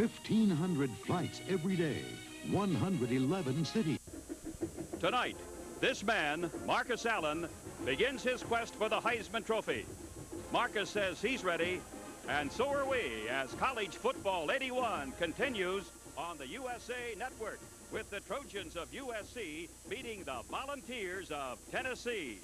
1,500 flights every day, 111 cities. Tonight, this man, Marcus Allen, begins his quest for the Heisman Trophy. Marcus says he's ready, and so are we, as College Football 81 continues on the USA Network with the Trojans of USC meeting the Volunteers of Tennessee.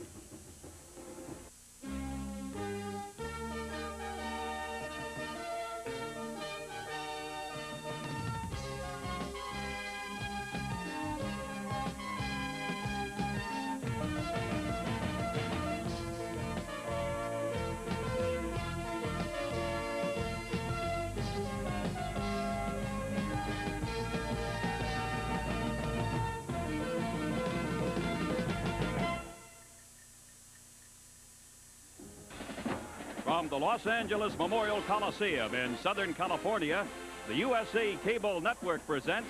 From the Los Angeles Memorial Coliseum in Southern California, the USA Cable Network presents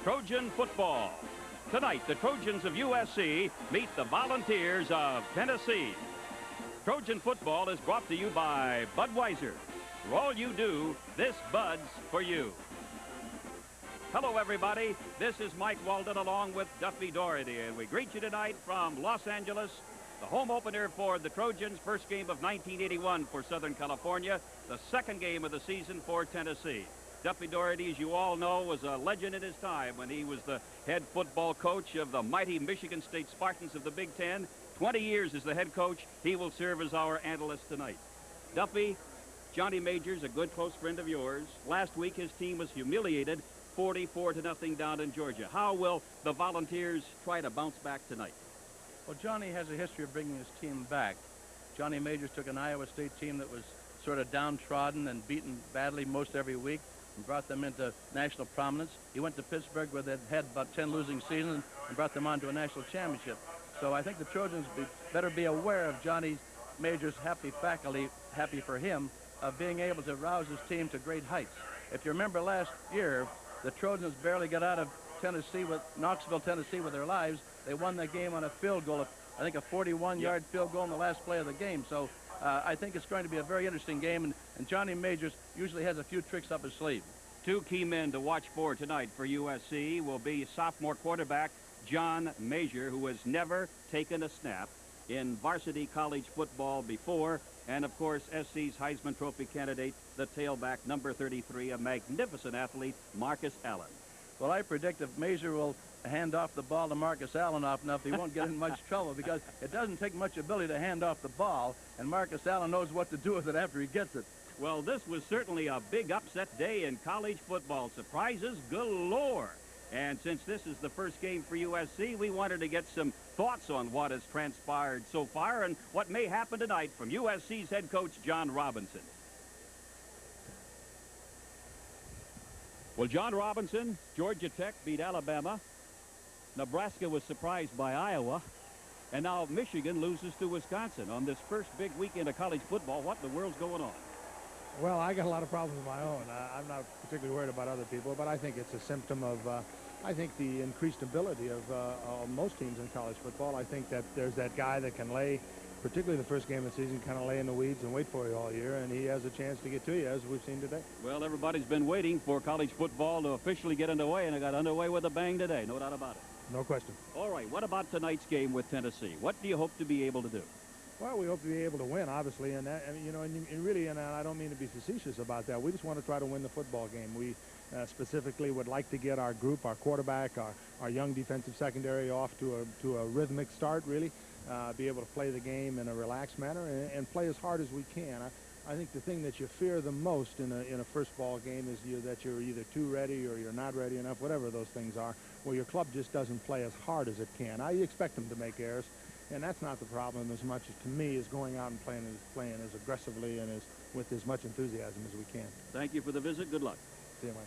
Trojan Football. Tonight, the Trojans of USC meet the Volunteers of Tennessee. Trojan Football is brought to you by Budweiser. For all you do, this Bud's for you. Hello, everybody. This is Mike Walden along with Duffy Doherty, and we greet you tonight from Los Angeles, the home opener for the Trojans, first game of 1981 for Southern California, the second game of the season for Tennessee. Duffy Doherty, as you all know, was a legend in his time when he was the head football coach of the mighty Michigan State Spartans of the Big Ten. 20 years as the head coach. He will serve as our analyst tonight. Duffy, Johnny Majors, a good close friend of yours. Last week, his team was humiliated 44-0 down in Georgia. How will the Volunteers try to bounce back tonight? Well, Johnny has a history of bringing his team back. Johnny Majors took an Iowa State team that was sort of downtrodden and beaten badly most every week and brought them into national prominence. He went to Pittsburgh where they'd had about 10 losing seasons and brought them on to a national championship. So I think the Trojans better be aware of Johnny Majors' happy for him, of being able to rouse his team to great heights. If you remember last year, the Trojans barely got out of Knoxville, Tennessee with their lives. They won the game on a field goal, I think a 41-yard field goal in the last play of the game. So I think it's going to be a very interesting game, and Johnny Majors usually has a few tricks up his sleeve. Two key men to watch for tonight for USC will be sophomore quarterback John Major, who has never taken a snap in varsity college football before, and of course SC's Heisman Trophy candidate, the tailback number 33, a magnificent athlete, Marcus Allen. Well, I predict if Major will hand off the ball to Marcus Allen often enough, he won't get in much trouble, because it doesn't take much ability to hand off the ball, and Marcus Allen knows what to do with it after he gets it. Well, this was certainly a big upset day in college football. Surprises galore. And since this is the first game for USC, we wanted to get some thoughts on what has transpired so far and what may happen tonight from USC's head coach, John Robinson. Well, John Robinson, Georgia Tech beat Alabama. Nebraska was surprised by Iowa. And now Michigan loses to Wisconsin on this first big weekend of college football. What in the world's going on? Well, I got a lot of problems of my own. I'm not particularly worried about other people, but I think it's a symptom of, I think, the increased ability of most teams in college football. I think that there's that guy that can lay, particularly the first game of the season, kind of lay in the weeds and wait for you all year, and he has a chance to get to you, as we've seen today. Well, everybody's been waiting for college football to officially get underway, and it got underway with a bang today, no doubt about it. No question. All right, what about tonight's game with Tennessee? What do you hope to be able to do? Well, we hope to be able to win, obviously, and that, you know, and really, and I don't mean to be facetious about that. We just want to try to win the football game. We specifically would like to get our group, our quarterback, our young defensive secondary off to a rhythmic start, really, be able to play the game in a relaxed manner and play as hard as we can. I think the thing that you fear the most in a first ball game is that you're either too ready or you're not ready enough, whatever those things are, where your club just doesn't play as hard as it can. Now, you expect them to make errors. And that's not the problem as much as, to me, is going out and playing as aggressively and with as much enthusiasm as we can. Thank you for the visit. Good luck. See you, Mike.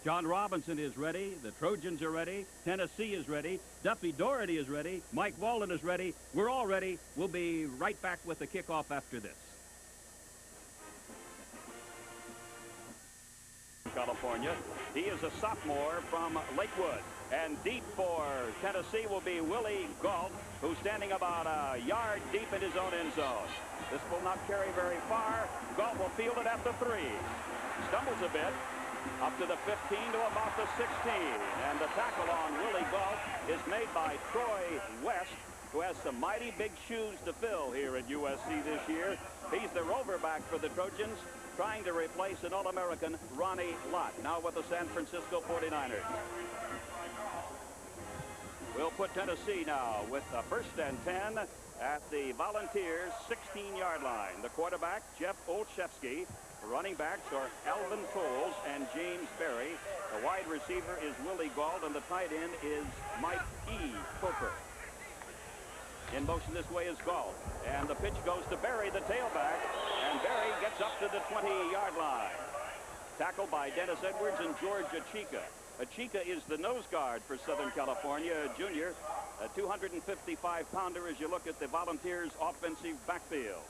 John Robinson is ready. The Trojans are ready. Tennessee is ready. Duffy Doherty is ready. Mike Walden is ready. We're all ready. We'll be right back with the kickoff after this. California. He is a sophomore from Lakewood. And deep for Tennessee will be Willie Galt, who's standing about a yard deep in his own end zone. This will not carry very far. Galt will field it at the 3. Stumbles a bit. Up to the 15 to about the 16. And the tackle on Willie Galt is made by Troy West, who has some mighty big shoes to fill here at USC this year. He's the roverback for the Trojans, trying to replace an All-American, Ronnie Lott, now with the San Francisco 49ers. We'll put Tennessee now with a 1st and 10 at the Volunteers' 16-yard line. The quarterback, Jeff Olszewski. The running backs are Alvin Tolles and James Berry. The wide receiver is Willie Galt, and the tight end is Mike E. Cooper. In motion this way is Galt. And the pitch goes to Berry, the tailback. And Berry gets up to the 20-yard line. Tackled by Dennis Edwards and George Achika. Achika is the nose guard for Southern California, a junior, a 255-pounder as you look at the Volunteers' offensive backfield.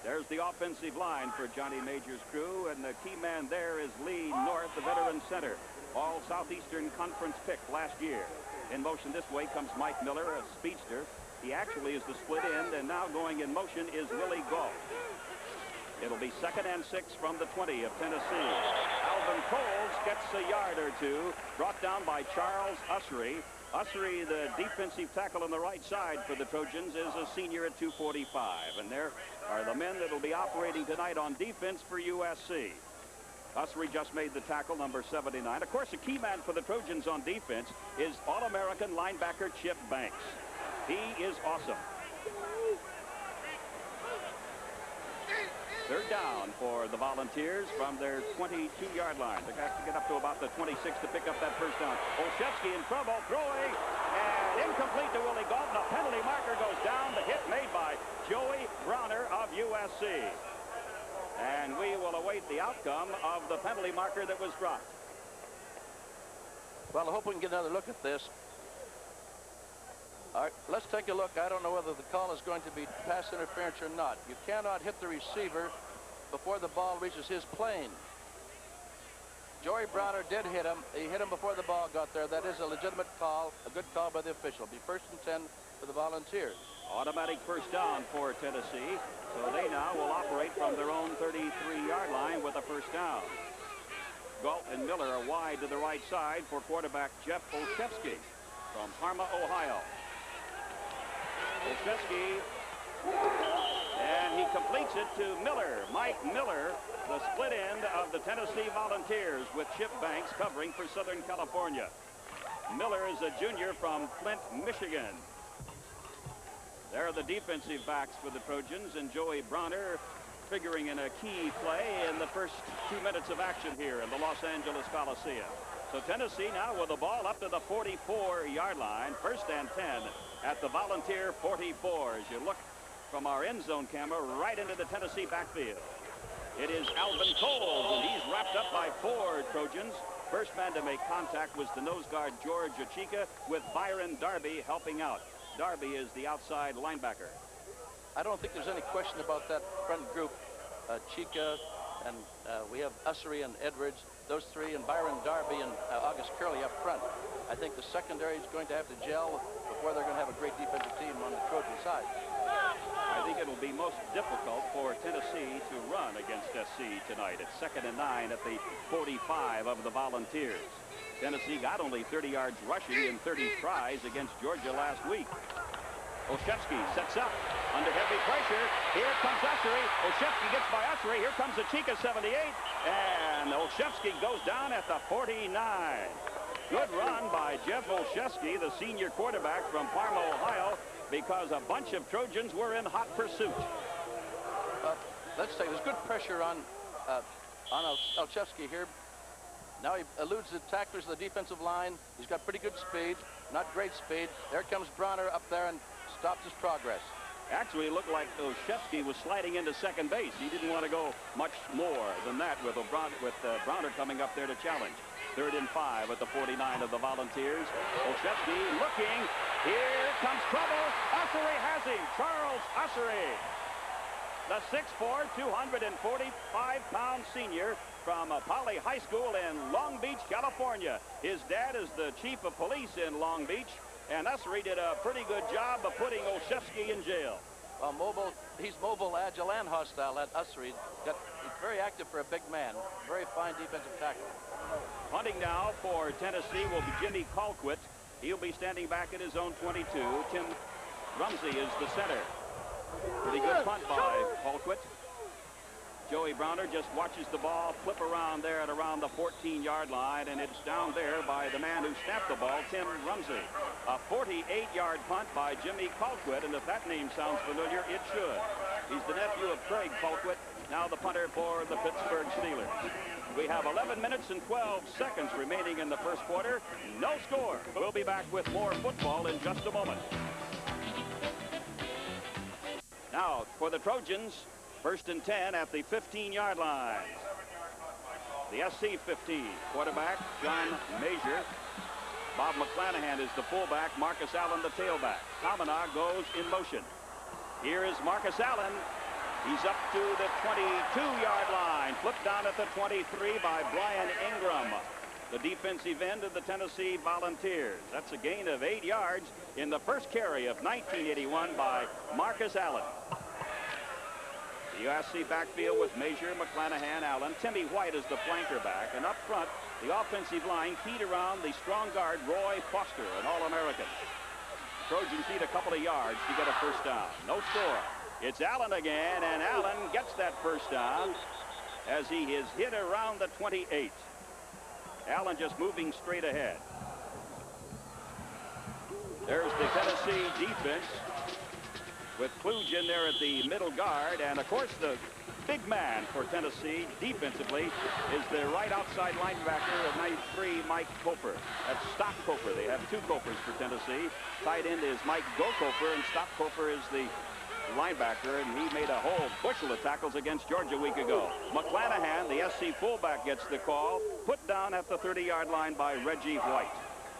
There's the offensive line for Johnny Major's crew, and the key man there is Lee North, the veteran center. All Southeastern Conference pick last year. In motion this way comes Mike Miller, a speedster. He actually is the split end, and now going in motion is Willie Galt. It'll be 2nd and 6 from the 20 of Tennessee. Alvin Tolles gets a yard or two, brought down by Charles Ussery. Ussery, the defensive tackle on the right side for the Trojans, is a senior at 245. And there are the men that will be operating tonight on defense for USC. Ussery just made the tackle, number 79. Of course, the key man for the Trojans on defense is All-American linebacker Chip Banks. He is awesome. 3rd down for the Volunteers from their 22-yard line. They have to get up to about the 26 to pick up that 1st down. Olszewski in trouble, throwing, and incomplete to Willie Galt. The penalty marker goes down. The hit made by Joey Browner of USC. And we will await the outcome of the penalty marker that was dropped. Well, I hope we can get another look at this. All right, let's take a look. I don't know whether the call is going to be pass interference or not. You cannot hit the receiver before the ball reaches his plane. Joey Browner did hit him. He hit him before the ball got there. That is a legitimate call, a good call by the official. Be 1st and 10 for the Volunteers. Automatic 1st down for Tennessee. So they now will operate from their own 33-yard line with a 1st down. Galt and Miller are wide to the right side for quarterback Jeff Olszewski from Parma, Ohio. Olszewski, and he completes it to Miller. Mike Miller, the split end of the Tennessee Volunteers, with Chip Banks covering for Southern California. Miller is a junior from Flint, Michigan. There are the defensive backs for the Trojans, and Joey Browner figuring in a key play in the first 2 minutes of action here in the Los Angeles Coliseum. So Tennessee now with the ball up to the 44-yard line, 1st and 10 at the Volunteer 44 as you look from our end zone camera right into the Tennessee backfield. It is Alvin Tolles, and he's wrapped up by 4 Trojans. First man to make contact was the nose guard George Achika, with Byron Darby helping out. Darby is the outside linebacker. I don't think there's any question about that front group. Achika, and we have Ussery and Edwards. Those 3, and Byron Darby and August Curley up front. I think the secondary is going to have to gel before they're going to have a great defensive team on the Trojan side. I think it will be most difficult for Tennessee to run against SC tonight. It's 2nd and 9 at the 45 of the Volunteers. Tennessee got only 30 yards rushing in 30 tries against Georgia last week. Olszewski sets up under heavy pressure. Here comes Ussery. Olszewski gets by Ussery. Here comes Achika, 78. And Olszewski goes down at the 49. Good run by Jeff Olszewski, the senior quarterback from Parma, Ohio, because a bunch of Trojans were in hot pursuit. Let's say there's good pressure on Olszewski here. Now he eludes the tacklers of the defensive line. He's got pretty good speed, not great speed. There comes Browner up there and stops his progress. Actually, it looked like Olszewski was sliding into second base. He didn't want to go much more than that with Browner coming up there to challenge. 3rd and 5 at the 49 of the Volunteers. Olszewski looking. Here comes trouble. Ussery has him. Charles Ussery, the 6'4", 245-pound senior from Poly High School in Long Beach, California. His dad is the chief of police in Long Beach, and Ussery did a pretty good job of putting Olszewski in jail. Mobile, he's mobile, agile, and hostile. That Usser, he's very active for a big man. Very fine defensive tackle. Punting now for Tennessee will be Jimmy Colquitt. He'll be standing back at his own 22. Tim Rumsey is the center. Pretty good punt by Colquitt. Joey Browner just watches the ball flip around there at around the 14-yard line, and it's down there by the man who snapped the ball, Tim Rumsey. A 48-yard punt by Jimmy Colquitt, and if that name sounds familiar, it should. He's the nephew of Craig Colquitt, now the punter for the Pittsburgh Steelers. We have 11 minutes and 12 seconds remaining in the first quarter. No score. We'll be back with more football in just a moment. Now, for the Trojans, 1st and 10 at the 15-yard line. The SC 15. Quarterback, John Major. Bob McClanahan is the fullback. Marcus Allen, the tailback. Kavanagh goes in motion. Here is Marcus Allen. He's up to the 22-yard line. Flipped down at the 23 by Brian Ingram, the defensive end of the Tennessee Volunteers. That's a gain of 8 yards in the first carry of 1981 by Marcus Allen. The USC backfield with Major, McClanahan, Allen. Timmy White is the flanker back. And up front, the offensive line keyed around the strong guard, Roy Foster, an All-American. Trojans need a couple of yards to get a first down. No score. It's Allen again, and Allen gets that first down as he is hit around the 28. Allen just moving straight ahead. There's the Tennessee defense with Kluge in there at the middle guard, and of course the big man for Tennessee defensively is the right outside linebacker of 93, Mike Coper. That's Stock Coper. They have 2 Copers for Tennessee. Tight end is Mike Go Coper, and Stock Coper is the linebacker, and he made a whole bushel of tackles against Georgia a week ago. McClanahan, the SC fullback, gets the call. Put down at the 30-yard line by Reggie White.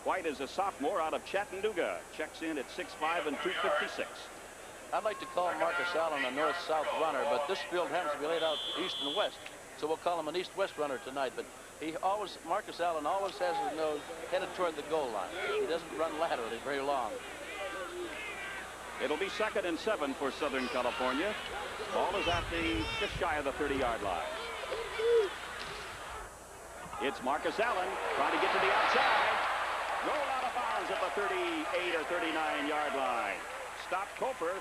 White is a sophomore out of Chattanooga. Checks in at 6'5" and 256. I'd like to call Marcus Allen a north-south runner, but this field happens to be laid out east and west, so we'll call him an east-west runner tonight. But Marcus Allen always has his nose headed toward the goal line. He doesn't run laterally very long. It'll be 2nd and 7 for Southern California. Ball is at the just shy of the 30-yard line. It's Marcus Allen trying to get to the outside. Roll out of bounds at the 38 or 39-yard line. Stock Coper,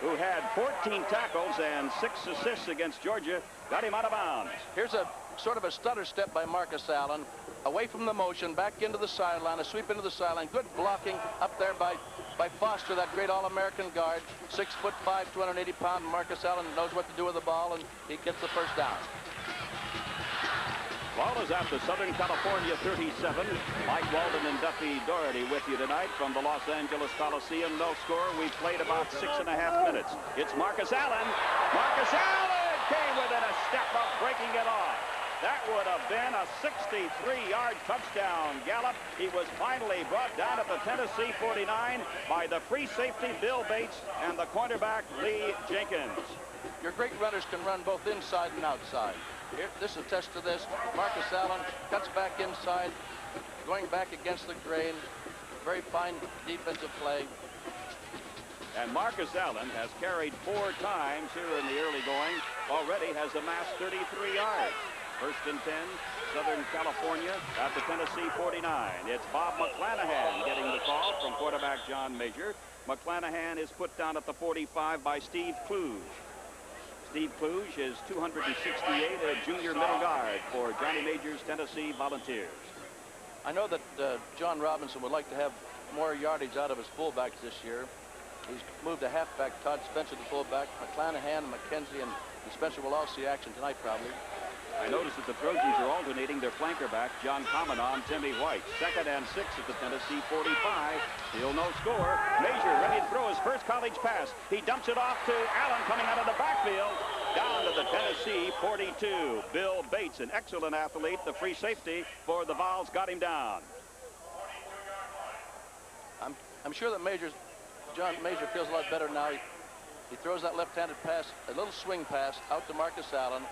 who had 14 tackles and 6 assists against Georgia, got him out of bounds. Here's a sort of a stutter step by Marcus Allen. Away from the motion, back into the sideline, a sweep into the sideline. Good blocking up there by Foster, that great All-American guard. 6'5", 280-pound Marcus Allen knows what to do with the ball, and he gets the first down. Ball is at the Southern California 37. Mike Walden and Duffy Doherty with you tonight from the Los Angeles Coliseum. No score. We've played about 6.5 minutes. It's Marcus Allen. Marcus Allen came within a step of breaking it off. That would have been a 63-yard touchdown gallop. He was finally brought down at the Tennessee 49 by the free safety Bill Bates and the cornerback Lee Jenkins. Your great runners can run both inside and outside. Here, this is a test of this. Marcus Allen cuts back inside, going back against the grain. Very fine defensive play. And Marcus Allen has carried 4 times here in the early going. Already has amassed 33 yards. 1st and 10, Southern California at the Tennessee 49. It's Bob McClanahan getting the call from quarterback John Major. McClanahan is put down at the 45 by Steve Kluge. Steve Kluge is 268, a junior middle guard for Johnny Major's Tennessee Volunteers. I know that John Robinson would like to have more yardage out of his fullbacks this year. He's moved to halfback. Todd Spencer to fullback. McClanahan, McKenzie, and Spencer will all see action tonight probably. I noticed that the Trojans are alternating their flanker back, John Kavanagh and Timmy White. 2nd and 6 at the Tennessee 45. Still no score. Major ready to throw his first college pass. He dumps it off to Allen coming out of the backfield. Down to the Tennessee 42. Bill Bates, an excellent athlete. The free safety for the Vols got him down. I'm sure that John Major feels a lot better now. He throws that left-handed pass, a little swing pass out to Marcus Allen.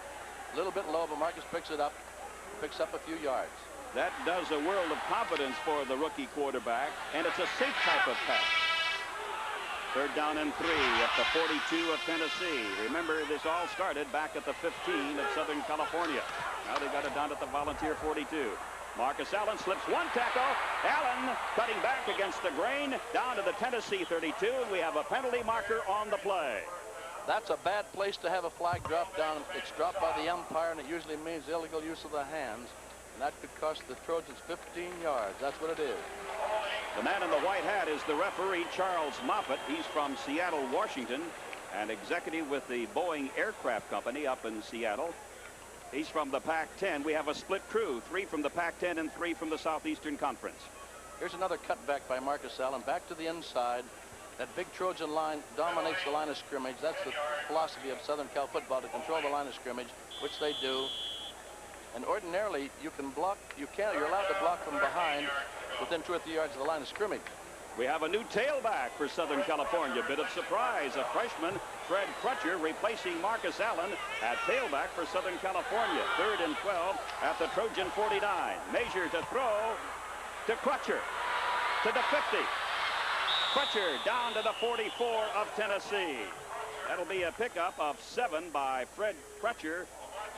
A little bit low, but Marcus picks it up, picks up a few yards. That does a world of confidence for the rookie quarterback, and it's a safe type of pass. Third down and 3 at the 42 of Tennessee. Remember, this all started back at the 15 of Southern California. Now they got it down at the Volunteer 42. Marcus Allen slips one tackle. Allen cutting back against the grain down to the Tennessee 32. And we have a penalty marker on the play. That's a bad place to have a flag drop down. It's dropped by the umpire, and it usually means illegal use of the hands. And that could cost the Trojans 15 yards. That's what it is. The man in the white hat is the referee, Charles Moffett. He's from Seattle, Washington, and executive with the Boeing Aircraft Company up in Seattle. He's from the Pac-10. We have a split crew, 3 from the Pac-10 and 3 from the Southeastern Conference. Here's another cutback by Marcus Allen. Back to the inside. That big Trojan line dominates the line of scrimmage. That's the philosophy of Southern Cal football, to control the line of scrimmage, which they do. And ordinarily, you're allowed to block from behind within 2 or 3 yards of the line of scrimmage. We have a new tailback for Southern California. Bit of surprise. A freshman, Fred Crutcher, replacing Marcus Allen at tailback for Southern California. 3rd and 12 at the Trojan 49. Measure to throw to Crutcher to the 50. Crutcher down to the 44 of Tennessee. That'll be a pickup of 7 by Fred Crutcher.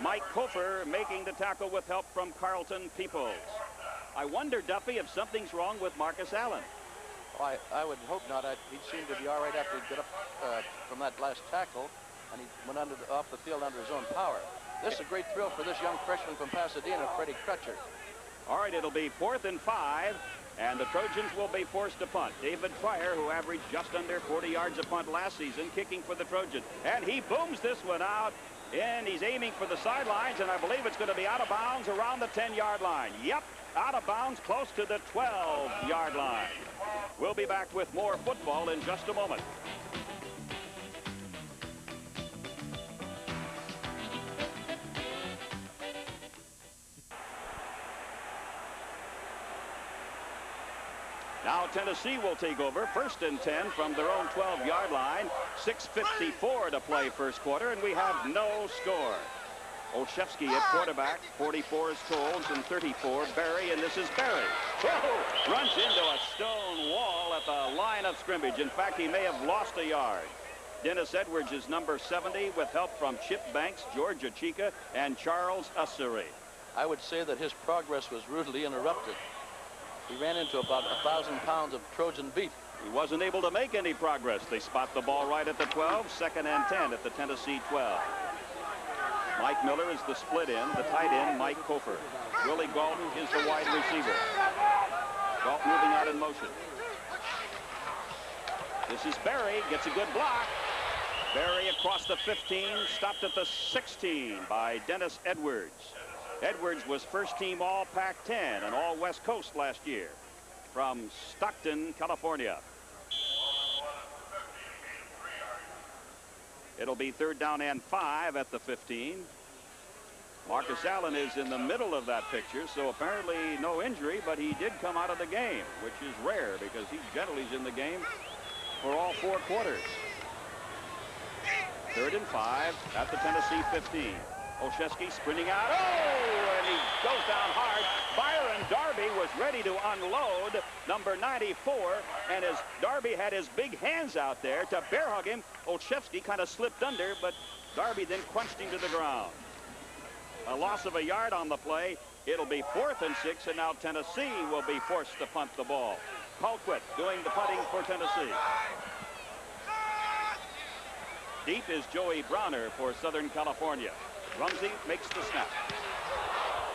Mike Kofer making the tackle with help from Carlton Peoples. I wonder, Duffy, if something's wrong with Marcus Allen. Well, I would hope not. He seemed to be all right after he got up from that last tackle, and he went off the field under his own power. This is a great thrill for this young freshman from Pasadena, Freddie Crutcher. All right, it'll be 4th and 5, and the Trojans will be forced to punt. David Pryor, who averaged just under 40 yards a punt last season, kicking for the Trojans. And he booms this one out, and he's aiming for the sidelines, and I believe it's going to be out of bounds around the 10-yard line. Yep, out of bounds close to the 12-yard line. We'll be back with more football in just a moment. Now Tennessee will take over. 1st and 10 from their own 12-yard line. 6:54 to play first quarter, and we have no score. Olszewski at quarterback. 44 is Coles, and 34 Barry, and this is Barry. Whoa! Runs into a stone wall at the line of scrimmage. In fact, he may have lost a yard. Dennis Edwards is number 70 with help from Chip Banks, George Achika, and Charles Ussery. I would say that his progress was rudely interrupted. He ran into about 1,000 pounds of Trojan beef. He wasn't able to make any progress. They spot the ball right at the 12, 2nd and 10 at the Tennessee 12. Mike Miller is the split end, the tight end, Mike Kofer. Willie Galton is the wide receiver. Galton moving out in motion. This is Barry, gets a good block. Barry across the 15, stopped at the 16 by Dennis Edwards. Edwards was first-team All-Pac-10 and All-West Coast last year from Stockton, California. It'll be 3rd down and 5 at the 15. Marcus Allen is in the middle of that picture, so apparently no injury, but he did come out of the game, which is rare because he generally is in the game for all 4 quarters. 3rd and 5 at the Tennessee 15. Olszewski sprinting out. Oh, and he goes down hard. Byron Darby was ready to unload number 94, and as Darby had his big hands out there to bear hug him, Olszewski kind of slipped under, but Darby then crunched him to the ground. A loss of a yard on the play. It'll be 4th and 6, and now Tennessee will be forced to punt the ball. Colquitt doing the punting for Tennessee. Deep is Joey Browner for Southern California. Rumsey makes the snap.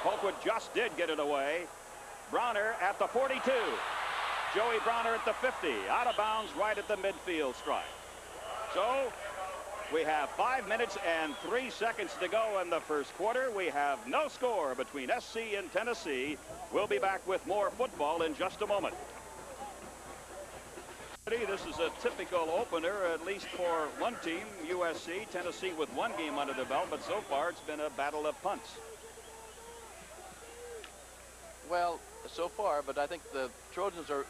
Colquitt just did get it away. Browner at the 42. Joey Browner at the 50. Out of bounds right at the midfield stripe. So we have 5 minutes and 3 seconds to go in the first quarter. We have no score between SC and Tennessee. We'll be back with more football in just a moment. This is a typical opener, at least for one team, USC. Tennessee with 1 game under their belt, but so far it's been a battle of punts. Well, so far, but I think the Trojans are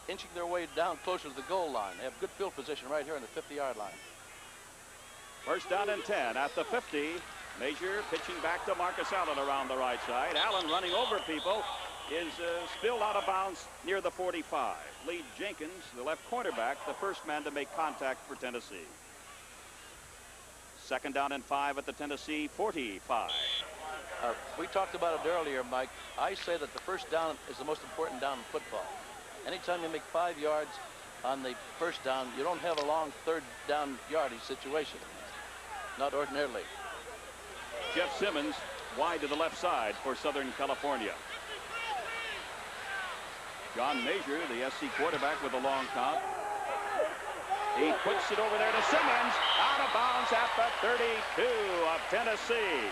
inching their way down closer to the goal line. They have good field position right here on the 50-yard line. 1st down and 10 at the 50. Major pitching back to Marcus Allen around the right side. Allen running over people. is spilled out of bounds near the 45. Lee Jenkins, the left cornerback, the first man to make contact for Tennessee. 2nd down and 5 at the Tennessee 45. We talked about it earlier, Mike. I say that the first down is the most important down in football. Anytime you make 5 yards on the first down, you don't have a long 3rd down yardage situation. Not ordinarily. Jeff Simmons wide to the left side for Southern California. John Major, the SC quarterback, with a long count. He puts it over there to Simmons, out of bounds at the 32 of Tennessee.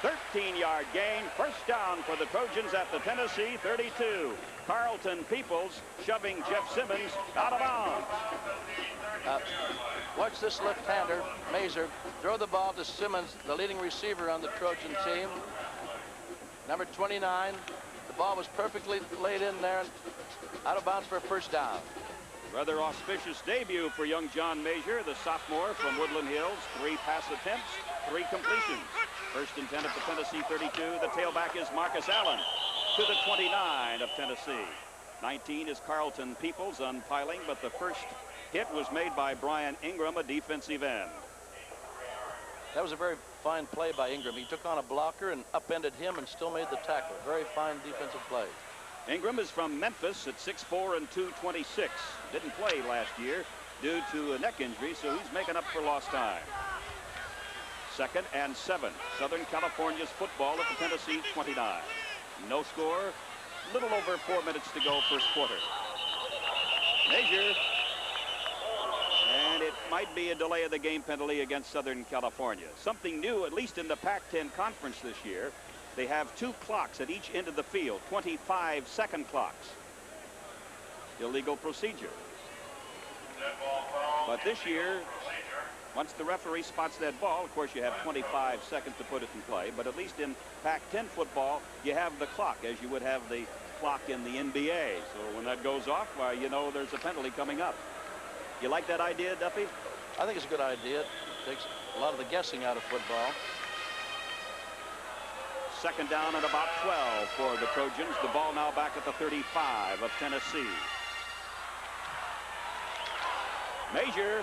13-yard gain, first down for the Trojans at the Tennessee 32. Carlton Peoples shoving Jeff Simmons out of bounds. Watch this left-hander, Mazur, throw the ball to Simmons, the leading receiver on the Trojan team. Number 29. The ball was perfectly laid in there, out of bounds for a first down. Rather auspicious debut for young John Major, the sophomore from Woodland Hills. 3 pass attempts, 3 completions. 1st and 10 at the Tennessee 32. The tailback is Marcus Allen to the 29 of Tennessee. 19 is Carlton Peoples unpiling, but the first hit was made by Brian Ingram, a defensive end. That was a very fine play by Ingram. He took on a blocker and upended him and still made the tackle. Very fine defensive play. Ingram is from Memphis at 6'4" and 226. Didn't play last year due to a neck injury, so he's making up for lost time. 2nd and 7. Southern California's football at the Tennessee 29. No score. Little over 4 minutes to go, first quarter. Major. And it might be a delay of the game penalty against Southern California. Something new, at least in the Pac-10 conference this year. They have 2 clocks at each end of the field, 25-second clocks. Illegal procedure. But this year, once the referee spots that ball, of course, you have 25 seconds to put it in play. But at least in Pac-10 football, you have the clock, as you would have the clock in the NBA. So when that goes off, you know there's a penalty coming up. You like that idea, Duffy? I think it's a good idea. It takes a lot of the guessing out of football. 2nd down and about 12 for the Trojans. The ball now back at the 35 of Tennessee. Major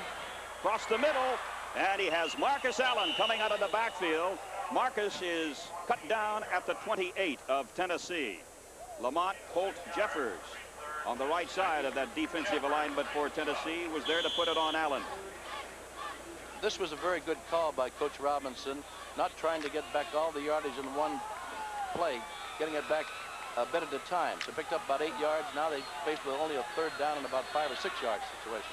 across the middle, and he has Marcus Allen coming out of the backfield. Marcus is cut down at the 28 of Tennessee. Lamont Holt Jeffers on the right side of that defensive alignment for Tennessee was there to put it on Allen. This was a very good call by Coach Robinson, not trying to get back all the yardage in one play, getting it back a bit at a time. So picked up about 8 yards. Now they faced with only a 3rd down and about 5 or 6 yard situation.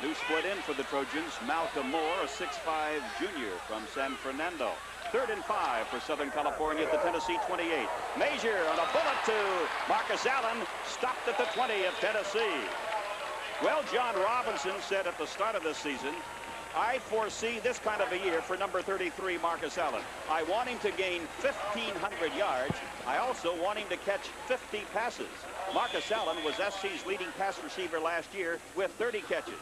New split in for the Trojans. Malcolm Moore, a 6'5" junior from San Fernando. 3rd and 5 for Southern California at the Tennessee 28. Major on a bullet to Marcus Allen, stopped at the 20 of Tennessee. Well, John Robinson said at the start of this season, I foresee this kind of a year for number 33, Marcus Allen. I want him to gain 1,500 yards. I also want him to catch 50 passes. Marcus Allen was SC's leading pass receiver last year with 30 catches.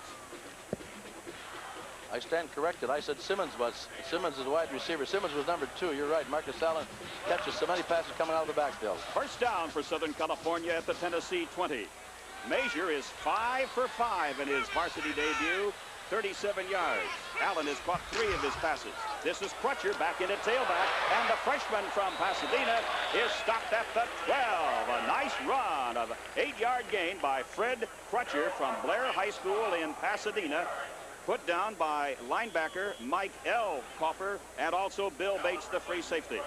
I stand corrected. I said Simmons was. Simmons is a wide receiver. Simmons was number 2. You're right. Marcus Allen catches so many passes coming out of the backfield. First down for Southern California at the Tennessee 20. Major is 5 for 5 in his varsity debut. 37 yards. Allen has caught 3 of his passes. This is Crutcher back in at tailback, and the freshman from Pasadena is stopped at the 12. A nice run of 8-yard gain by Fred Crutcher from Blair High School in Pasadena. Put down by linebacker Mike L. Coffer and also Bill Bates, the free safety.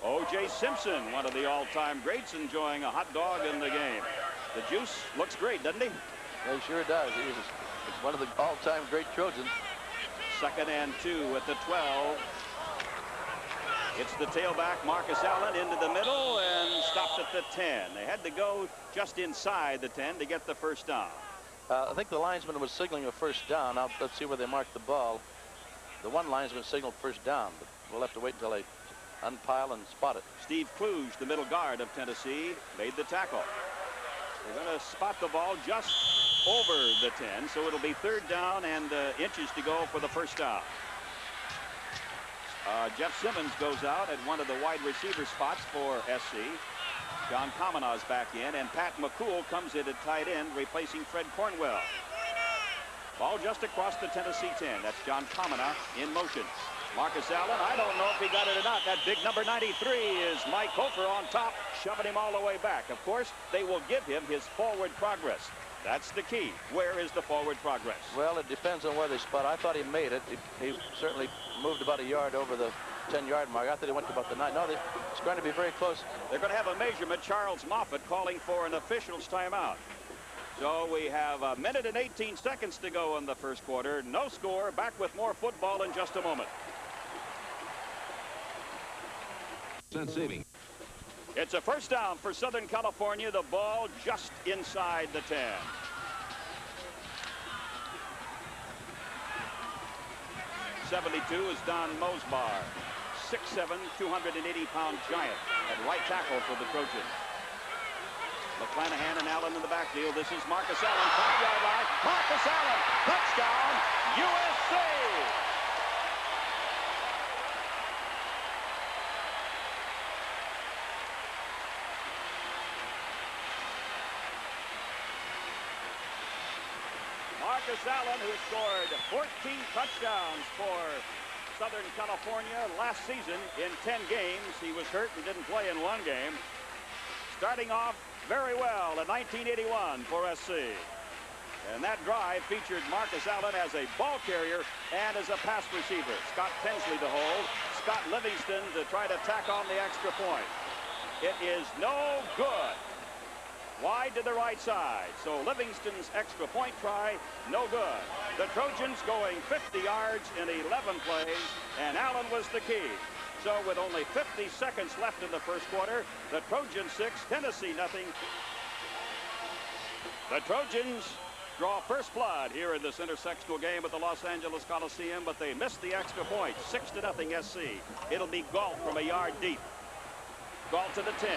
O.J. Simpson, one of the all-time greats, enjoying a hot dog in the game. The juice looks great, doesn't he? Yeah, he sure does. He's one of the all-time great Trojans. 2nd and 2 at the 12. It's the tailback, Marcus Allen, into the middle and stopped at the 10. They had to go just inside the 10 to get the first down. I think the linesman was signaling a first down. Now let's see where they marked the ball. The one linesman signaled first down, but we'll have to wait until they unpile and spot it. Steve Kluge, the middle guard of Tennessee, made the tackle. They're going to spot the ball just over the 10, so it'll be 3rd down and inches to go for the first down. Jeff Simmons goes out at one of the wide receiver spots for SC. John Kavanaugh's back in, and Pat McCool comes in at tight end, replacing Fred Cornwell. Ball just across the Tennessee 10. That's John Kavanaugh in motion. Marcus Allen, I don't know if he got it or not. That big number 93 is Mike Hofer on top, shoving him all the way back. Of course, they will give him his forward progress. That's the key. Where is the forward progress? Well, it depends on where they spot. I thought he made it. He certainly moved about a yard over the 10-yard mark. I thought he went to about the 9. No, it's going to be very close. They're going to have a measurement. Charles Moffett calling for an official's timeout. So we have a minute and 18 seconds to go in the first quarter. No score. Back with more football in just a moment. Saving. It's a first down for Southern California. The ball just inside the 10. '72 is Don Mosbar, 6'7", 280-pound giant at right tackle for the Trojans. McClanahan and Allen in the backfield. This is Marcus Allen, 5-yard line. Marcus Allen, touchdown, USC! Marcus Allen, who scored 14 touchdowns for Southern California last season in 10 games. He was hurt and didn't play in one game. Starting off very well in 1981 for SC. And that drive featured Marcus Allen as a ball carrier and as a pass receiver. Scott Pensley to hold, Scott Livingston to try to tack on the extra point. It is no good. Wide to the right side. So Livingston's extra point try, no good. The Trojans going 50 yards in 11 plays, and Allen was the key. So with only 50 seconds left in the first quarter, the Trojans 6, Tennessee nothing. The Trojans draw first blood here in this intersectional game at the Los Angeles Coliseum, but they missed the extra point. 6-0 SC. It'll be Galt from a yard deep. Galt to the 10.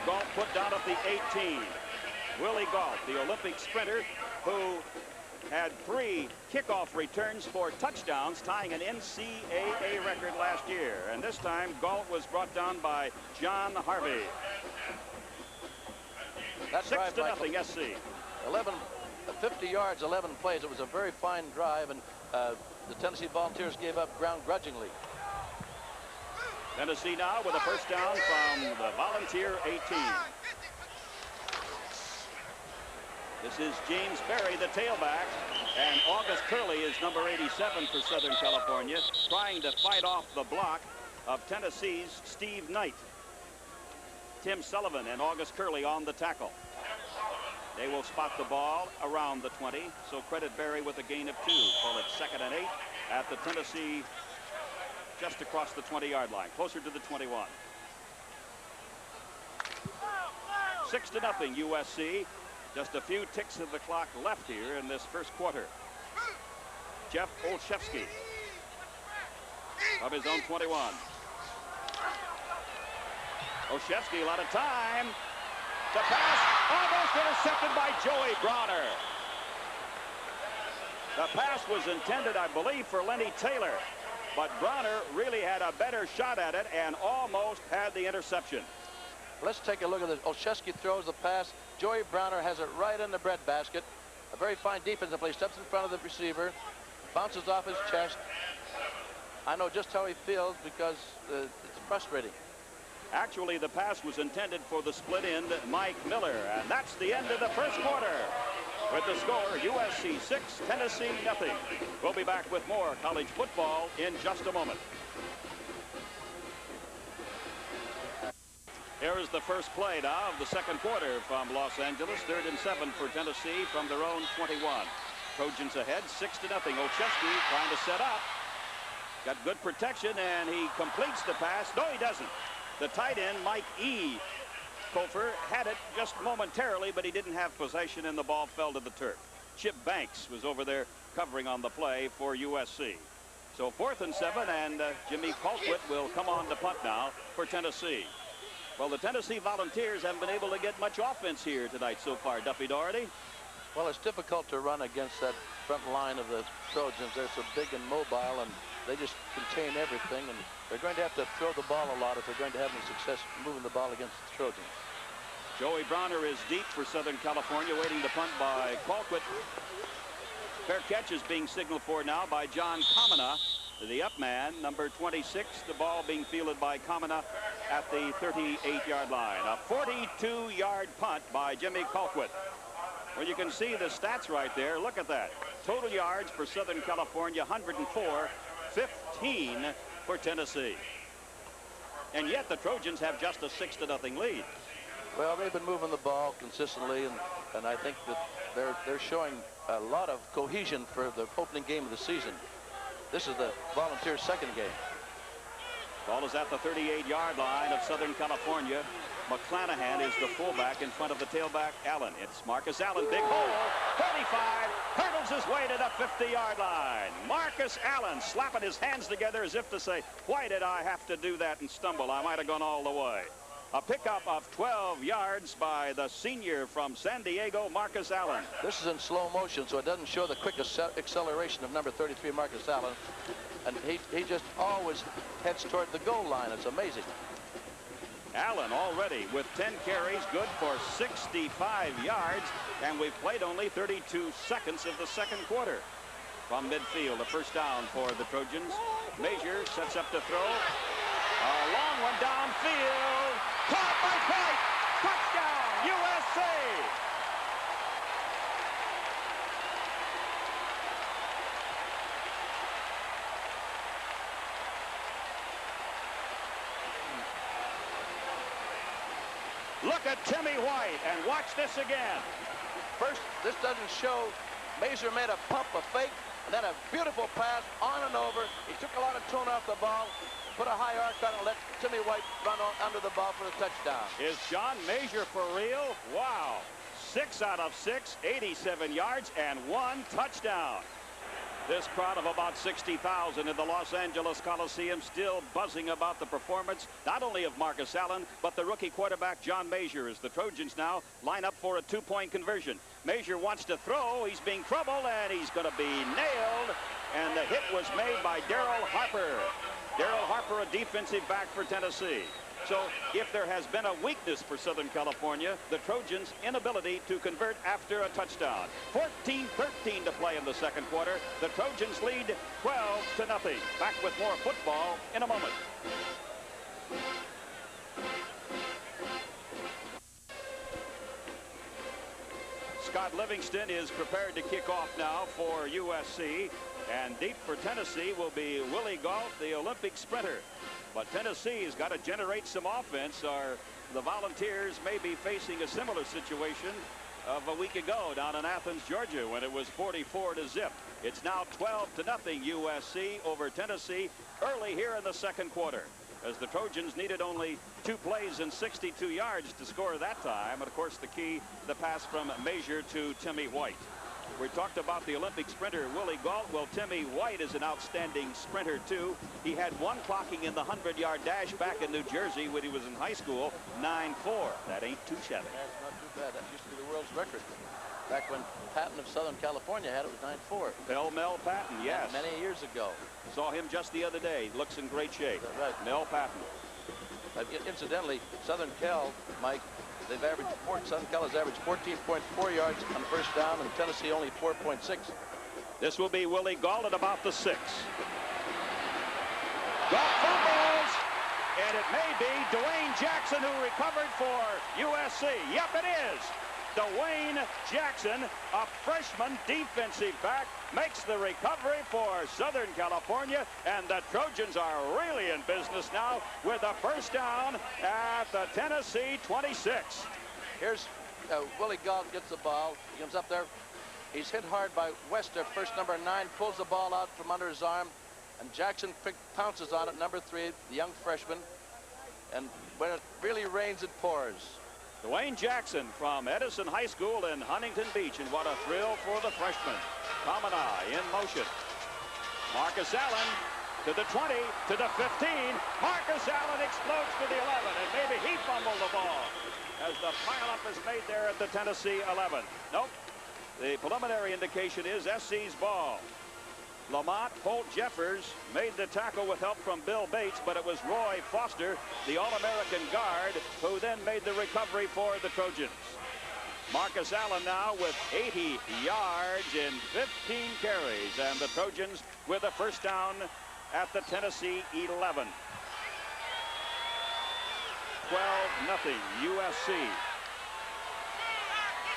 Galt put down at the 18. Willie Galt, the Olympic sprinter who had 3 kickoff returns for touchdowns, tying an NCAA record last year. And this time, Galt was brought down by John Harvey. That's 6-0 SC. 50 yards, 11 plays. It was a very fine drive, and the Tennessee Volunteers gave up ground grudgingly. Tennessee now with a first down from the Volunteer 18. This is James Berry, the tailback, and August Curley is number 87 for Southern California, trying to fight off the block of Tennessee's Steve Knight. Tim Sullivan and August Curley on the tackle. They will spot the ball around the 20, so credit Berry with a gain of 2. Call it 2nd and 8 at the Tennessee, just across the 20-yard line, closer to the 21. 6-0 USC. Just a few ticks of the clock left here in this first quarter. Jeff Olszewski of his own 21. Olszewski, a lot of time. The pass almost intercepted by Joey Bronner. The pass was intended, I believe, for Lenny Taylor. But Bronner really had a better shot at it and almost had the interception. Let's take a look at this. Olszewski throws the pass. Joey Bronner has it right in the breadbasket. A very fine defensive play. Steps in front of the receiver. Bounces off his chest. I know just how he feels because it's frustrating. Actually, the pass was intended for the split end, Mike Miller. And that's the end of the first quarter. With the score, USC 6, Tennessee nothing. We'll be back with more college football in just a moment. Here is the first play now of the second quarter from Los Angeles. 3rd and 7 for Tennessee from their own 21. Trojans ahead, 6-0. Olszewski trying to set up. Got good protection, and he completes the pass. No, he doesn't. The tight end, Mike E. Kofer, had it just momentarily, but he didn't have possession, and the ball fell to the turf. Chip Banks was over there covering on the play for USC. So 4th and 7, and Jimmy Colquitt will come on to punt now for Tennessee. Well, the Tennessee Volunteers haven't been able to get much offense here tonight so far, Duffy Doherty. Well, it's difficult to run against that front line of the Trojans. They're so big and mobile, and they just contain everything, and they're going to have to throw the ball a lot if they're going to have any success moving the ball against the Trojans. Joey Browner is deep for Southern California, waiting to punt by Colquitt. Fair catch is being signaled for now by John Kamina, the up man, number 26. The ball being fielded by Kamina at the 38-yard line. A 42-yard punt by Jimmy Colquitt. Well, you can see the stats right there. Look at that. Total yards for Southern California, 104, 15 for Tennessee. And yet the Trojans have just a 6-0 lead. Well, they've been moving the ball consistently, and I think that they're showing a lot of cohesion for the opening game of the season. This is the Volunteers' second game. Ball is at the 38-yard line of Southern California. McClanahan is the fullback in front of the tailback, Allen. It's Marcus Allen, big hole, 35, hurdles his way to the 50-yard line. Marcus Allen slapping his hands together as if to say, why did I have to do that and stumble? I might have gone all the way. A pickup of 12 yards by the senior from San Diego, Marcus Allen. This is in slow motion, so it doesn't show the quick acceleration of number 33, Marcus Allen. And he just always heads toward the goal line. It's amazing. Allen already with 10 carries, good for 65 yards, and we've played only 32 seconds of the second quarter. From midfield, a first down for the Trojans. Major sets up to throw. A long one downfield. Caught by White. Touchdown, USC. Look at Timmy White, and watch this again. First, this doesn't show. Mazur made a pump, a fake, and then a beautiful pass on and over. He took a lot of tone off the ball, put a high arc on and let Timmy White run under the ball for the touchdown. Is John Mazur for real? Wow. 6 out of 6, 87 yards, and 1 touchdown. This crowd of about 60,000 in the Los Angeles Coliseum still buzzing about the performance, not only of Marcus Allen, but the rookie quarterback John Mazur, as the Trojans now line up for a 2-point conversion. Mazur wants to throw. He's being troubled, and he's going to be nailed. And the hit was made by Daryl Harper. Daryl Harper, a defensive back for Tennessee. So if there has been a weakness for Southern California, the Trojans' inability to convert after a touchdown. 14-13 to play in the second quarter. The Trojans lead 12-0. Back with more football in a moment. Scott Livingston is prepared to kick off now for USC. And deep for Tennessee will be Willie Galt, the Olympic sprinter. But Tennessee's got to generate some offense, or the Volunteers may be facing a similar situation of a week ago down in Athens, Georgia, when it was 44-0. It's now 12-0 USC over Tennessee early here in the second quarter, as the Trojans needed only 2 plays and 62 yards to score that time. And of course, the key, the pass from Mazur to Timmy White. We talked about the Olympic sprinter Willie Galt. Well, Timmy White is an outstanding sprinter too. He had 1 clocking in the 100-yard dash back in New Jersey when he was in high school, 9.4. That ain't too shabby. That's not too bad. That used to be the world's record. Back when Patton of Southern California had it, was 9.4. Mel Patton, yes. Many years ago. Saw him just the other day. Looks in great shape. Right. Mel Patton. Incidentally, Southern Cal, Mike, Southern Cal has averaged 14.4 yards on first down, and Tennessee only 4.6. This will be Willie Galt at about the 6. Galt fumbles, and it may be Dwayne Jackson who recovered for USC. Yep, it is. Dwayne Jackson, a freshman defensive back, makes the recovery for Southern California, and the Trojans are really in business now with a first down at the Tennessee 26. Here's Willie Galt gets the ball. He comes up there. He's hit hard by Wester, first number 9, pulls the ball out from under his arm, and Jackson pounces on it, number 3, the young freshman, and when it really rains, it pours. Dwayne Jackson from Edison High School in Huntington Beach, and what a thrill for the freshman. Kamina in motion. Marcus Allen to the 20, to the 15. Marcus Allen explodes to the 11, and maybe he fumbled the ball as the pileup is made there at the Tennessee 11. Nope. The preliminary indication is SC's ball. Lamont Holt Jeffers made the tackle with help from Bill Bates, but it was Roy Foster, the All-American guard, who then made the recovery for the Trojans. Marcus Allen now with 80 yards in 15 carries, and the Trojans with a first down at the Tennessee 11. 12-0 USC.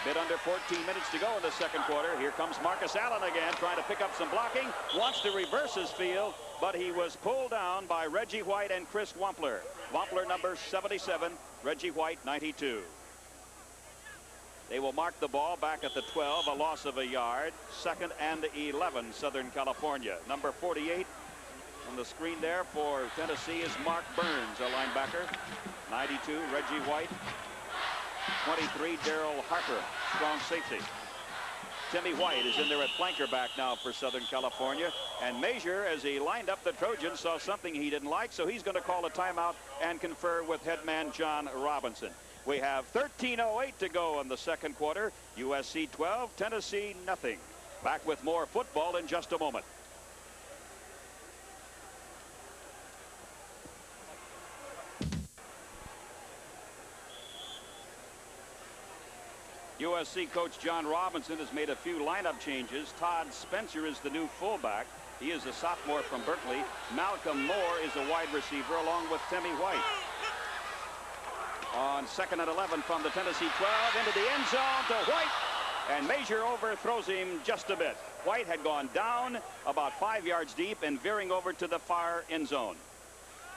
Bit under 14 minutes to go in the second quarter. Here comes Marcus Allen again, trying to pick up some blocking. Wants to reverse his field, but he was pulled down by Reggie White and Chris Wampler. Wampler number 77, Reggie White 92. They will mark the ball back at the 12, a loss of a yard. 2nd and 11, Southern California. Number 48 on the screen there for Tennessee is Mark Burns, a linebacker. 92, Reggie White. 23, Daryl Harper, strong safety. Timmy White is in there at flanker back now for Southern California. And Major, as he lined up the Trojans, saw something he didn't like, so he's going to call a timeout and confer with head man John Robinson. We have 13:08 to go in the second quarter. USC 12, Tennessee nothing. Back with more football in just a moment. USC coach John Robinson has made a few lineup changes. Todd Spencer is the new fullback. He is a sophomore from Berkeley. Malcolm Moore is a wide receiver along with Timmy White. On 2nd and 11 from the Tennessee 12 into the end zone to White, and Major overthrows him just a bit. White had gone down about 5 yards deep and veering over to the far end zone.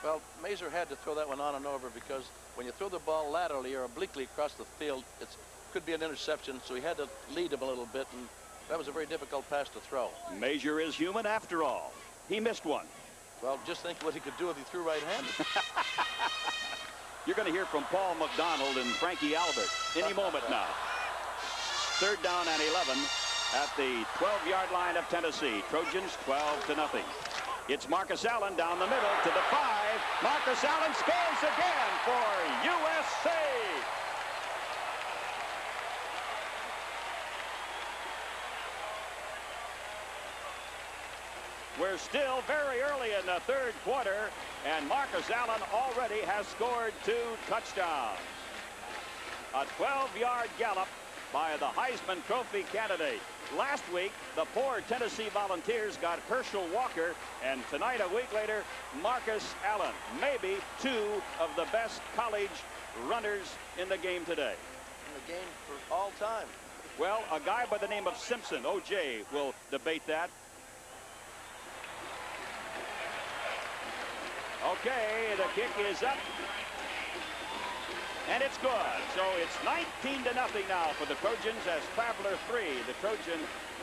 Well, Major had to throw that one on and over because when you throw the ball laterally or obliquely across the field, it could be an interception, so he had to lead him a little bit, and that was a very difficult pass to throw. Major is human after all. He missed one. Well, just think what he could do if he threw right-handed. You're going to hear from Paul McDonald and Frankie Albert any moment now. 3rd down and 11 at the 12-yard line of Tennessee. Trojans 12-0. It's Marcus Allen down the middle to the 5. Marcus Allen scores again for USC. We're still very early in the third quarter, and Marcus Allen already has scored 2 touchdowns. A 12-yard gallop by the Heisman Trophy candidate. Last week, the poor Tennessee Volunteers got Herschel Walker, and tonight, a week later, Marcus Allen. Maybe 2 of the best college runners in the game today. In the game for all time. Well, a guy by the name of Simpson, O.J., will debate that. Okay, the kick is up. And it's good. So it's 19-0 now for the Trojans as Traveler 3, the Trojan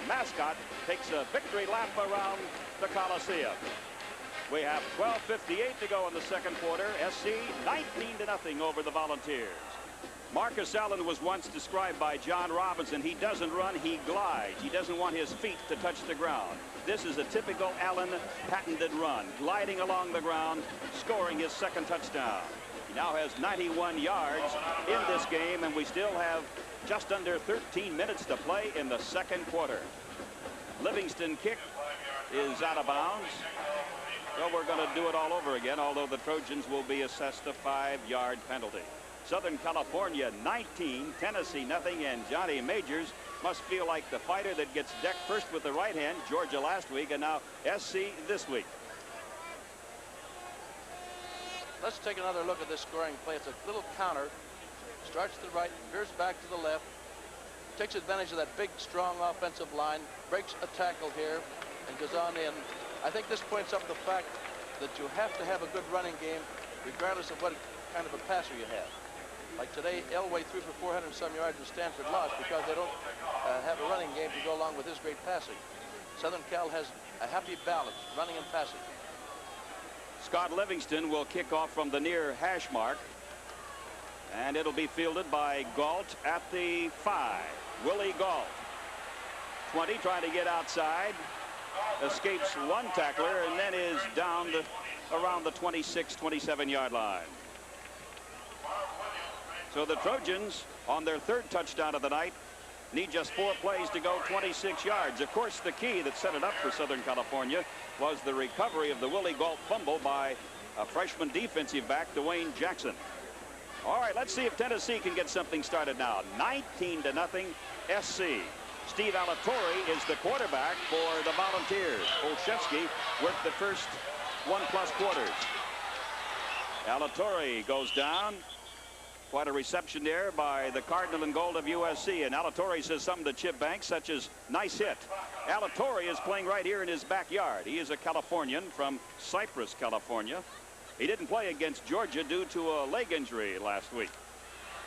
mascot, takes a victory lap around the Coliseum. We have 12:58 to go in the second quarter. SC 19-0 over the Volunteers. Marcus Allen was once described by John Robinson. He doesn't run, he glides. He doesn't want his feet to touch the ground. This is a typical Allen patented run, gliding along the ground, scoring his 2nd touchdown. He now has 91 yards in this game, and we still have just under 13 minutes to play in the second quarter. Livingston kick is out of bounds. So we're going to do it all over again, although the Trojans will be assessed a 5-yard penalty. Southern California 19, Tennessee nothing, and Johnny Majors must feel like the fighter that gets decked first with the right hand, Georgia last week, and now SC this week. Let's take another look at this scoring play. It's a little counter. Starts to the right, veers back to the left, takes advantage of that big, strong offensive line, breaks a tackle here, and goes on in. I think this points up the fact that you have to have a good running game regardless of what kind of a passer you have. Like today, Elway threw for 400 some yards and Stanford lost because they don't have a running game to go along with his great passing. Southern Cal has a happy balance, running and passing. Scott Livingston will kick off from the near hash mark, and it'll be fielded by Galt at the 5. Willie Galt, 20, trying to get outside, escapes one tackler, and then is down to around the 26, 27-yard line. So the Trojans, on their 3rd touchdown of the night, Need just 4 plays to go 26 yards. Of course, the key that set it up for Southern California was the recovery of the Willie Gault fumble by a freshman defensive back, Dwayne Jackson. All right, let's see if Tennessee can get something started now. 19-0 SC. Steve Alatorre is the quarterback for the Volunteers. Olszewski worked the first 1+ quarters. Alatorre goes down. Quite a reception there by the Cardinal and Gold of USC. And Alatorre says something to Chip Banks, such as, nice hit. Alatorre is playing right here in his backyard. He is a Californian from Cypress, California. He didn't play against Georgia due to a leg injury last week.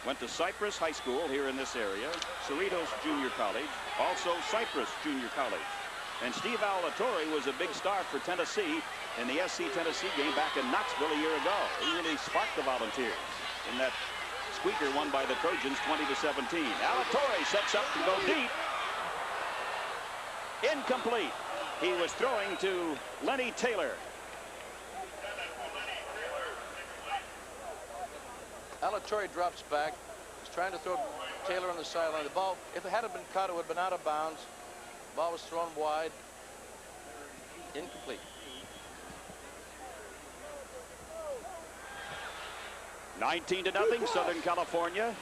Went to Cypress High School here in this area, Cerritos Junior College, also Cypress Junior College. And Steve Alatorre was a big star for Tennessee in the SC-Tennessee game back in Knoxville a year ago. He really sparked the Volunteers in that squeaker won by the Trojans 20-17. Alatorre sets up to go deep. Incomplete. He was throwing to Lenny Taylor. Alatorre drops back. He's trying to throw Taylor on the sideline. The ball, if it hadn't been caught, it would have been out of bounds. The ball was thrown wide. Incomplete. 19-0 Southern California.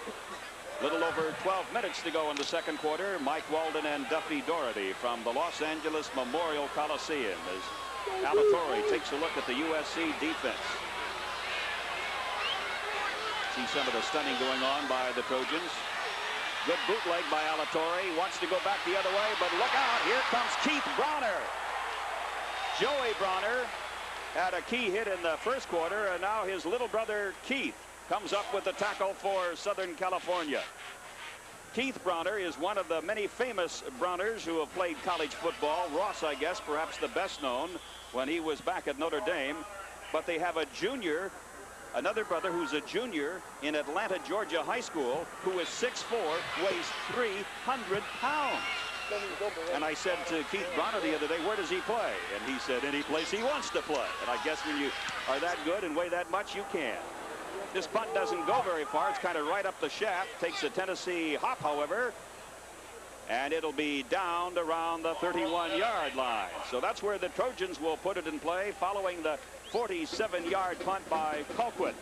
Little over 12 minutes to go in the second quarter. Mike Walden and Duffy Doherty from the Los Angeles Memorial Coliseum as Alatorre takes a look at the USC defense. See some of the stunning going on by the Trojans. Good bootleg by Alatorre. He wants to go back the other way, but look out. Here comes Keith Bronner. Joey Bronner had a key hit in the first quarter, and now his little brother Keith comes up with the tackle for Southern California. Keith Bronner is one of the many famous Bronners who have played college football. Ross, I guess, perhaps the best known when he was back at Notre Dame. But they have a junior, another brother who's a junior in Atlanta, Georgia High School, who is 6'4", weighs 300 pounds. And I said to Keith Bronner the other day, where does he play? And he said, any place he wants to play. And I guess when you are that good and weigh that much, you can. This punt doesn't go very far. It's kind of right up the shaft. Takes a Tennessee hop, however. And it'll be down around the 31-yard line. So that's where the Trojans will put it in play following the 47-yard punt by Colquitt.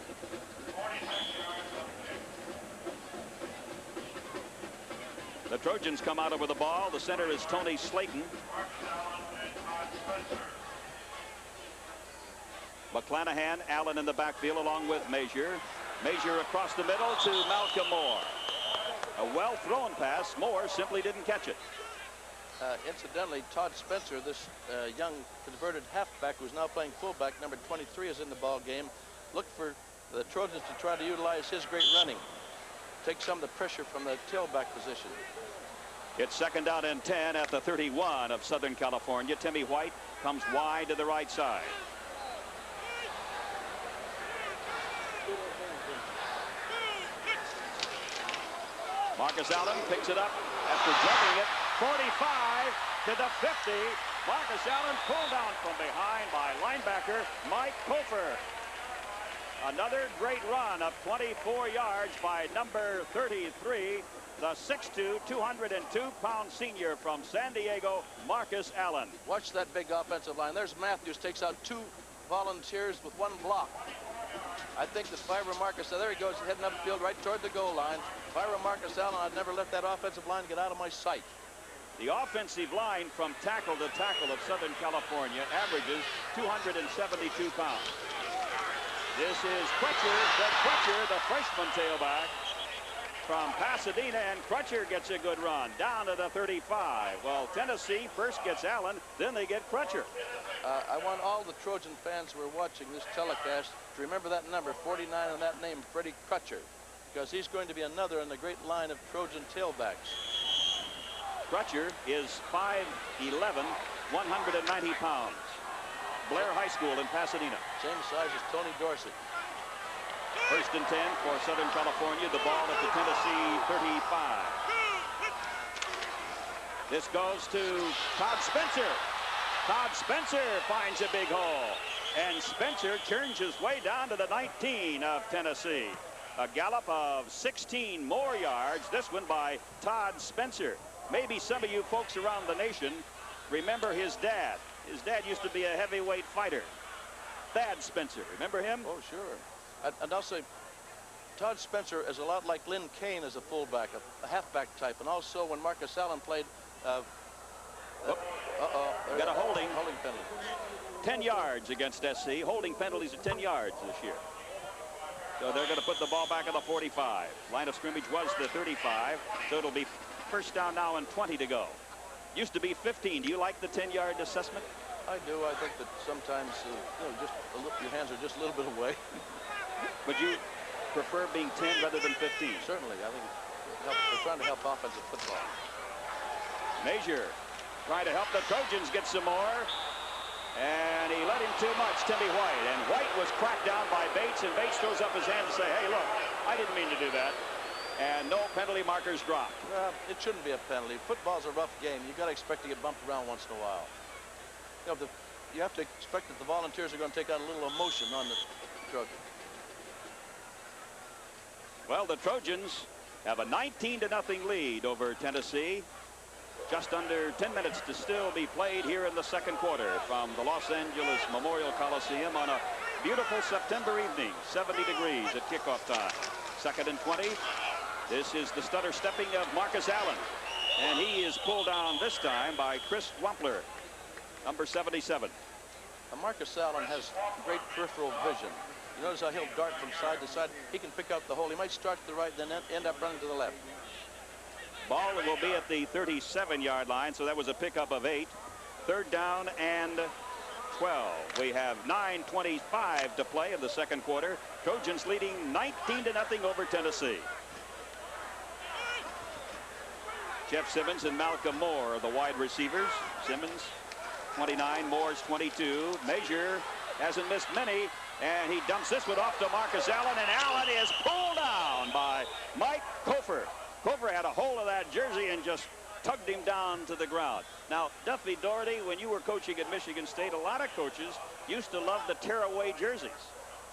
The Trojans come out over the ball. The center is Tony Slayton. McClanahan, Allen in the backfield along with Major. Major across the middle to Malcolm Moore. A well-thrown pass. Moore simply didn't catch it. Incidentally, Todd Spencer, this young converted halfback who's now playing fullback, number 23, is in the ball game. Look for the Trojans to try to utilize his great running. Take some of the pressure from the tailback position. It's second down and 10 at the 31 of Southern California. Timmy White comes wide to the right side. Marcus Allen picks it up after jumping it. 45 to the 50. Marcus Allen pulled down from behind by linebacker Mike Kofer. Another great run of 24 yards by number 33, the 6'2", 202-pound senior from San Diego, Marcus Allen. Watch that big offensive line. There's Matthews, takes out 2 Volunteers with 1 block. I think that Byron Marcus, there he goes, heading upfield right toward the goal line. Byron Marcus Allen, I'd never let that offensive line get out of my sight. The offensive line from tackle to tackle of Southern California averages 272 pounds. This is Crutcher, the freshman tailback from Pasadena, and Crutcher gets a good run down to the 35. Well, Tennessee first gets Allen, then they get Crutcher. I want all the Trojan fans who are watching this telecast to remember that number, 49, and that name, Freddie Crutcher, because he's going to be another in the great line of Trojan tailbacks. Crutcher is 5'11", 190 pounds. Blair High School in Pasadena. Same size as Tony Dorsett. First and 10 for Southern California. The ball at the Tennessee 35. This goes to Todd Spencer. Todd Spencer finds a big hole. And Spencer turns his way down to the 19 of Tennessee. A gallop of 16 more yards. This one by Todd Spencer. Maybe some of you folks around the nation remember his dad. His dad used to be a heavyweight fighter. Thad Spencer. Remember him? Oh, sure. And I'll say, Todd Spencer is a lot like Lynn Kane as a fullback, a halfback type. And also when Marcus Allen played, got a holding penalty. 10 yards against SC. Holding penalties at 10 yards this year. So they're going to put the ball back at the 45. Line of scrimmage was the 35. So it'll be first down now and 20 to go. Used to be 15. Do you like the 10-yard assessment? I do. I think that sometimes your hands are just a little bit away. Would you prefer being 10 rather than 15? Certainly. I think we're trying to help offensive football. Major trying to help the Trojans get some more. And he let him too much, Timmy White. And White was cracked down by Bates, and Bates throws up his hand to say, hey, look, I didn't mean to do that. And no penalty markers dropped. It shouldn't be a penalty. Football's a rough game. You've got to expect to get bumped around once in a while. You have to expect that the Volunteers are going to take out a little emotion on the Trojans. Well, the Trojans have a 19-0 lead over Tennessee. Just under 10 minutes to still be played here in the second quarter from the Los Angeles Memorial Coliseum on a beautiful September evening. 70 degrees at kickoff time. 2nd and 20. This is the stutter stepping of Marcus Allen. And he is pulled down this time by Chris Wampler, number 77. Marcus Allen has great peripheral vision. You notice how he'll dart from side to side. He can pick out the hole. He might start to the right, then end up running to the left. Ball will be at the 37-yard line, so that was a pickup of 8. 3rd down and 12. We have 9:25 to play in the second quarter. Trojans leading 19-0 over Tennessee. Jeff Simmons and Malcolm Moore are the wide receivers. Simmons 29, Moore's 22. Major hasn't missed many, and he dumps this one off to Marcus Allen, and Allen is pulled down by Mike Kofer. Kofer had a hold of that jersey and just tugged him down to the ground. Now, Duffy Doherty, when you were coaching at Michigan State, a lot of coaches used to love the tear-away jerseys.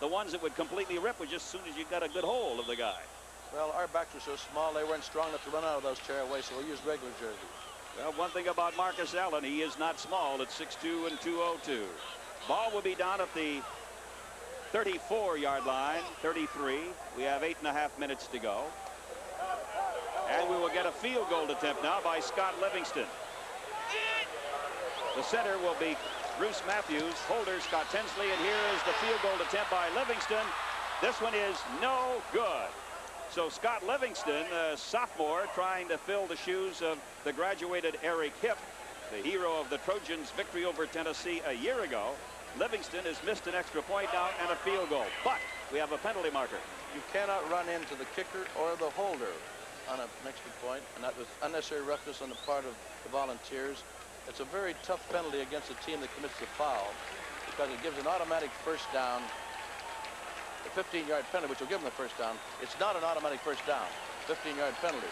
The ones that would completely rip was just as soon as you got a good hold of the guy. Well, our backs were so small, they weren't strong enough to run out of those tear-away, so we used regular jerseys. Well, one thing about Marcus Allen, he is not small at 6'2" and 202. Ball will be down at the 34-yard line, 33. We have 8.5 minutes to go. And we will get a field goal attempt now by Scott Livingston. The center will be Bruce Matthews, holder Scott Tinsley, and here is the field goal attempt by Livingston. This one is no good. So Scott Livingston, a sophomore, trying to fill the shoes of the graduated Eric Hipp, the hero of the Trojans' victory over Tennessee a year ago. Livingston has missed an extra point now and a field goal, but we have a penalty marker. You cannot run into the kicker or the holder on an extra point, and that was unnecessary roughness on the part of the Volunteers. It's a very tough penalty against a team that commits the foul because it gives an automatic first down. The 15-yard penalty, which will give them the first down, it's not an automatic first down. 15-yard penalty.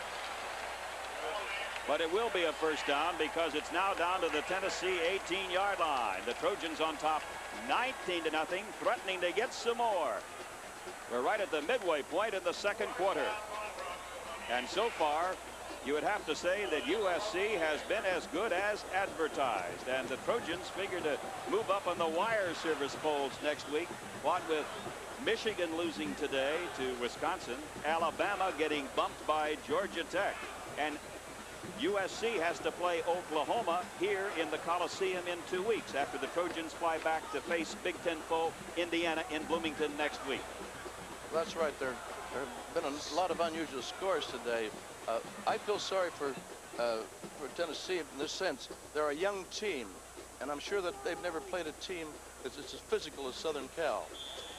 But it will be a first down because it's now down to the Tennessee 18-yard line. The Trojans on top 19-0, threatening to get some more. We're right at the midway point in the second quarter. And so far, you would have to say that USC has been as good as advertised. And the Trojans figure to move up on the wire service polls next week. What with Michigan losing today to Wisconsin, Alabama getting bumped by Georgia Tech, and USC has to play Oklahoma here in the Coliseum in 2 weeks after the Trojans fly back to face Big Ten foe Indiana in Bloomington next week. That's right. There have been a lot of unusual scores today. I feel sorry for Tennessee in this sense. They're a young team, and I'm sure that they've never played a team that's as physical as Southern Cal.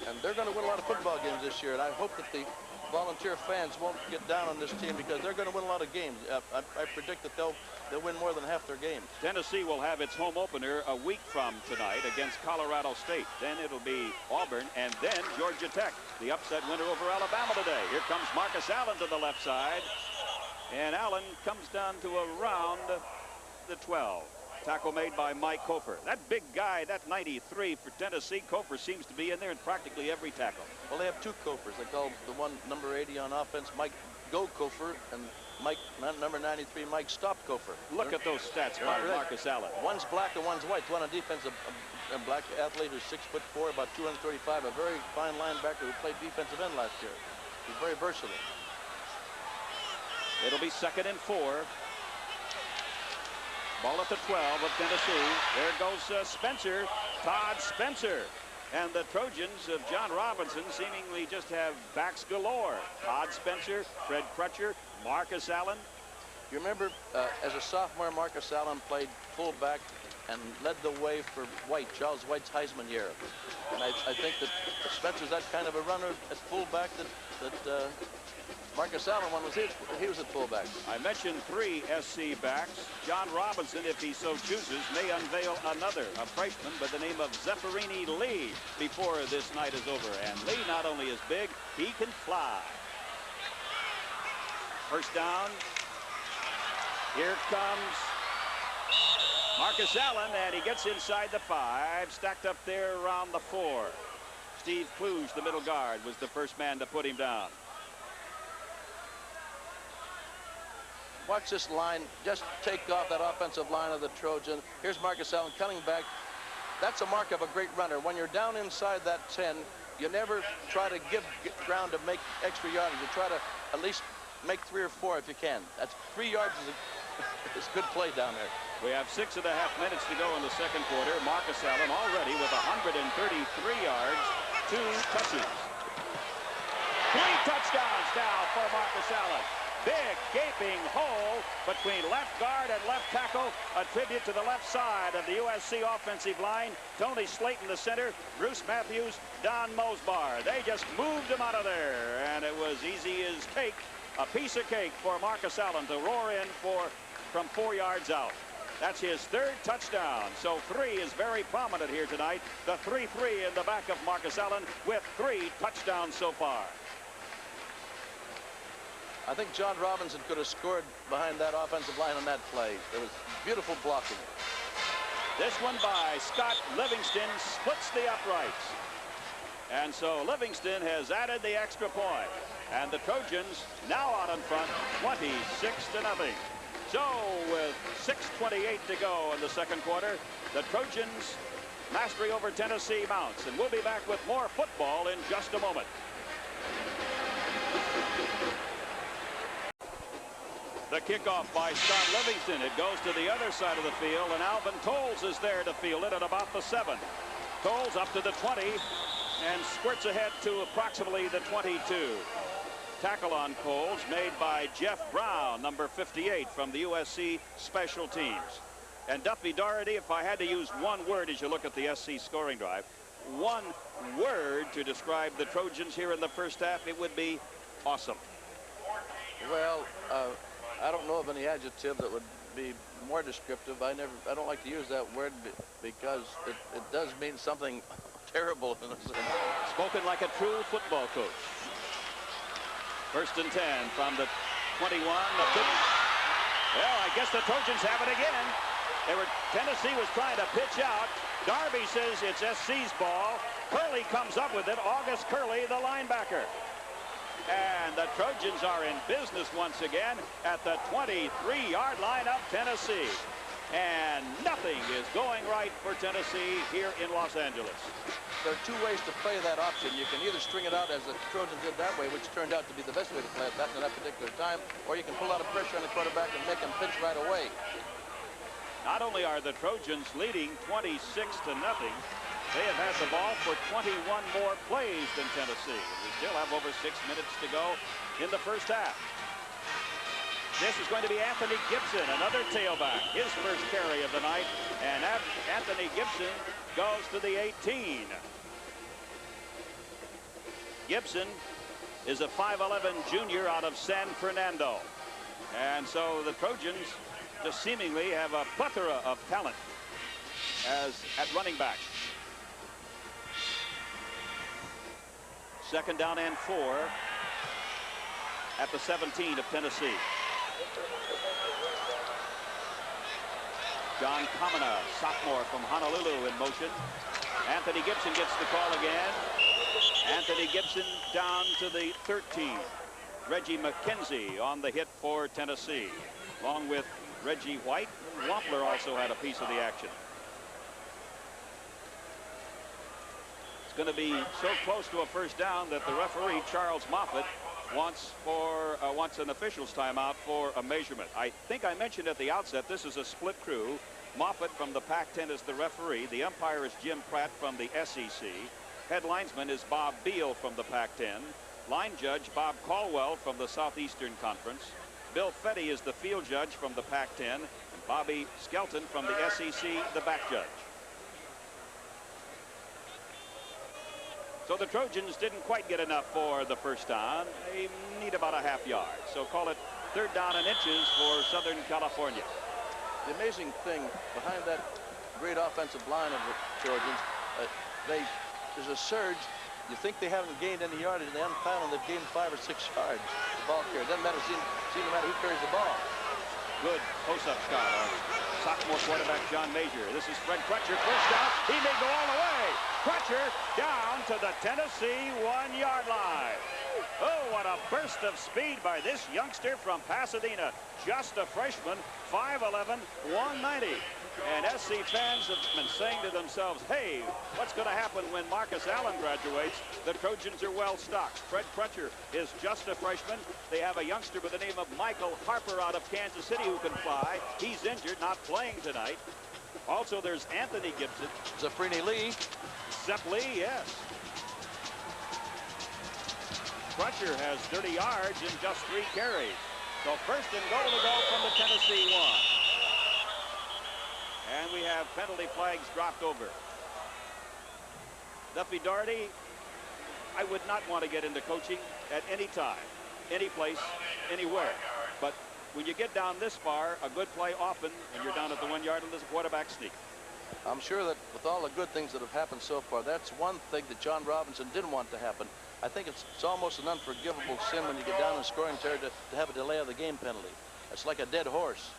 And they're going to win a lot of football games this year, and I hope that the Volunteer fans won't get down on this team because they're going to win a lot of games. I predict that they'll win more than half their games. Tennessee will have its home opener a week from tonight against Colorado State. Then it'll be Auburn and then Georgia Tech, the upset winner over Alabama today. Here comes Marcus Allen to the left side, and Allen comes down to around the 12. Tackle made by Mike Kofer. That big guy, that 93 for Tennessee, Kofer seems to be in there in practically every tackle. Well, they have two Kofers. They call the one number 80 on offense Mike Go Kofer, and Mike number 93 Mike Stop Kofer. Look at those stats by Marcus Allen. One's black and one's white. One on defense, a black athlete who's 6'4", about 235, a very fine linebacker who played defensive end last year. He's very versatile. It'll be 2nd and 4. Ball at the 12 of Tennessee. There goes Spencer, Todd Spencer. And the Trojans of John Robinson seemingly just have backs galore. Todd Spencer, Fred Crutcher, Marcus Allen. You remember, as a sophomore, Marcus Allen played fullback and led the way for White, Charles White's Heisman year. And I think that Spencer's that kind of a runner at fullback that Marcus Allen he was at fullback. I mentioned 3 SC backs. John Robinson, if he so chooses, may unveil another, a freshman by the name of Zephyrini Lee, before this night is over. And Lee not only is big, he can fly. First down. Here comes Marcus Allen, and he gets inside the 5, stacked up there around the 4. Steve Kluge, the middle guard, was the first man to put him down. Watch this line just take off that offensive line of the Trojan. Here's Marcus Allen coming back. That's a mark of a great runner. When you're down inside that 10, you never try to give ground to make extra yardage. You try to at least make 3 or 4 if you can. That's 3 yards is good play down there. We have 6.5 minutes to go in the second quarter. Marcus Allen already with 133 yards, 2 touches. 3 touchdowns now for Marcus Allen. Big gaping hole between left guard and left tackle. A tribute to the left side of the USC offensive line. Tony Slayton, the center. Bruce Matthews, Don Mosbar. They just moved him out of there, and it was easy as cake. A piece of cake for Marcus Allen to roar in from 4 yards out. That's his 3rd touchdown. So 3 is very prominent here tonight. The 3-3 in the back of Marcus Allen with 3 touchdowns so far. I think John Robinson could have scored behind that offensive line on that play. There was beautiful blocking. This one by Scott Livingston splits the uprights. And so Livingston has added the extra point. And the Trojans now out in front, 26-0. So with 6:28 to go in the second quarter, the Trojans' mastery over Tennessee mounts. And we'll be back with more football in just a moment. The kickoff by Scott Livingston. It goes to the other side of the field, and Alvin Tolles is there to field it at about the 7. Tolles up to the 20 and squirts ahead to approximately the 22. Tackle on Tolles made by Jeff Brown, number 58 from the USC special teams. And Duffy Doherty, if I had to use one word as you look at the SC scoring drive, one word to describe the Trojans here in the first half, it would be awesome. Well, I don't know of any adjective that would be more descriptive. I don't like to use that word because it does mean something terrible. Spoken like a true football coach. 1st and 10 from the 21. Well, I guess the Trojans have it again. Tennessee was trying to pitch out. Darby says it's SC's ball. Curley comes up with it. August Curley, the linebacker. And the Trojans are in business once again at the 23-yard line of Tennessee. And nothing is going right for Tennessee here in Los Angeles. There are 2 ways to play that option. You can either string it out as the Trojans did that way, which turned out to be the best way to play it at that particular time, or you can pull out a pressure on the quarterback and make him pitch right away. Not only are the Trojans leading 26-0, they have had the ball for 21 more plays than Tennessee. We still have over 6 minutes to go in the first half. This is going to be Anthony Gibson, another tailback, his first carry of the night. And Anthony Gibson goes to the 18. Gibson is a 5'11" junior out of San Fernando. And so the Trojans just seemingly have a plethora of talent at running back. 2nd down and 4 at the 17 of Tennessee. John Kamina, sophomore from Honolulu, in motion. Anthony Gibson gets the call again. Anthony Gibson down to the 13. Reggie McKenzie on the hit for Tennessee, along with Reggie White. Wampler also had a piece of the action. It's going to be so close to a first down that the referee, Charles Moffitt, wants an official's timeout for a measurement. I think I mentioned at the outset, this is a split crew. Moffitt from the Pac-10 is the referee. The umpire is Jim Pratt from the SEC. Head linesman is Bob Beal from the Pac-10. Line judge Bob Caldwell from the Southeastern Conference. Bill Fetty is the field judge from the Pac-10. And Bobby Skelton from the SEC, the back judge. So the Trojans didn't quite get enough for the first down. They need about a half yard. So call it 3rd down and inches for Southern California. The amazing thing behind that great offensive line of the Trojans, there's a surge. You think they haven't gained any yardage, and they haven't found them. They've gained 5 or 6 yards. The ball carrier. Doesn't matter. Seems no matter who carries the ball. Good post-up shot of sophomore quarterback John Major. This is Fred Crutcher. First down. He may go all the way. Crutcher down to the Tennessee 1-yard line. Oh, what a burst of speed by this youngster from Pasadena. Just a freshman, 5'11", 190. And SC fans have been saying to themselves, hey, what's going to happen when Marcus Allen graduates? The Trojans are well stocked. Fred Crutcher is just a freshman. They have a youngster by the name of Michael Harper out of Kansas City who can fly. He's injured, not playing tonight. Also, there's Anthony Gibson. Zafrini Lee. Zepp Lee, yes. Crutcher has 30 yards in just 3 carries. So 1st and goal to go from the Tennessee 1. And we have penalty flags dropped over. Duffy Daugherty, I would not want to get into coaching at any time, any place, anywhere. But when you get down this far, a good play often, and you're down at the 1-yard line, there's a quarterback sneak. I'm sure that with all the good things that have happened so far, that's one thing that John Robinson didn't want to happen. I think it's almost an unforgivable sin when you get down in scoring territory to have a delay of the game penalty. It's like a dead horse.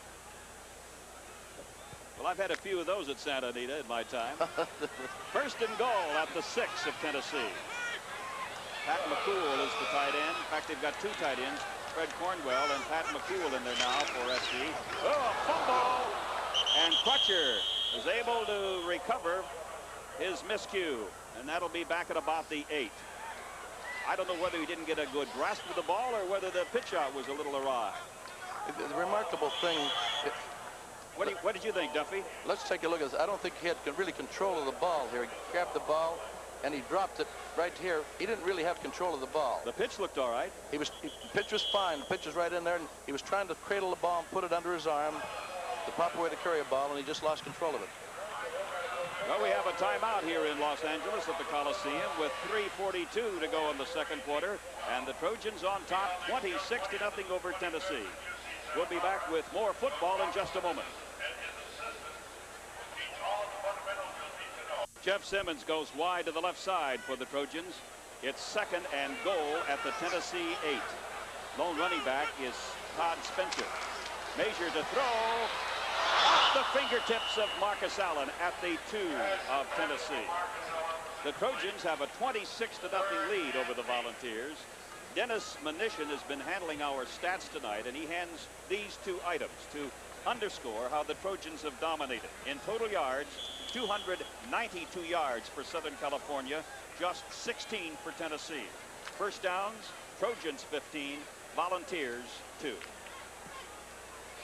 Well, I've had a few of those at Santa Anita in my time. 1st and goal at the 6 of Tennessee. Pat McCool is the tight end. In fact, they've got 2 tight ends, Fred Cornwell and Pat McCool in there now for SC. Oh, a fumble! And Crutcher is able to recover his miscue, and that'll be back at about the 8. I don't know whether he didn't get a good grasp of the ball or whether the pitch out was a little awry. The remarkable thing. What did you think, Duffy? Let's take a look at this. I don't think he had really control of the ball here. He grabbed the ball and he dropped it right here. He didn't really have control of the ball. The pitch looked all right. The pitch was fine. The pitch was right in there, and he was trying to cradle the ball and put it under his arm, the proper way to carry a ball, and he just lost control of it. Well, we have a timeout here in Los Angeles at the Coliseum with 3:42 to go in the 2nd quarter, and the Trojans on top 26-0 over Tennessee. We'll be back with more football in just a moment. Jeff Simmons goes wide to the left side for the Trojans. It's 2nd and goal at the Tennessee 8. Lone running back is Todd Spencer. Major to throw. Off the fingertips of Marcus Allen at the 2 of Tennessee. The Trojans have a 26-0 lead over the Volunteers. Dennis Mnuchin has been handling our stats tonight, and he hands these 2 items to underscore how the Trojans have dominated. In total yards, 292 yards for Southern California, just 16 for Tennessee. First downs, Trojans 15, Volunteers 2.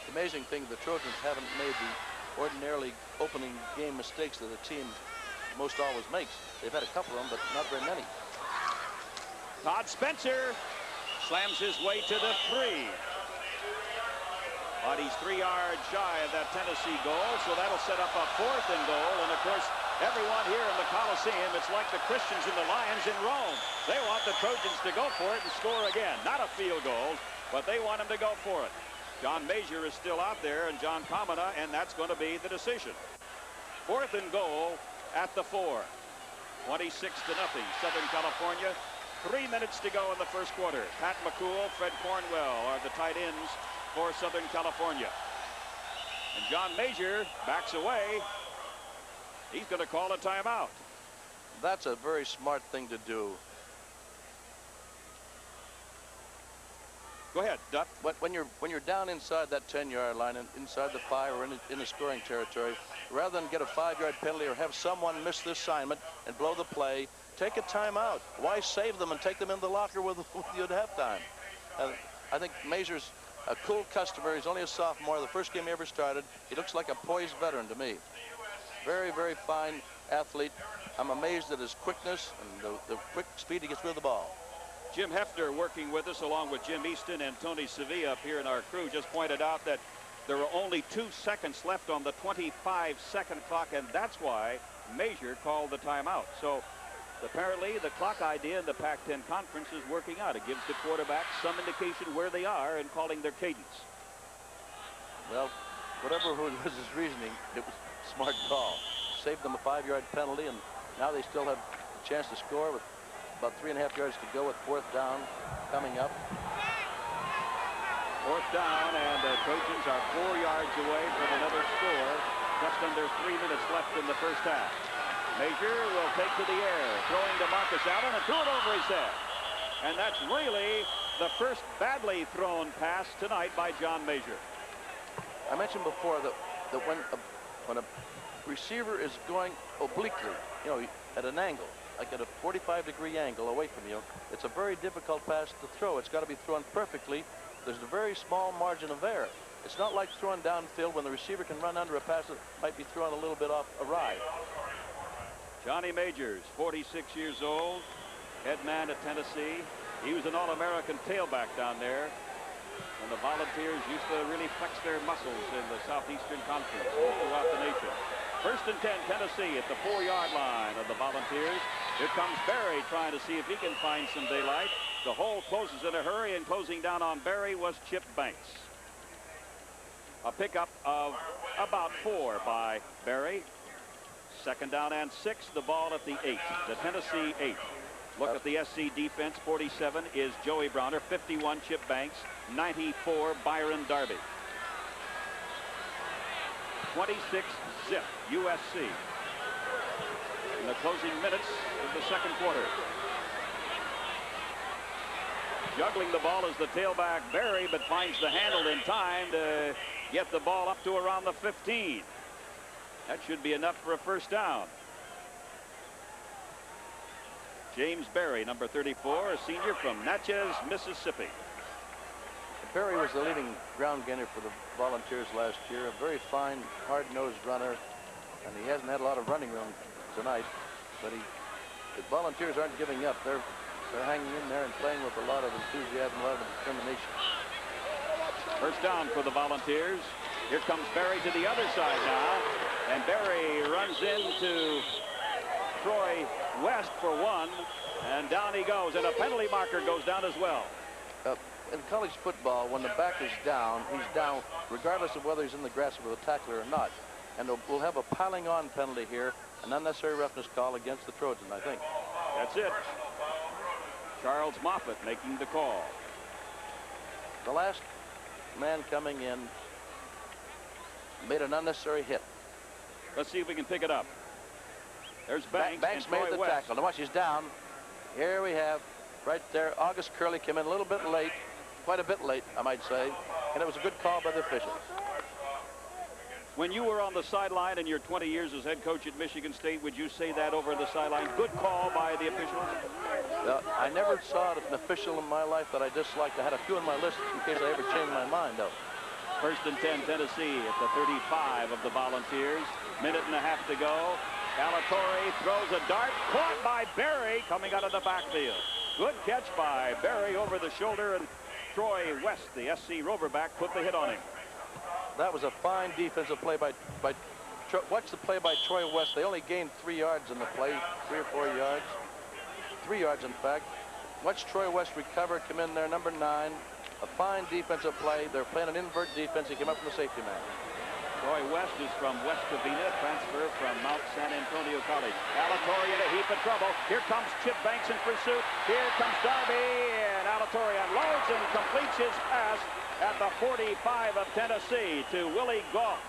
The amazing thing, the Trojans haven't made the ordinarily opening game mistakes that a team most always makes. They've had a couple of them, but not very many. Todd Spencer slams his way to the 3. But he's 3 yards shy of that Tennessee goal, so that'll set up a 4th and goal. And of course, everyone here in the Coliseum, it's like the Christians and the Lions in Rome. They want the Trojans to go for it and score again. Not a field goal, but they want them to go for it. John Major is still out there, and John Kamina, and that's going to be the decision. 4th and goal at the 4. 26-0, Southern California. 3 minutes to go in the 1st quarter. Pat McCool, Fred Cornwell are the tight ends for Southern California. And John Major backs away. He's going to call a timeout. That's a very smart thing to do. Go ahead, Dutt. When you're down inside that 10-yard line and inside the 5 or in the scoring territory, rather than get a 5-yard penalty or have someone miss the assignment and blow the play, take a timeout. Why save them and take them in the locker with you at halftime? I think Major's a cool customer. He's only a sophomore. The first game he ever started. He looks like a poised veteran to me. Very, very fine athlete. I'm amazed at his quickness and the quick speed he gets rid of the ball. Jim Hefner, working with us along with Jim Easton and Tony Sevilla up here in our crew, just pointed out that there are only 2 seconds left on the 25-second clock, and that's why Major called the timeout. So apparently the clock idea in the Pac-10 conference is working out. It gives the quarterbacks some indication where they are in calling their cadence. Well, whatever was his reasoning, it was a smart call. Saved them a 5-yard penalty, and now they still have a chance to score with about 3.5 yards to go with 4th down coming up. 4th down, and the Trojans are 4 yards away from another score. Just under 3 minutes left in the first half. Major will take to the air, throwing to Marcus Allen and threw it over his head. And that's really the first badly thrown pass tonight by John Major. I mentioned before that when a receiver is going obliquely, you know, at an angle, like at a 45-degree angle away from you, it's a very difficult pass to throw. It's got to be thrown perfectly. There's a very small margin of error. It's not like throwing downfield when the receiver can run under a pass that might be thrown a little bit off awry. Johnny Majors, 46 years old, head man at Tennessee. He was an All-American tailback down there, and the Volunteers used to really flex their muscles in the Southeastern Conference and throughout the nation. 1st and 10, Tennessee at the 4-yard line of the Volunteers. Here comes Barry trying to see if he can find some daylight. The hole closes in a hurry, and closing down on Barry was Chip Banks. A pickup of about 4 by Barry. 2nd down and 6, the ball at the 8, the Tennessee 8. Look at the SC defense. 47 is Joey Browner, 51 Chip Banks, 94 Byron Darby. 26 zip USC in the closing minutes of the second quarter. Juggling the ball is the tailback Barry, but finds the handle in time to get the ball up to around the 15. That should be enough for a first down. James Barry, number 34, a senior from Natchez, Mississippi. Barry was the leading ground gainer for the Volunteers last year. A very fine, hard-nosed runner, and he hasn't had a lot of running room tonight. But the Volunteers aren't giving up. They're hanging in there and playing with a lot of enthusiasm, a lot of determination. First down for the Volunteers. Here comes Barry to the other side now, and Barry runs into Troy West for 1, and down he goes, and a penalty marker goes down as well. In college football, when the back is down, he's down regardless of whether he's in the grasp of the tackler or not. And we'll have a piling on penalty here, an unnecessary roughness call against the Trojan, I think. That's it. Charles Moffett making the call. The last man coming in made an unnecessary hit. Let's see if we can pick it up. There's Banks. Banks made the tackle. Now watch, he's down. Here we have, right there, August Curley came in a little bit late, quite a bit late, I might say, and it was a good call by the officials. When you were on the sideline in your 20 years as head coach at Michigan State, would you say that over the sideline? Good call by the officials? I never saw an official in my life that I disliked. I had a few on my list in case I ever changed my mind, though. 1st and 10, Tennessee at the 35 of the Volunteers. Minute and a half to go. Alatorre throws a dart, caught by Barry coming out of the backfield. Good catch by Barry over the shoulder, and Troy West, the SC Roverback, put the hit on him. That was a fine defensive play by watch the play by Troy West. They only gained 3 yards in the play, 3 or 4 yards. 3 yards, in fact. Watch Troy West recover, come in there, number 9. A fine defensive play. They're playing an invert defense. He came up from the safety man. Troy West is from West Covina, transfer from Mount San Antonio College. Alatorre in a heap of trouble. Here comes Chip Banks in pursuit. Here comes Darby, and Alatorre unloads and completes his pass at the 45 of Tennessee to Willie Galt.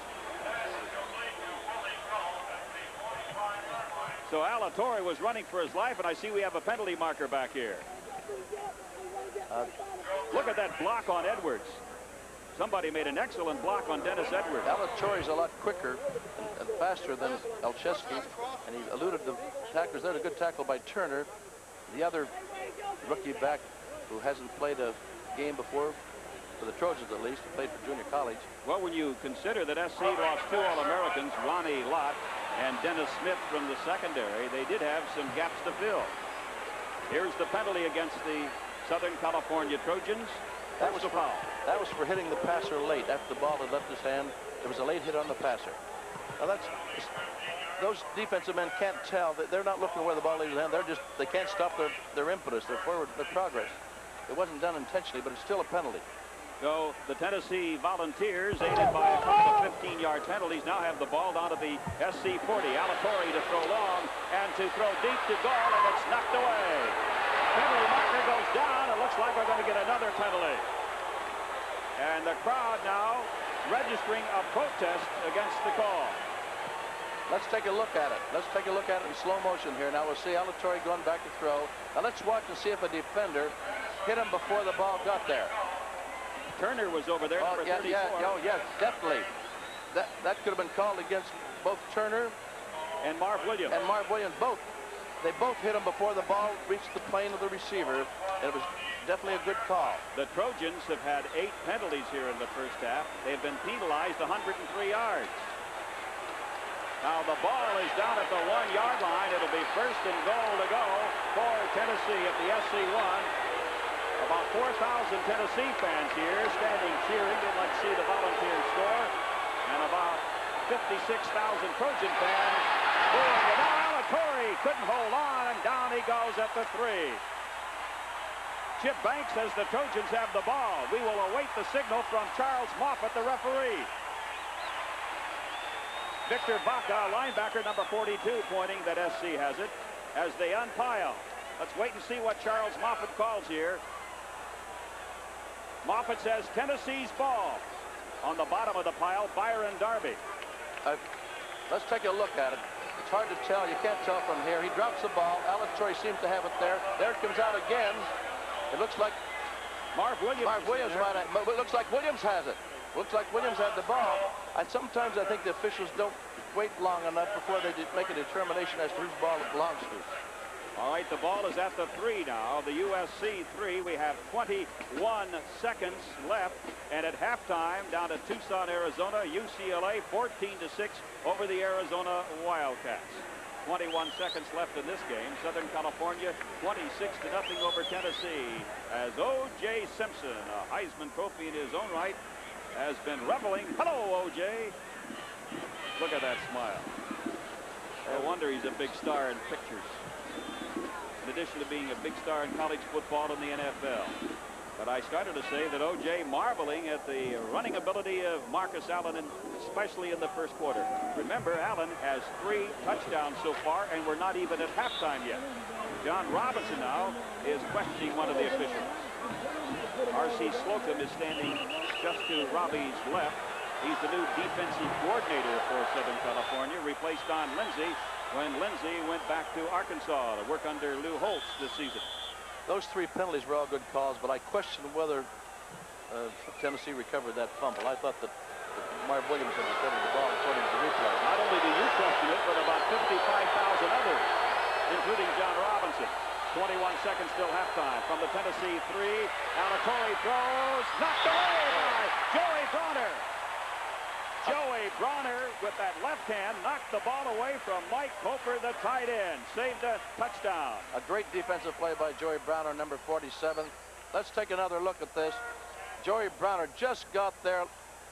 So Alatorre was running for his life, and I see we have a penalty marker back here. Look at that block on Edwards. Somebody made an excellent block on Dennis Edwards. Alatorre is a lot quicker and faster than Olszewski, and he eluded the tacklers. There's a good tackle by Turner, the other rookie back who hasn't played a game before, for the Trojans at least, played for junior college. Well, when you consider that SC lost 2 All-Americans, Ronnie Lott and Dennis Smith from the secondary, they did have some gaps to fill. Here's the penalty against the Southern California Trojans. That was a foul. That was for hitting the passer late after the ball had left his hand. There was a late hit on the passer. Now those defensive men can't tell that they're not looking where the ball leaves his hand. They can't stop their impetus, their progress. It wasn't done intentionally, but it's still a penalty. So the Tennessee Volunteers, aided by a couple of 15-yard penalties, now have the ball down to the SC 40. Alatorre to throw long and to throw deep to goal, and it's knocked away. Penalty marker goes down. It looks like we're going to get another penalty. And the crowd now registering a protest against the call. Let's take a look at it. Let's take a look at it in slow motion here. Now we'll see Alatorre going back to throw. Now let's watch and see if a defender hit him before the ball got there. Turner was over there, number 34. Yeah, definitely. That could have been called against both Turner and Marv Williams. Both. They both hit him before the ball reached the plane of the receiver. And it was definitely a good call. The Trojans have had 8 penalties here in the first half. They've been penalized 103 yards. Now the ball is down at the 1-yard line. It'll be first and goal to go for Tennessee at the SC1. About 4,000 Tennessee fans here standing cheering. They'd like to see the Volunteers score. And about 56,000 Trojan fans booing. And now Alatorre couldn't hold on, and down he goes at the 3. Chip Banks says the Trojans have the ball. We will await the signal from Charles Moffett, the referee. Victor Baca, linebacker number 42, pointing that SC has it as they unpile. Let's wait and see what Charles Moffett calls here. Moffett says Tennessee's ball. On the bottom of the pile, Byron Darby. Let's take a look at it. It's hard to tell. You can't tell from here. He drops the ball. Alatorre seems to have it there. There it comes out again. It looks like Marv Williams might have, but it looks like Williams has it. Looks like Williams had the ball. And sometimes I think the officials don't wait long enough before they make a determination as to whose ball it belongs to. All right, the ball is at the 3 now. The USC 3. We have 21 seconds left. And at halftime, down to Tucson, Arizona, UCLA 14-6 over the Arizona Wildcats. 21 seconds left in this game. Southern California 26-0 over Tennessee. As O.J. Simpson, a Heisman Trophy in his own right, has been reveling. Hello, O.J. Look at that smile. No wonder he's a big star in pictures, in addition to being a big star in college football in the NFL. But I started to say that O.J. marveling at the running ability of Marcus Allen, and especially in the first quarter. Remember, Allen has 3 touchdowns so far, and we're not even at halftime yet. John Robinson now is questioning one of the officials. R.C. Slocum is standing just to Robbie's left. He's the new defensive coordinator for Southern California, replaced Don Lindsay when Lindsay went back to Arkansas to work under Lou Holtz this season. Those 3 penalties were all good calls, but I question whether Tennessee recovered that fumble. I thought that Marv Williams had recovered the ball according to the replay. Not only do you question it, but about 55,000 others, including John Robinson. 21 seconds till halftime. From the Tennessee 3, Alatorre throws, knocked away by Joey Bronner. Joey Bronner with that left hand knocked the ball away from Mike Cofer, the tight end. Saved a touchdown. A great defensive play by Joey Bronner, number 47. Let's take another look at this. Joey Bronner just got there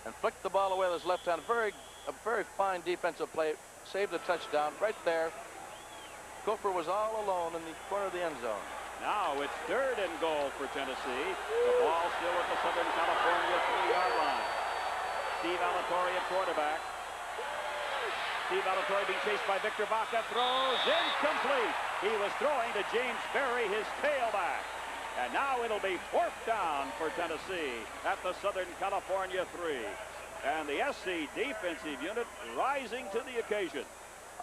and flicked the ball away with his left hand. A very fine defensive play. Saved a touchdown right there. Cofer was all alone in the corner of the end zone. Now it's 3rd and goal for Tennessee. The ball still at the Southern California 3-yard line. Steve Alatorre at quarterback. Steve Alatorre being chased by Victor Baca. Throws incomplete. He was throwing to James Berry, his tailback. And now it'll be 4th down for Tennessee at the Southern California 3. And the SC defensive unit rising to the occasion.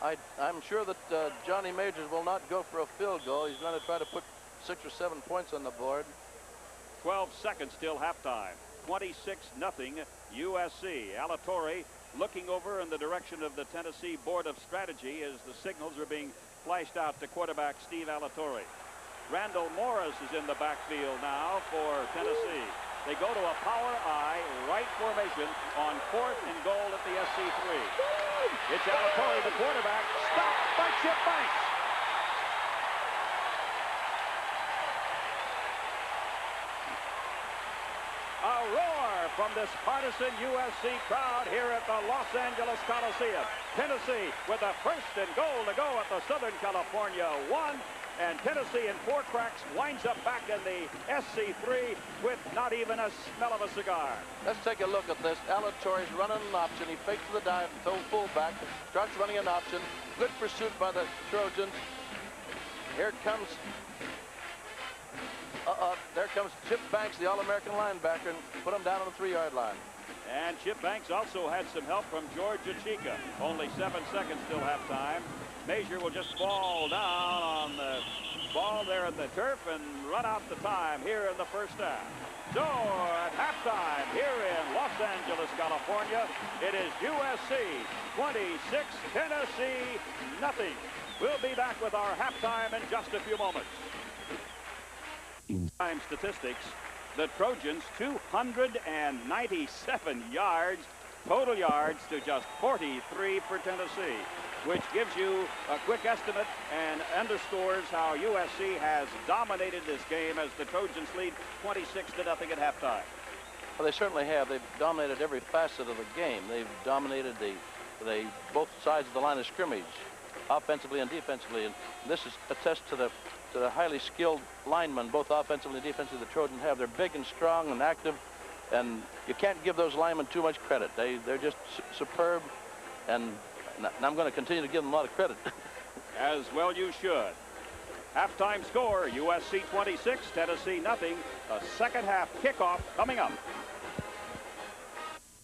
I'm sure that Johnny Majors will not go for a field goal. He's going to try to put 6 or 7 points on the board. 12 seconds till halftime. 26-0 USC. Alatorre looking over in the direction of the Tennessee Board of Strategy as the signals are being flashed out to quarterback Steve Alatorre. Randall Morris is in the backfield now for Tennessee. They go to a power I right formation on 4th and goal at the SC3. It's Alatorre, the quarterback, stopped by Chip Banks. A roar from this partisan USC crowd here at the Los Angeles Coliseum. Tennessee with a 1st and goal to go at the Southern California 1. And Tennessee in 4 cracks winds up back in the SC3 with not even a smell of a cigar. Let's take a look at this. Alatorre's running an option. He fakes the dive, throws fullback, starts running an option. Good pursuit by the Trojans. Here comes, there comes Chip Banks, the All-American linebacker, and put him down on the 3-yard line. And Chip Banks also had some help from George Achika. Only 7 seconds till halftime. Major will just fall down on the ball there at the turf and run out the time here in the first half. So at halftime here in Los Angeles, California, it is USC 26, Tennessee nothing. We'll be back with our halftime in just a few moments. In time statistics, the Trojans 297 yards, total yards to just 43 for Tennessee, which gives you a quick estimate and underscores how USC has dominated this game as the Trojans lead 26-0 at halftime. Well, they certainly have. They've dominated every facet of the game. They've dominated both sides of the line of scrimmage, offensively and defensively. And this is a test to the highly skilled linemen, both offensively and defensively, the Trojans have. They're big and strong and active, and you can't give those linemen too much credit. They're just superb, and I'm going to continue to give them a lot of credit. As well you should. Halftime score, USC 26, Tennessee nothing. A second half kickoff coming up.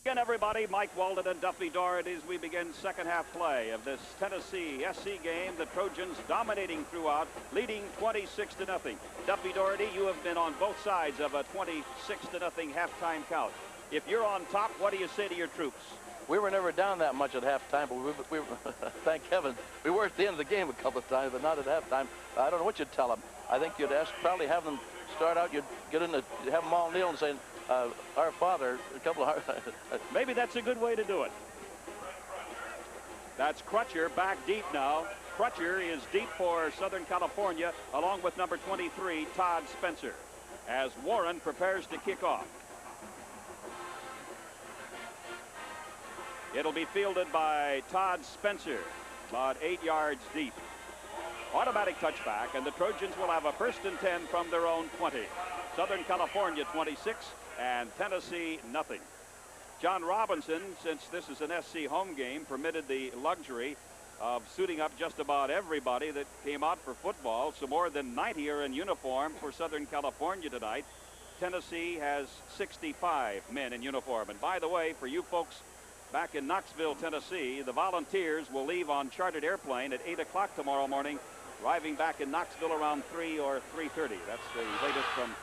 Again, everybody, Mike Walden and Duffy Doherty as we begin second half play of this Tennessee SC game. The Trojans dominating throughout, leading 26-0. Duffy Doherty, you have been on both sides of a 26-0 halftime count. If you're on top, what do you say to your troops? We were never down that much at halftime, but we thank heaven. We were at the end of the game a couple of times, but not at halftime. I don't know what you'd tell them. I think you'd probably have them start out, you'd have them all kneel and say, our Father, a couple of maybe that's a good way to do it. That's Crutcher back deep now. Crutcher is deep for Southern California, along with number 23, Todd Spencer, as Warren prepares to kick off. It'll be fielded by Todd Spencer, about 8 yards deep. Automatic touchback, and the Trojans will have a 1st and 10 from their own 20. Southern California 26 and Tennessee nothing. John Robinson, since this is an SC home game, permitted the luxury of suiting up just about everybody that came out for football. So more than 90 are in uniform for Southern California tonight. Tennessee has 65 men in uniform. And by the way, for you folks back in Knoxville, Tennessee, the Volunteers will leave on chartered airplane at 8 o'clock tomorrow morning, arriving back in Knoxville around 3 or 3:30. That's the latest from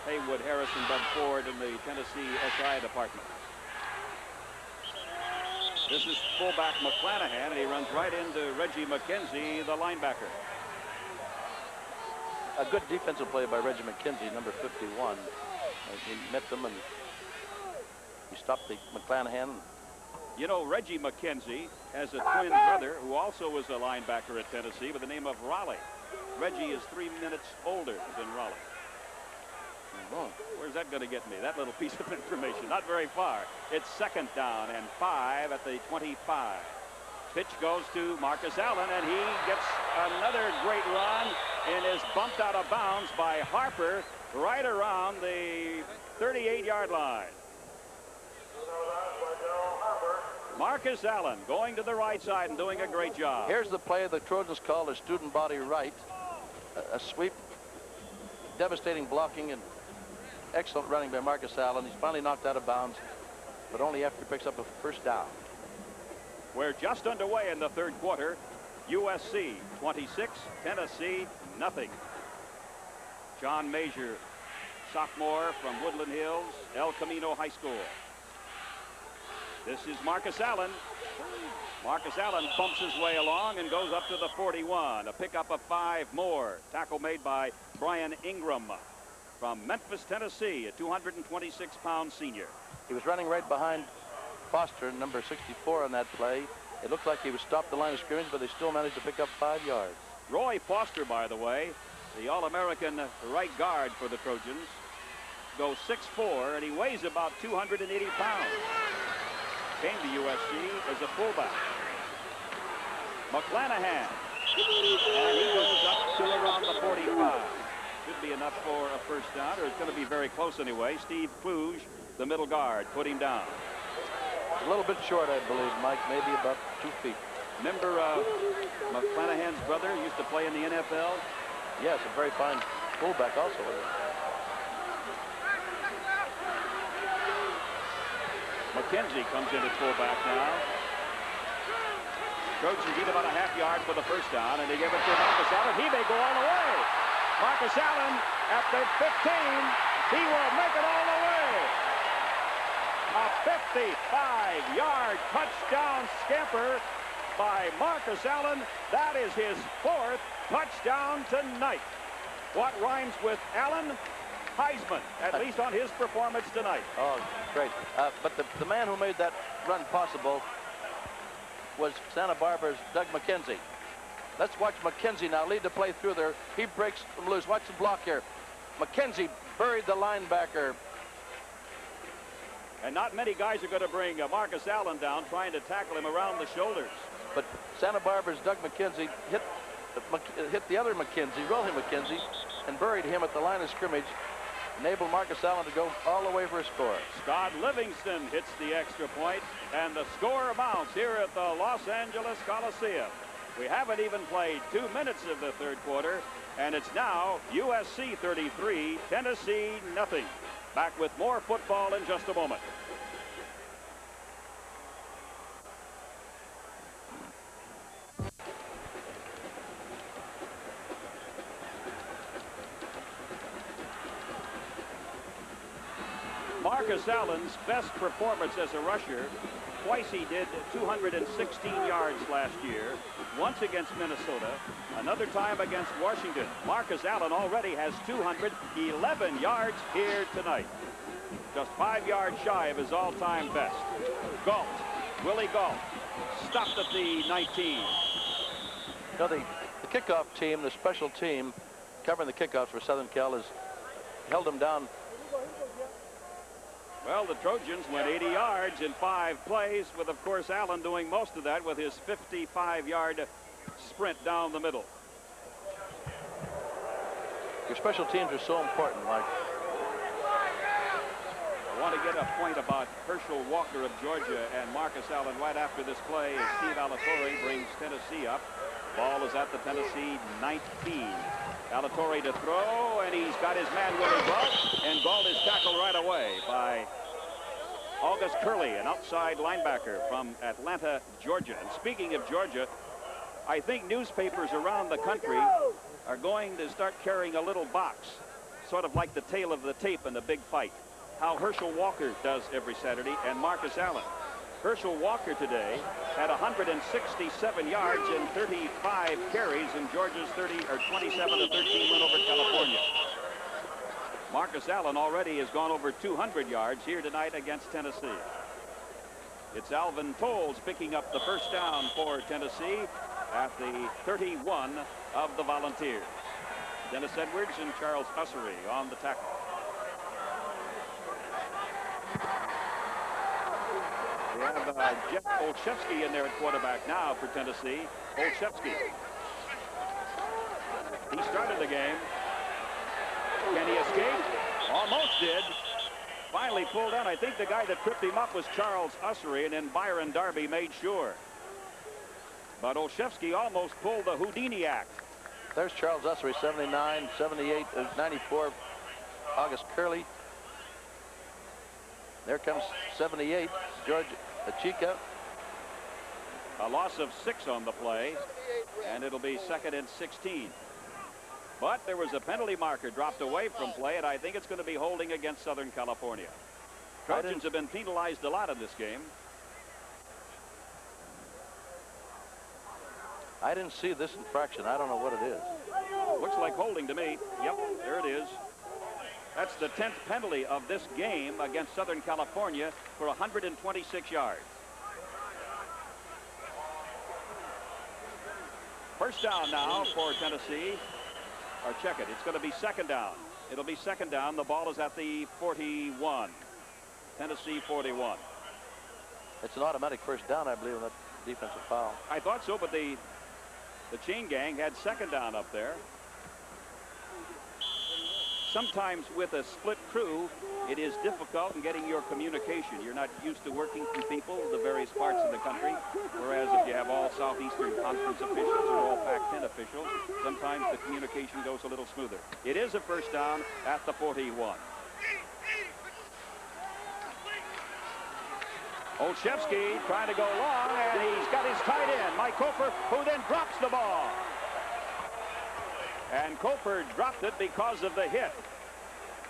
Haywood, Harrison, Bud Ford, and the Tennessee SI department. This is fullback McClanahan, and he runs right into Reggie McKenzie, the linebacker. A good defensive play by Reggie McKenzie, number 51. He met them, and he stopped the McClanahan. You know, Reggie McKenzie has a twin brother who also was a linebacker at Tennessee by the name of Raleigh. Reggie is 3 minutes older than Raleigh. Where's that going to get me? That little piece of information. Not very far. It's 2nd down and 5 at the 25. Pitch goes to Marcus Allen, and he gets another great run and is bumped out of bounds by Harper right around the 38-yard line. Marcus Allen going to the right side and doing a great job. Here's the play the Trojans call a student body right. A sweep, devastating blocking, and excellent running by Marcus Allen. He's finally knocked out of bounds, but only after he picks up a 1st down. We're just underway in the 3rd quarter. USC 26, Tennessee nothing. John Major, sophomore from Woodland Hills, El Camino High School. This is Marcus Allen. Marcus Allen bumps his way along and goes up to the 41. A pickup of 5 more. Tackle made by Brian Ingram from Memphis, Tennessee, a 226-pound senior. He was running right behind Foster, number 64, on that play. It looked like he was stopped the line of scrimmage, but they still managed to pick up 5 yards. Roy Foster, by the way, the All-American right guard for the Trojans, goes 6'4", and he weighs about 280 pounds. Came to USC as a fullback. McClanahan, and he goes up to around the 45. Should be enough for a first down, or it's going to be very close anyway. Steve Kluge, the middle guard, put him down. A little bit short, I believe, Mike, maybe about 2 feet. Remember McClanahan's brother used to play in the NFL? Yes, a very fine fullback also. McKenzie comes in at fullback now. Trojans need about a half yard for the first down, and they give it to Marcus Allen. He may go all the way. Marcus Allen at the 15. He will make it all the way. A 55-yard touchdown scamper by Marcus Allen. That is his 4th touchdown tonight. What rhymes with Allen? Heisman, at least on his performance tonight. Oh, great. But the man who made that run possible was Santa Barbara's Doug McKenzie. Let's watch McKenzie now lead the play through there. He breaks them loose. Watch the block here. McKenzie buried the linebacker. And not many guys are going to bring Marcus Allen down, trying to tackle him around the shoulders. But Santa Barbara's Doug McKenzie hit the other McKenzie, William McKenzie, and buried him at the line of scrimmage. Enabled Marcus Allen to go all the way for a score. Scott Livingston hits the extra point, and the score amounts here at the Los Angeles Coliseum. We haven't even played 2 minutes of the third quarter, and it's now USC 33, Tennessee nothing. Back with more football in just a moment. Marcus Allen's best performance as a rusher. Twice he did 216 yards last year. Once against Minnesota. Another time against Washington. Marcus Allen already has 211 yards here tonight. Just 5 yards shy of his all-time best. Galt, Willie Galt, stopped at the 19. Now the kickoff team, the special team covering the kickoffs for Southern Cal, has held them down. Well, the Trojans went 80 yards in 5 plays, with, of course, Allen doing most of that with his 55-yard sprint down the middle. Your special teams are so important, Mike. I want to get a point about Herschel Walker of Georgia and Marcus Allen right after this play as Steve Alatorre brings Tennessee up. Ball is at the Tennessee 19. Alatorre to throw, and he's got his man Willie Galt, and Galt is tackled right away by August Curley, an outside linebacker from Atlanta, Georgia. And speaking of Georgia, I think newspapers around the country are going to start carrying a little box, sort of like the tail of the tape in the big fight. How Herschel Walker does every Saturday, and Marcus Allen. Herschel Walker today had 167 yards and 35 carries in Georgia's 27-13 win over California. Marcus Allen already has gone over 200 yards here tonight against Tennessee. It's Alvin Tolles picking up the first down for Tennessee at the 31 of the Volunteers. Dennis Edwards and Charles Ussery on the tackle. We have Jeff Olszewski in there at quarterback now for Tennessee. Olszewski. He started the game. Can he escape? Almost did. Finally pulled out. I think the guy that tripped him up was Charles Ussery, and then Byron Darby made sure. But Olszewski almost pulled the Houdini act. There's Charles Ussery, 79, 78, 94. August Curley. There comes 78, George Achika. A loss of 6 on the play, and it'll be 2nd and 16. But there was a penalty marker dropped away from play, and I think it's going to be holding against Southern California. Trojans have been penalized a lot in this game. I didn't see this infraction. I don't know what it is. Looks like holding to me. Yep, there it is. That's the 10th penalty of this game against Southern California for 126 yards. First down now for Tennessee. Or check it. It's going to be 2nd down. It'll be 2nd down. The ball is at the 41. Tennessee 41. It's an automatic first down, I believe, on that defensive foul. I thought so, but the chain gang had 2nd down up there. Sometimes with a split crew, it is difficult in getting your communication. You're not used to working through people, the various parts of the country. Whereas if you have all Southeastern Conference officials or all Pac-10 officials, sometimes the communication goes a little smoother. It is a first down at the 41. Olszewski trying to go long, and he's got his tight end, Mike Koper, who then drops the ball. And Koper dropped it because of the hit.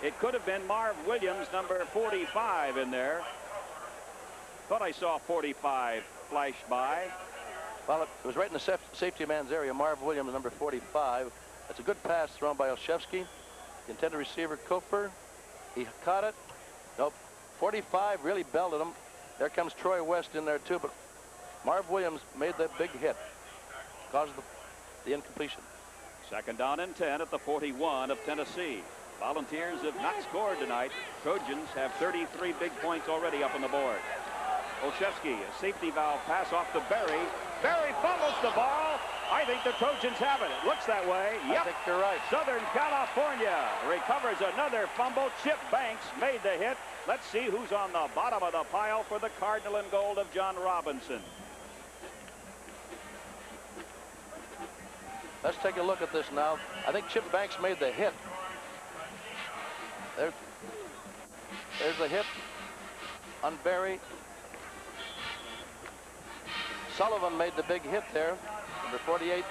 It could have been Marv Williams, number 45, in there. Thought I saw 45 flash by. Well, it was right in the safety man's area. Marv Williams, number 45. That's a good pass thrown by Olszewski. The intended receiver, Koper. He caught it. Nope. 45 really belted him. There comes Troy West in there, too. But Marv Williams made that big hit. Caused the incompletion. 2nd down and 10 at the 41 of Tennessee. Volunteers have not scored tonight. Trojans have 33 big points already up on the board. Olszewski, a safety valve pass off to Berry. Berry fumbles the ball. I think the Trojans have it. It looks that way. Yep. I think you're right. Southern California recovers another fumble. Chip Banks made the hit. Let's see who's on the bottom of the pile for the Cardinal and Gold of John Robinson. Let's take a look at this now. I think Chip Banks made the hit. There's the hit on Berry. Sullivan made the big hit there. Number 48.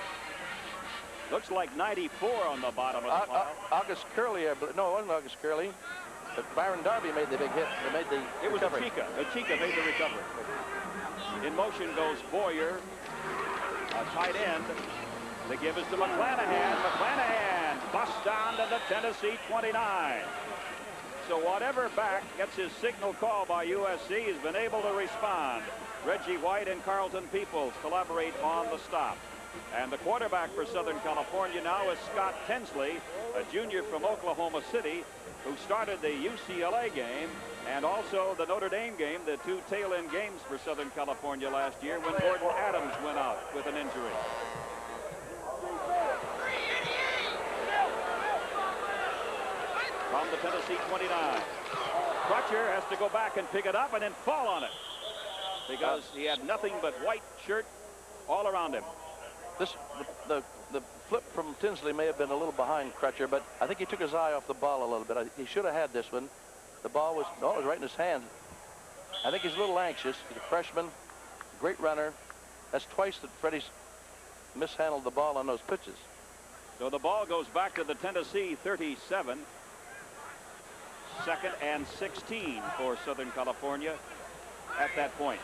Looks like 94 on the bottom of the pile. August Curley, no, it wasn't August Curley. But Byron Darby made the big hit. They made the It was recovery. Achika made the recovery. In motion goes Boyer, a tight end. The give is to McClanahan. McClanahan busts down to the Tennessee 29. So whatever back gets his signal call by USC has been able to respond. Reggie White and Carlton Peoples collaborate on the stop. And the quarterback for Southern California now is Scott Tinsley, a junior from Oklahoma City, who started the UCLA game and also the Notre Dame game, the 2 tail-end games for Southern California last year when Gordon Adams went out with an injury. From the Tennessee 29. Crutcher has to go back and pick it up and then fall on it because he had nothing but white shirt all around him. The flip from Tinsley may have been a little behind Crutcher, but I think he took his eye off the ball a little bit. He should have had this one. The ball was, no, it was right in his hand. I think he's a little anxious. He's a freshman, great runner. That's twice that Freddie's mishandled the ball on those pitches. So the ball goes back to the Tennessee 37. 2nd and 16 for Southern California at that point.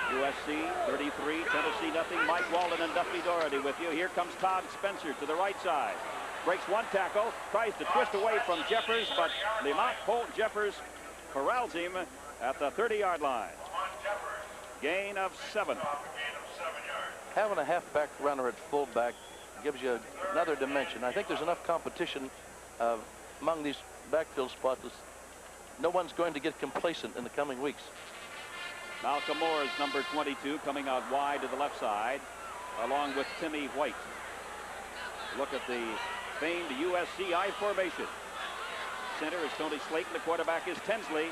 USC 33, Tennessee nothing. Mike Walden and Duffy Doherty with you. Here comes Todd Spencer to the right side. Breaks one tackle, tries to twist away from Jeffers, but Lamont Holt Jeffers corrals him at the 30-yard line. Gain of 7. Having a halfback runner at fullback gives you another dimension. I think there's enough competition among these backfield spots. No one's going to get complacent in the coming weeks. Malcolm Moore is number 22, coming out wide to the left side, along with Timmy White. Look at the famed USC I formation. Center is Tony Slayton. The quarterback is Tinsley.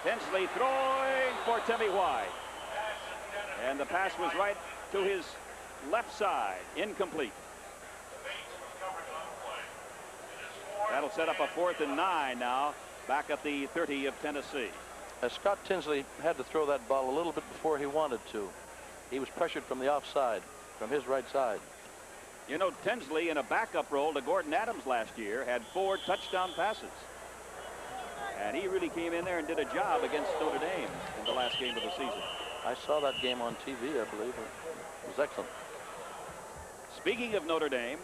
Tinsley throwing for Timmy White. And the pass was right to his left side. Incomplete. That'll set up a 4th and 9 now, back at the 30 of Tennessee. Scott Tinsley had to throw that ball a little bit before he wanted to. He was pressured from the offside, from his right side. You know, Tinsley in a backup role to Gordon Adams last year had 4 touchdown passes. And he really came in there and did a job against Notre Dame in the last game of the season. I saw that game on TV, I believe. It was excellent. Speaking of Notre Dame,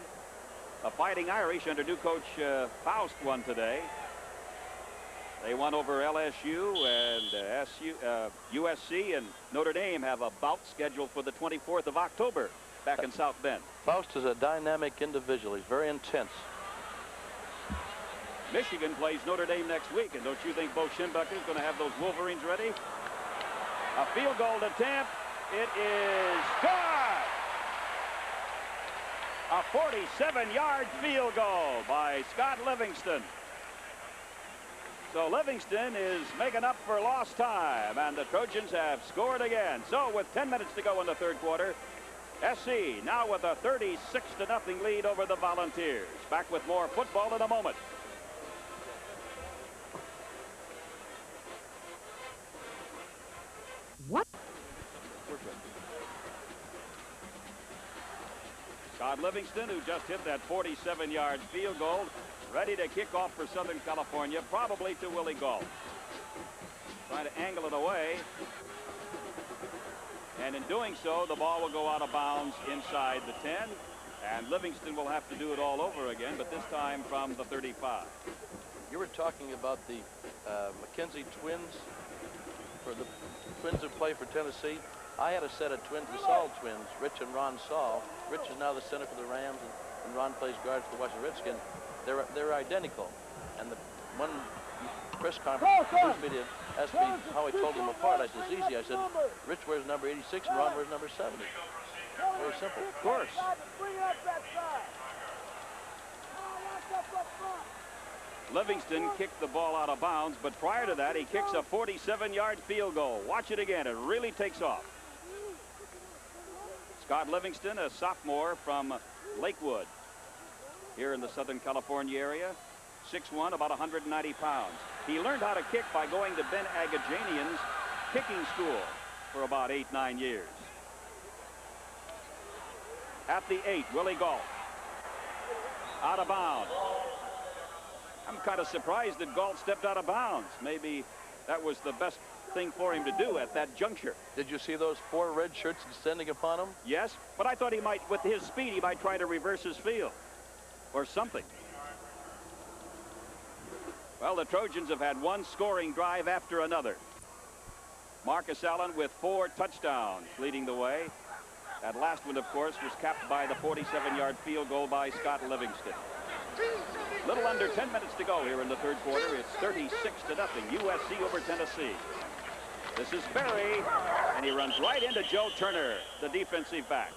the Fighting Irish under new coach Faust won today. They won over LSU and USC, and Notre Dame have a bout scheduled for the 24th of October back in South Bend. Faust is a dynamic individual. He's very intense. Michigan plays Notre Dame next week, and don't you think Bo Schembechler is going to have those Wolverines ready? A field goal attempt. It is good. A 47-yard field goal by Scott Livingston. So Livingston is making up for lost time, and the Trojans have scored again. So with 10 minutes to go in the third quarter, SC now with a 36-0 lead over the Volunteers. Back with more football in a moment. What? Scott Livingston, who just hit that 47-yard field goal, ready to kick off for Southern California, probably to Willie Galt. Trying to angle it away. And in doing so, the ball will go out of bounds inside the 10. And Livingston will have to do it all over again, but this time from the 35. You were talking about the McKenzie twins, for the twins who play for Tennessee. I had a set of twins, the Saul twins, Rich and Ron Saul. Rich is now the center for the Rams, and Ron plays guard for the Washington Redskins. They're identical. And the one press conference asked me how I told them apart. I said, it's easy. I said, Rich wears number 86 and Ron wears number 70. Very simple. Of course. Livingston kicked the ball out of bounds, but prior to that, he kicks a 47-yard field goal. Watch it again. It really takes off. Scott Livingston, a sophomore from Lakewood here in the Southern California area, 6'1", about 190 pounds. He learned how to kick by going to Ben Agajanian's kicking school for about 8-9 years. At the 8, Willie Galt. Out of bounds. I'm kind of surprised that Galt stepped out of bounds. Maybe that was the best thing for him to do at that juncture. Did you see those 4 red shirts descending upon him? Yes, but I thought he might, with his speed, he might try to reverse his field or something. Well, the Trojans have had one scoring drive after another. Marcus Allen with 4 touchdowns leading the way. That last one, of course, was capped by the 47-yard field goal by Scott Livingston. Little under 10 minutes to go here in the third quarter. It's 36-0, USC over Tennessee. This is Berry, and he runs right into Joe Turner, the defensive back.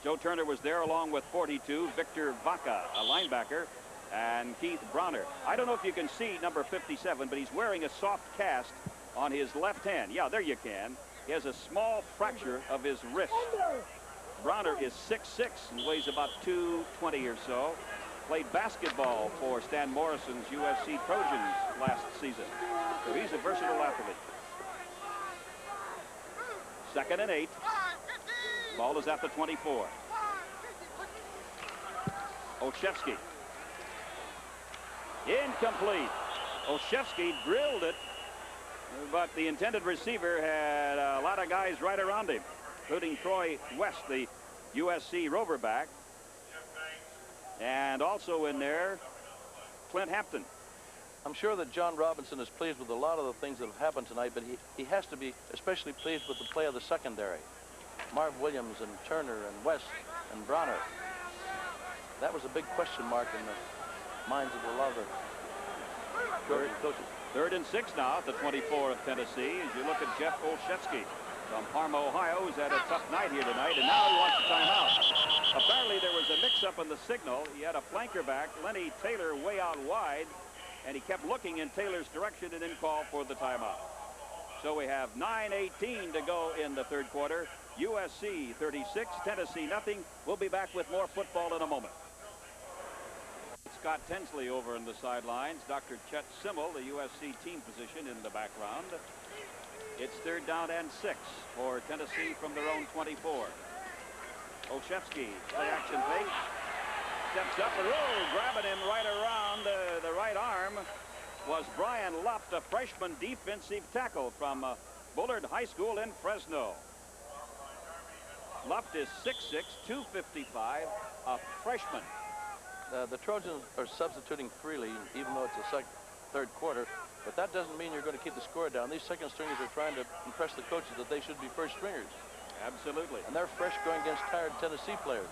Joe Turner was there along with 42, Victor Vaca, a linebacker, and Keith Bronner. I don't know if you can see number 57, but he's wearing a soft cast on his left hand. Yeah, there you can. He has a small fracture of his wrist. Bronner is 6'6" and weighs about 220 or so. Played basketball for Stan Morrison's USC Trojans last season. So he's a versatile athlete. 2nd and 8. Ball is at the 24. Olszewski. Incomplete. Olszewski drilled it, but the intended receiver had a lot of guys right around him, including Troy West, the USC Roverback, and also in there, Clint Hampton. I'm sure that John Robinson is pleased with a lot of the things that have happened tonight, but he has to be especially pleased with the play of the secondary. Marv Williams and Turner and West and Bronner. That was a big question mark in the minds of a lot of the coaches. 3rd and 6 now at the 24 of Tennessee as you look at Jeff Olszewski from Parma, Ohio, who's had a tough night here tonight, and now he wants a timeout. Apparently there was a mix-up in the signal. He had a flanker back, Lenny Taylor, way out wide, and he kept looking in Taylor's direction and didn't call for the timeout. So we have 9:18 to go in the third quarter. USC 36, Tennessee nothing. We'll be back with more football in a moment. Scott Tinsley over in the sidelines. Dr. Chet Simmel, the USC team physician, in the background. It's 3rd down and 6 for Tennessee from their own 24. Olszewski, play action fake. Steps up and grabbing him right around the right arm was Brian Luft, a freshman defensive tackle from Bullard High School in Fresno. Luft is 6'6", 255, a freshman. The Trojans are substituting freely, even though it's the third quarter, but that doesn't mean you're going to keep the score down. These second stringers are trying to impress the coaches that they should be first stringers. Absolutely. And they're fresh going against tired Tennessee players.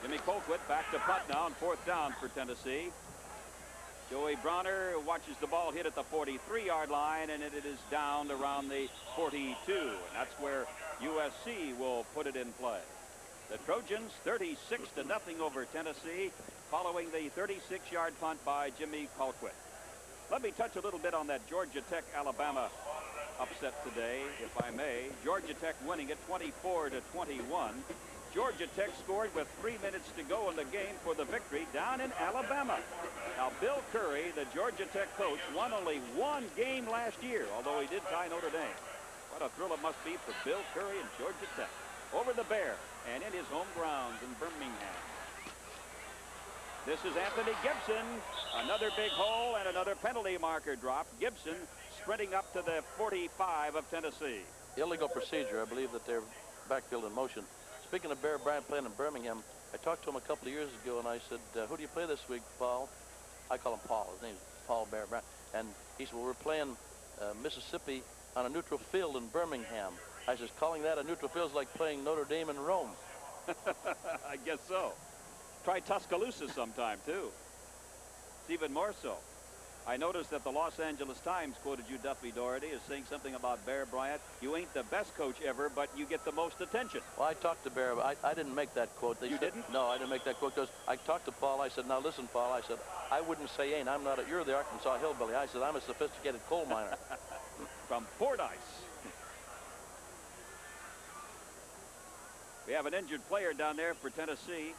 Jimmy Colquitt back to punt now on 4th down for Tennessee. Joey Browner watches the ball hit at the 43-yard line, and it is down around the 42. And that's where USC will put it in play. The Trojans 36-0 over Tennessee, following the 36-yard punt by Jimmy Colquitt. Let me touch a little bit on that Georgia Tech-Alabama upset today, if I may. Georgia Tech winning it 24-21. Georgia Tech scored with 3 minutes to go in the game for the victory down in Alabama. Now, Bill Curry, the Georgia Tech coach, won only 1 game last year, although he did tie Notre Dame. What a thrill it must be for Bill Curry and Georgia Tech over the Bear and in his home grounds in Birmingham. This is Anthony Gibson. Another big hole and another penalty marker drop. Gibson sprinting up to the 45 of Tennessee. Illegal procedure. I believe that they're backfield in motion. Speaking of Bear Bryant playing in Birmingham, I talked to him a couple of years ago, and I said, who do you play this week, Paul? I call him Paul. His name's Paul Bear Bryant. And he said, well, we're playing Mississippi on a neutral field in Birmingham. I says, calling that a neutral field is like playing Notre Dame in Rome. I guess so. Try Tuscaloosa sometime, too. It's even more so. I noticed that the Los Angeles Times quoted you, Duffy Doherty, as saying something about Bear Bryant. You ain't the best coach ever, but you get the most attention. Well, I talked to Bear, but I didn't make that quote. You didn't? No, I didn't make that quote, because I talked to Paul. I said, now listen, Paul. I said, I wouldn't say ain't. I'm not a, you're the Arkansas hillbilly. I said, I'm a sophisticated coal miner. From Fordyce. We have an injured player down there for Tennessee.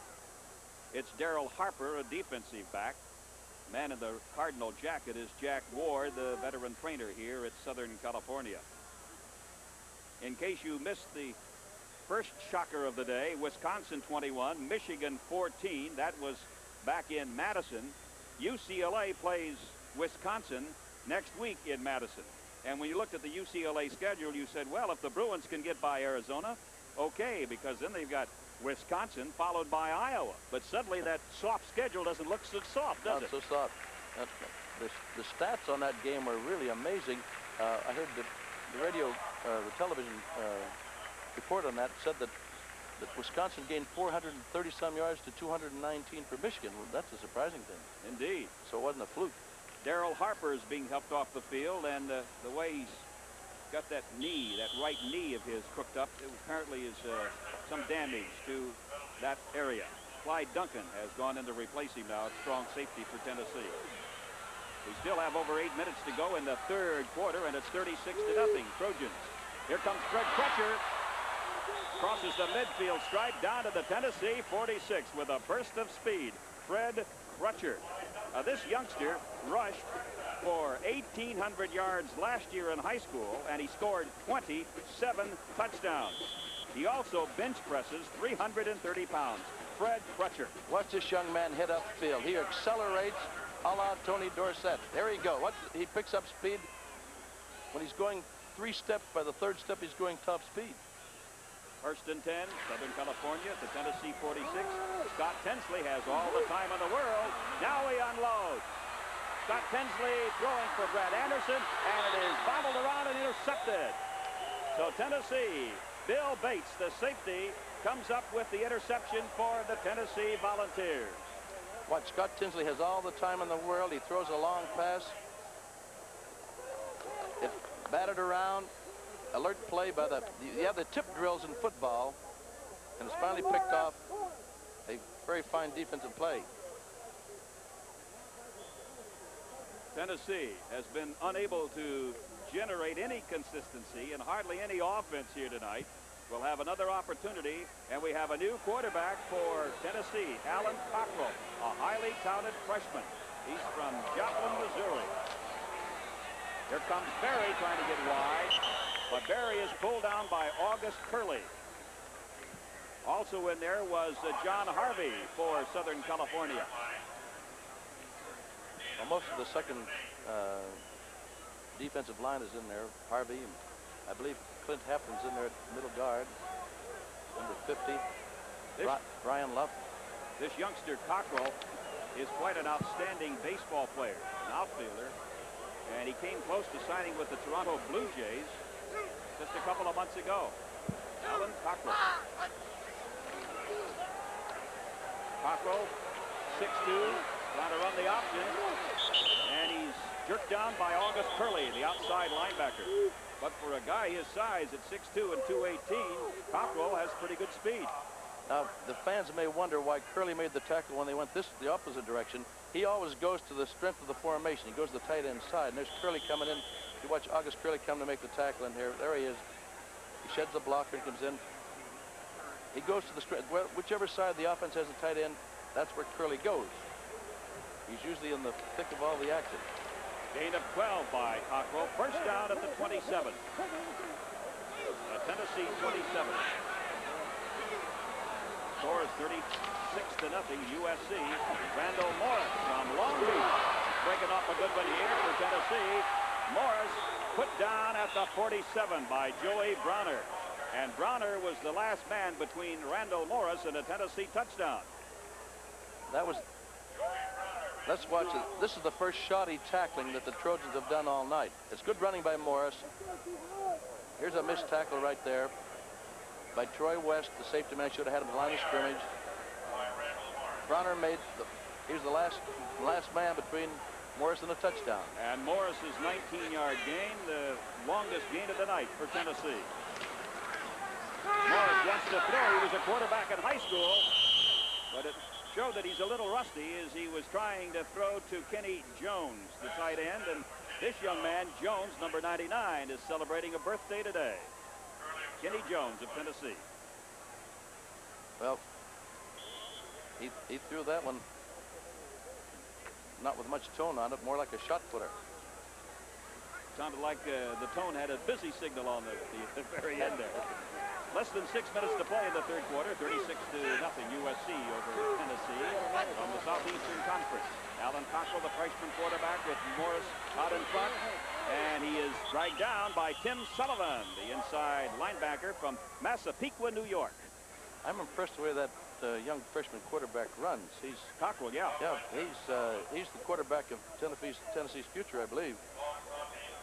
It's Daryl Harper, a defensive back. Man in the Cardinal jacket is Jack Ward, the veteran trainer here at Southern California. In case you missed the first shocker of the day, Wisconsin 21, Michigan 14. That was back in Madison. UCLA plays Wisconsin next week in Madison. And when you looked at the UCLA schedule, you said, well, if the Bruins can get by Arizona, okay, because then they've got Wisconsin followed by Iowa. But suddenly that soft schedule doesn't look so soft, does it? Not so soft. The stats on that game were really amazing. I heard the radio, the television report on that said that Wisconsin gained 430-some yards to 219 for Michigan. Well, that's a surprising thing. Indeed. So it wasn't a fluke. Daryl Harper is being helped off the field, and the way he's got that knee, that right knee of his crooked up, it apparently is some damage to that area. Clyde Duncan has gone in to replace him now at strong safety for Tennessee. We still have over 8 minutes to go in the third quarter, and it's 36-0 Trojans. Here comes Fred Crutcher. Crosses the midfield stripe down to the Tennessee 46 with a burst of speed. Fred Crutcher. This youngster rushed for 1,800 yards last year in high school, and he scored 27 touchdowns. He also bench presses 330 pounds. Fred Crutcher. Watch this young man hit upfield. He accelerates a la Tony Dorsett. There you go. He picks up speed. When he's going 3 steps, by the 3rd step, he's going top speed. First and 10, Southern California at the Tennessee 46. Scott Tinsley has all the time in the world. Now he unloads. Scott Tinsley throwing for Brad Anderson, and it is bobbled around and intercepted. So Tennessee, Bill Bates, the safety, comes up with the interception for the Tennessee Volunteers. Watch, Scott Tinsley has all the time in the world. He throws a long pass. It batted around. Alert play by you have the tip drills in football, and it's finally picked off. A very fine defensive play. Tennessee has been unable to generate any consistency and hardly any offense here tonight. will have another opportunity, and we have a new quarterback for Tennessee, Alan Cockrell, a highly touted freshman. He's from Joplin, Missouri. Here comes Barry trying to get wide, but Barry is pulled down by August Curley. Also in there was John Harvey for Southern California. Well, most of the second defensive line is in there. Harvey, and I believe Clint Heffron's in there at middle guard. Number 50, Brian Luff. This youngster Cockrell is quite an outstanding baseball player, an outfielder, and he came close to signing with the Toronto Blue Jays just a couple of months ago. Alan Cockrell. Cockrell, 6'2", trying to run the option, and he's jerked down by August Curley, the outside linebacker. But for a guy his size at 6'2" and 218, Cockrell has pretty good speed. Now, the fans may wonder why Curley made the tackle when they went the opposite direction. He always goes to the strength of the formation. He goes to the tight end side, and there's Curley coming in. You watch August Curley come to make the tackle in here. There he is. He sheds the blocker and comes in. He goes to the strength. Well, whichever side the offense has a tight end, that's where Curley goes. He's usually in the thick of all the action. Gain of 12 by Cockrell. First down at the 27. The Tennessee 27. Score is 36-0 USC. Randall Morris from Long Beach breaking off a good one here for Tennessee. Morris put down at the 47 by Joey Browner. And Browner was the last man between Randall Morris and a Tennessee touchdown. That was... Let's watch it. This is the first shoddy tackling that the Trojans have done all night. It's good running by Morris. Here's a missed tackle right there by Troy West. The safety man should have had him at the line of scrimmage. Browner made he was the last man between Morris and a touchdown. And Morris's 19-yard gain, the longest gain of the night for Tennessee. Morris wants to throw. He was a quarterback in high school, but it showed that he's a little rusty as he was trying to throw to Kenny Jones, the tight end. And this young man, Jones, number 99, is celebrating a birthday today. Kenny Jones of Tennessee. Well, he threw that one not with much tone on it, more like a shot putter. Sounded like the tone had a busy signal on the very end there. Less than 6 minutes to play in the third quarter. 36-0 USC over Tennessee from the Southeastern Conference. Alan Cockrell, the freshman quarterback, with Morris out in front. And he is dragged down by Tim Sullivan, the inside linebacker from Massapequa, New York. I'm impressed the way that young freshman quarterback runs. He's Cockrell, yeah. Yeah, he's the quarterback of Tennessee's future, I believe.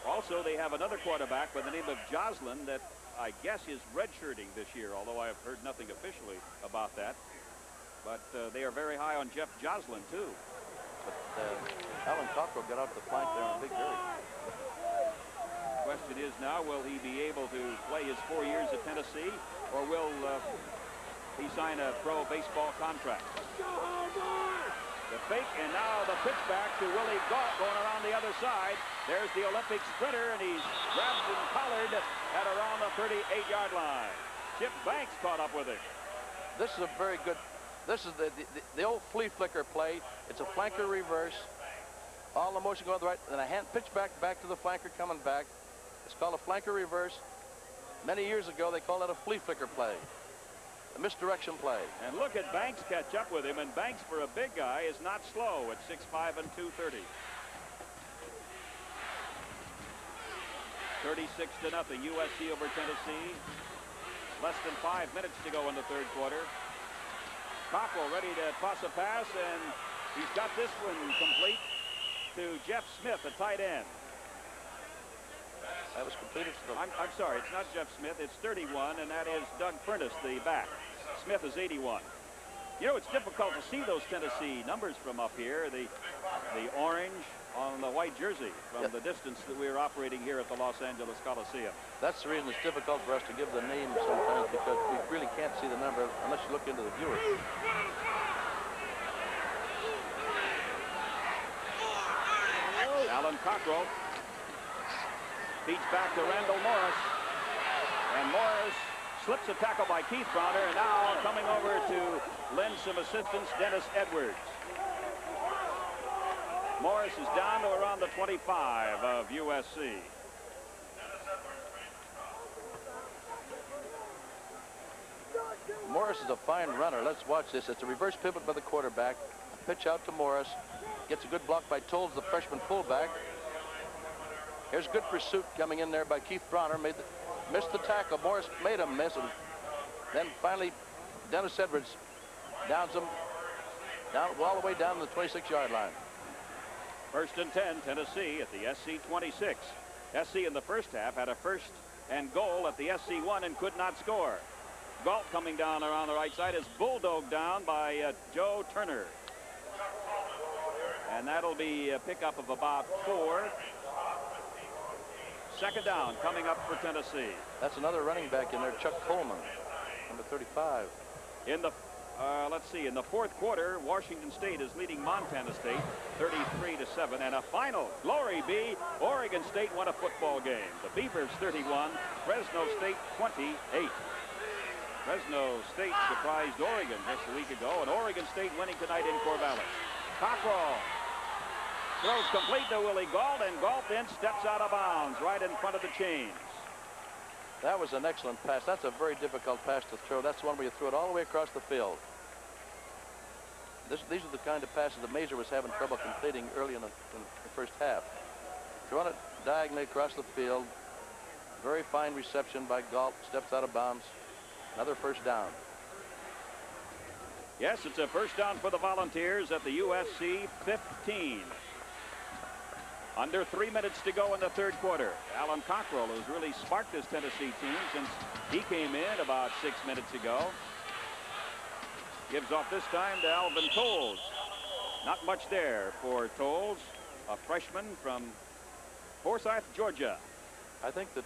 Also, they have another quarterback by the name of Joslin that I guess is redshirting this year, although I've heard nothing officially about that. But they are very high on Jeff Joslin, too. But Alan Cockrell got out the flank there in a big hurry. Question is now, will he be able to play his 4 years at Tennessee, or will he sign a pro baseball contract? The fake, and now the pitch back to Willie Gault going around the other side. There's the Olympic sprinter, and he's grabbed and collared at around the 38-yard line. Chip Banks caught up with him. This is a very good, this is the old flea flicker play. It's a flanker reverse. All the motion going to the right, and a hand pitch back to the flanker coming back. It's called a flanker reverse. Many years ago, they called it a flea flicker play. A misdirection play. And look at Banks catch up with him, and Banks, for a big guy, is not slow at 6'5" and 230. 36-0 USC over Tennessee. Less than 5 minutes to go in the third quarter. Cockrell ready to toss a pass, and he's got this one complete to Jeff Smith, the tight end. That was completed. I'm sorry, it's not Jeff Smith, it's 31, and that is Doug Prentice, the back. Smith is 81. You know, it's difficult to see those Tennessee numbers from up here. The orange on the white jersey from the distance that we are operating here at the Los Angeles Coliseum. That's the reason it's difficult for us to give the name sometimes, because we really can't see the number unless you look into the viewer. Alan Cockrell feeds back to Randall Morris, and Morris slips a tackle by Keith Browner, and now coming over to lend some assistance, Dennis Edwards. Morris is down to around the 25 of USC. Morris is a fine runner. Let's watch this. It's a reverse pivot by the quarterback. A pitch out to Morris. Gets a good block by Tolles, the freshman fullback. Here's good pursuit coming in there by Keith Browner. Missed the tackle. Morris made him miss him. Then finally, Dennis Edwards downs him down all the way down to the 26-yard line. 1st and 10, Tennessee at the SC 26. SC in the first half had a 1st and goal at the SC 1 and could not score. Galt coming down around the right side is bulldogged down by Joe Turner. And that'll be a pickup of about 4. 2nd down coming up for Tennessee. That's another running back in there, Chuck Coleman, number 35. In the let's see, in the 4th quarter, Washington State is leading Montana State 33-7, and a final glory be Oregon State won a football game. The Beavers 31, Fresno State 28. Fresno State surprised Oregon just a week ago, and Oregon State winning tonight in Corvallis. Cockrell throws complete to Willie Galt, and Galt then steps out of bounds right in front of the chains. That was an excellent pass. That's a very difficult pass to throw. That's the one where you threw it all the way across the field. These are the kind of passes that Mazur was having trouble completing early in the first half. Throwing it diagonally across the field. Very fine reception by Galt. Steps out of bounds. Another 1st down. Yes, it's a 1st down for the Volunteers at the USC 15. Under 3 minutes to go in the 3rd quarter. Alan Cockrell has really sparked this Tennessee team since he came in about 6 minutes ago. Gives off this time to Alvin Tolles. Not much there for Tolles, a freshman from Forsyth, Georgia. I think that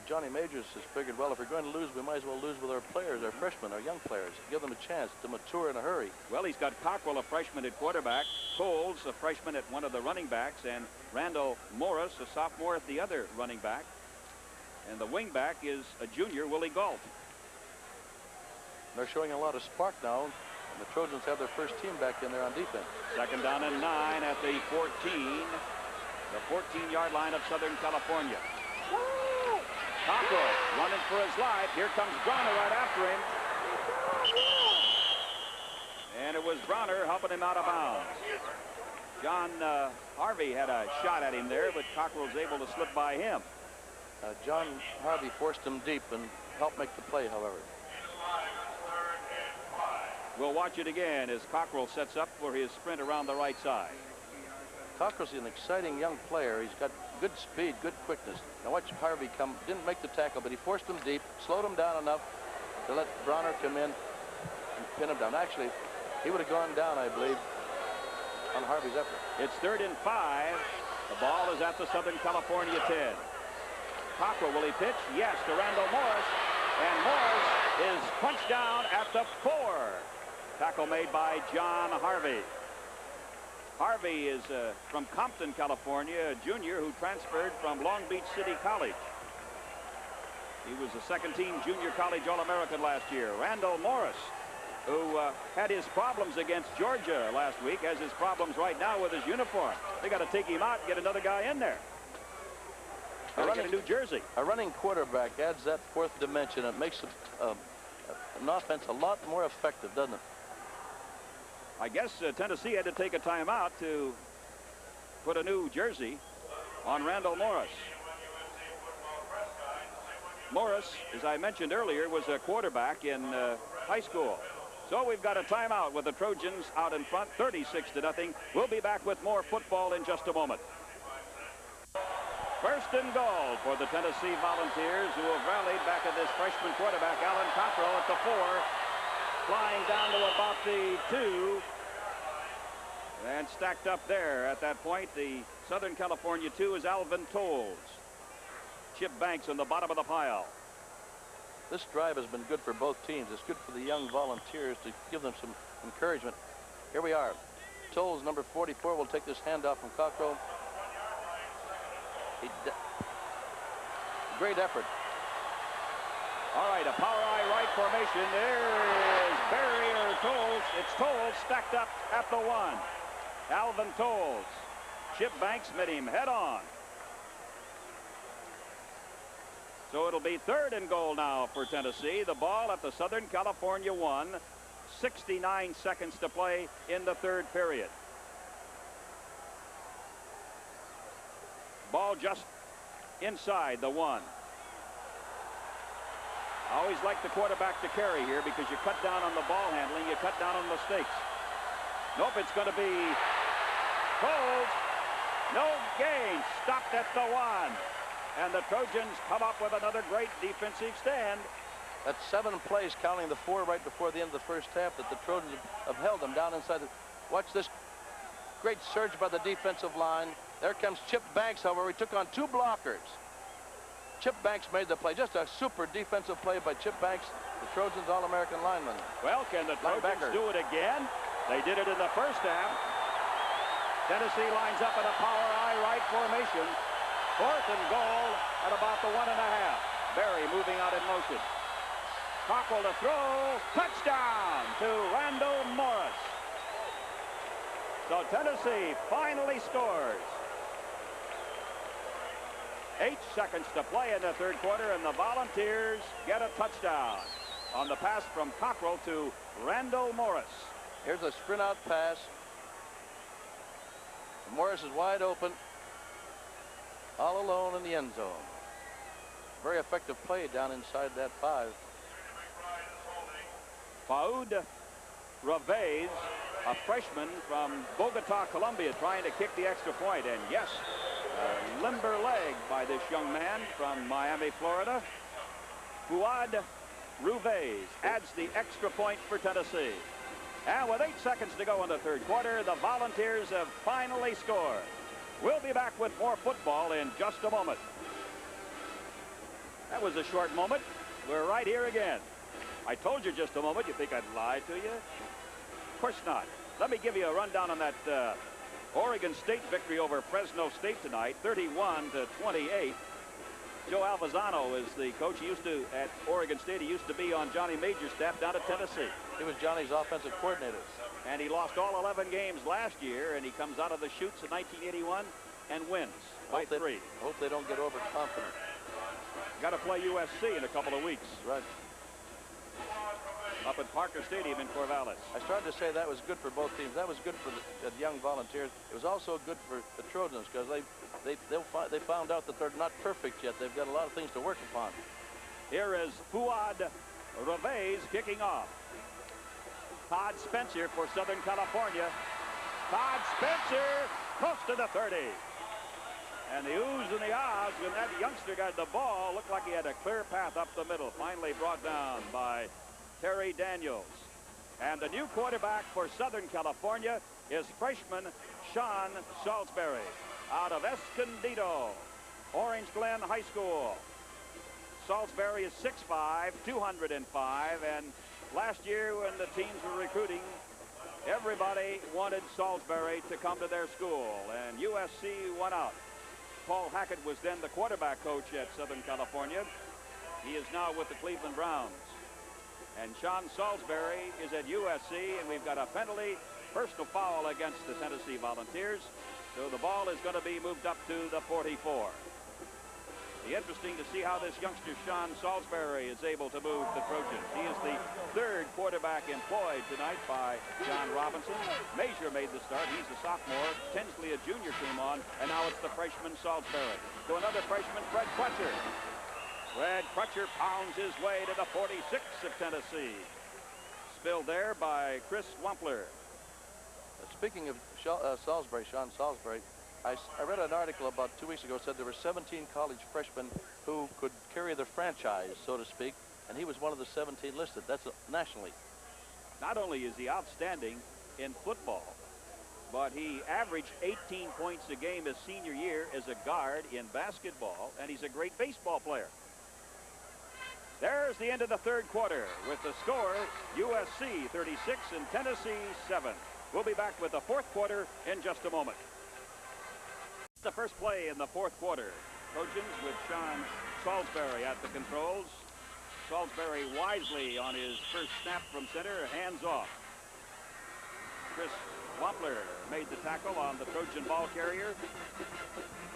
Johnny Majors has figured, well, if we're going to lose, we might as well lose with our players, our freshmen, our young players. Give them a chance to mature in a hurry. Well, he's got Cockrell, a freshman at quarterback, Tolles, a freshman at one of the running backs, and Randall Morris, a sophomore at the other running back. And the wing back is a junior, Willie Galt. They're showing a lot of spark now. And the Trojans have their 1st team back in there on defense. 2nd down and 9 at the 14. The 14-yard line of Southern California. Cockrell running for his life. Here comes Browner right after him. And it was Browner helping him out of bounds. John Harvey had a shot at him there, but Cockrell was able to slip by him. John Harvey forced him deep and helped make the play, however. We'll watch it again as Cockrell sets up for his sprint around the right side. Cockrell's an exciting young player. He's got good speed, good quickness. Now watch Harvey come. Didn't make the tackle, but he forced him deep, slowed him down enough to let Browner come in and pin him down. Actually, he would have gone down, I believe, on Harvey's effort. It's 3rd and 5. The ball is at the Southern California 10. Cockrell, will he pitch? Yes, to Randall Morris. And Morris is punched down at the 4. Tackle made by John Harvey. Harvey is from Compton, California, a junior who transferred from Long Beach City College. He was a 2nd-team junior college All-American last year. Randall Morris, who had his problems against Georgia last week, has his problems right now with his uniform. They got to take him out and get another guy in there. Get a New Jersey. A running quarterback adds that 4th dimension. It makes an offense a lot more effective, doesn't it? I guess Tennessee had to take a timeout to put a new jersey on Randall Morris. Morris, as I mentioned earlier, was a quarterback in high school. So we've got a timeout with the Trojans out in front, 36-0. We'll be back with more football in just a moment. 1st and goal for the Tennessee Volunteers, who have rallied back at this freshman quarterback, Alan Cockrell, at the 4. Flying down to about the 2. And stacked up there at that point, the Southern California 2 is Alvin Tolles. Chip Banks on the bottom of the pile. This drive has been good for both teams. It's good for the young Volunteers to give them some encouragement. Here we are. Tolles, number 44, will take this handoff from Cockrell. Great effort. All right, a power eye right formation. There is Barry Tolles. It's Tolles stacked up at the 1. Alvin Tolles. Chip Banks met him head on. So it'll be 3rd and goal now for Tennessee. The ball at the Southern California 1. 69 seconds to play in the 3rd period. Ball just inside the 1. I always like the quarterback to carry here because you cut down on the ball handling, you cut down on mistakes. Nope, it's going to be Tolles. No gain. Stopped at the 1. And the Trojans come up with another great defensive stand. That's 7 plays, counting the 4 right before the end of the first half, that the Trojans have held them down inside. Watch this great surge by the defensive line. There comes Chip Banks, however. He took on 2 blockers. Chip Banks made the play. Just a super defensive play by Chip Banks, the Trojans' All-American lineman. Well, can the Trojans do it again? They did it in the first half. Tennessee lines up in a power I right formation. 4th and goal at about the 1.5. Barry moving out in motion. Cockrell to throw. Touchdown to Randall Morris. So Tennessee finally scores. 8 seconds to play in the 3rd quarter, and the Volunteers get a touchdown on the pass from Cockrell to Randall Morris. Here's a sprint out pass. Morris is wide open, all alone in the end zone. Very effective play down inside that 5. Faoud Ravez, a freshman from Bogota, Colombia, trying to kick the extra point. And yes, a limber leg by this young man from Miami, Florida. Fuad Ravez adds the extra point for Tennessee. And with 8 seconds to go in the 3rd quarter, the Volunteers have finally scored. We'll be back with more football in just a moment. That was a short moment. We're right here again. I told you just a moment. You think I'd lie to you? Of course not. Let me give you a rundown on that Oregon State victory over Fresno State tonight, 31-28. Joe Alvazano is the coach. He used to, at Oregon State, he used to be on Johnny Major's staff down at Tennessee. He was Johnny's offensive coordinator. And he lost all 11 games last year, and he comes out of the chutes in 1981 and wins by 3. Hope they don't get overconfident. Got to play USC in a couple of weeks. Right. Up at Parker Stadium in Corvallis. I started to say that was good for both teams. That was good for the young Volunteers. It was also good for the Trojans because they found out that they're not perfect yet. They've got a lot of things to work upon. Here is Fuad Ravez kicking off. Todd Spencer for Southern California. Todd Spencer close to the 30. And the oohs and the ahs when that youngster got the ball looked like he had a clear path up the middle. Finally brought down by Terry Daniels. And the new quarterback for Southern California is freshman Sean Salisbury out of Escondido, Orange Glen High School. Salisbury is 6'5", 205, and last year when the teams were recruiting, everybody wanted Salisbury to come to their school, and USC won out. Paul Hackett was then the quarterback coach at Southern California. He is now with the Cleveland Browns. And Sean Salisbury is at USC, and we've got a penalty, personal foul against the Tennessee Volunteers. So the ball is going to be moved up to the 44. Be interesting to see how this youngster Sean Salisbury is able to move the Trojans. He is the 3rd quarterback employed tonight by John Robinson. Major made the start. He's a sophomore. Tinsley, a junior, came on, and now it's the freshman Salisbury. So another freshman, Fred Crutcher. Fred Crutcher pounds his way to the 46 of Tennessee. Spilled there by Chris Wampler. Speaking of Salisbury, Sean Salisbury, I read an article about 2 weeks ago. Said there were 17 college freshmen who could carry the franchise, so to speak, and he was one of the 17 listed. That's nationally. Not only is he outstanding in football, but he averaged 18 points a game his senior year as a guard in basketball, and he's a great baseball player. There's the end of the 3rd quarter with the score USC 36 and Tennessee 7. We'll be back with the 4th quarter in just a moment. The first play in the 4th quarter. Trojans with Sean Salisbury at the controls. Salisbury wisely on his first snap from center, hands off. Chris Wampler made the tackle on the Trojan ball carrier,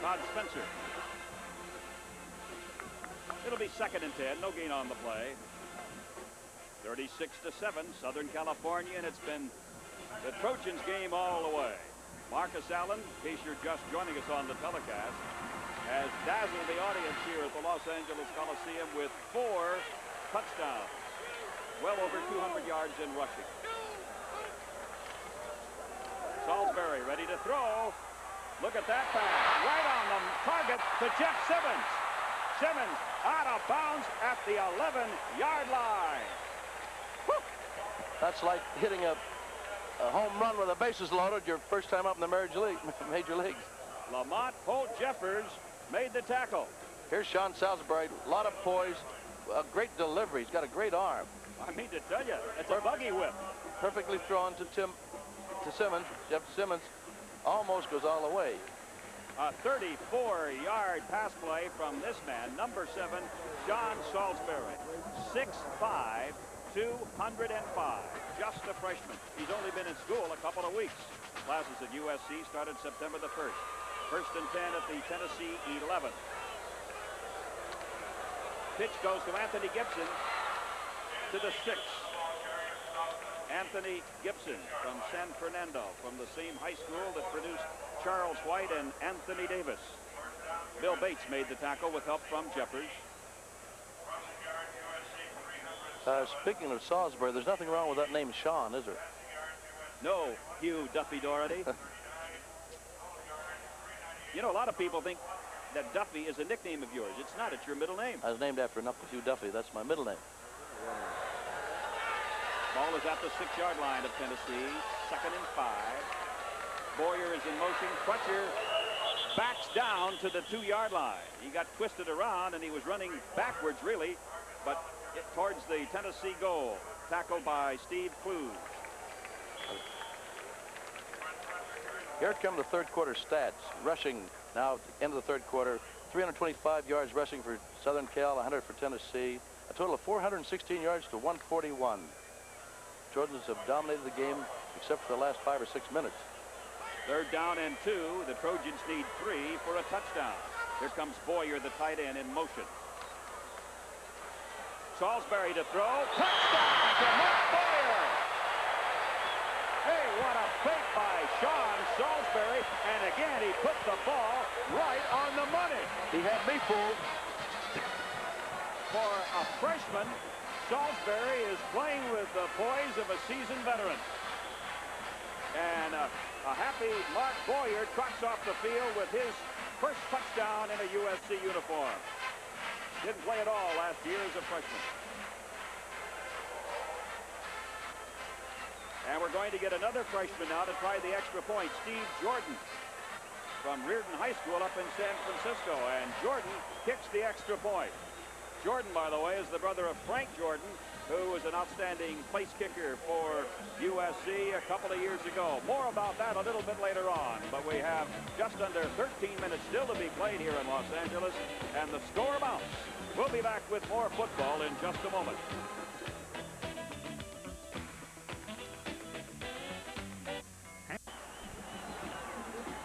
Todd Spencer. It'll be 2nd and 10, no gain on the play. 36-7, Southern California, and it's been the Trojans game all the way. Marcus Allen, in case you're just joining us on the telecast, has dazzled the audience here at the Los Angeles Coliseum with 4 touchdowns. Well over 200 yards in rushing. Salisbury ready to throw. Look at that pass. Right on the target to Jeff Simmons. Simmons out of bounds at the 11-yard line. Woo! That's like hitting a home run with the bases loaded your first time up in the major leagues. Lamont Holt Jeffers made the tackle. Here's Sean Salisbury, a lot of poise, a great delivery. He's got a great arm. I mean to tell you, it's a buggy whip. Perfectly thrown to Simmons. Jeff Simmons almost goes all the way. A 34-yard pass play from this man, number 7, John Salisbury. 6'5", 205. Just a freshman. He's only been in school a couple of weeks. Classes at USC started September the 1st. 1st and 10 at the Tennessee 11. Pitch goes to Anthony Gibson to the 6. Anthony Gibson from San Fernando, from the same high school that produced Charles White and Anthony Davis. Bill Bates made the tackle with help from Jeffers. Speaking of Salisbury, there's nothing wrong with that name Sean, is there? No, Hugh Duffy Doherty. You know, a lot of people think that Duffy is a nickname of yours. It's not. It's your middle name. I was named after Hugh Duffy. That's my middle name. Ball is at the 6-yard line of Tennessee. 2nd and 5. Boyer is in motion. Crutcher backs down to the 2-yard line. He got twisted around and he was running backwards, really, but towards the Tennessee goal. Tackled by Steve Clues. Here come the third quarter stats. Rushing now at the end of the third quarter. 325 yards rushing for Southern Cal, 100 for Tennessee. A total of 416 yards to 141. Trojans have dominated the game except for the last 5 or 6 minutes. 3rd down and 2. The Trojans need 3 for a touchdown. Here comes Boyer, the tight end, in motion. Salisbury to throw. Touchdown to Mark Boyer. Hey, what a fake by Sean Salisbury. And again, he put the ball right on the money. He had me fooled. For a freshman, Salisbury is playing with the poise of a seasoned veteran. And a happy Mark Boyer trots off the field with his first touchdown in a USC uniform. Didn't play at all last year as a freshman. And we're going to get another freshman now to try the extra point. Steve Jordan from Reardon High School up in San Francisco. And Jordan kicks the extra point. Jordan, by the way, is the brother of Frank Jordan, who was an outstanding place kicker for USC a couple of years ago. More about that a little bit later on. But we have just under 13 minutes still to be played here in Los Angeles. And the score bounce. We'll be back with more football in just a moment.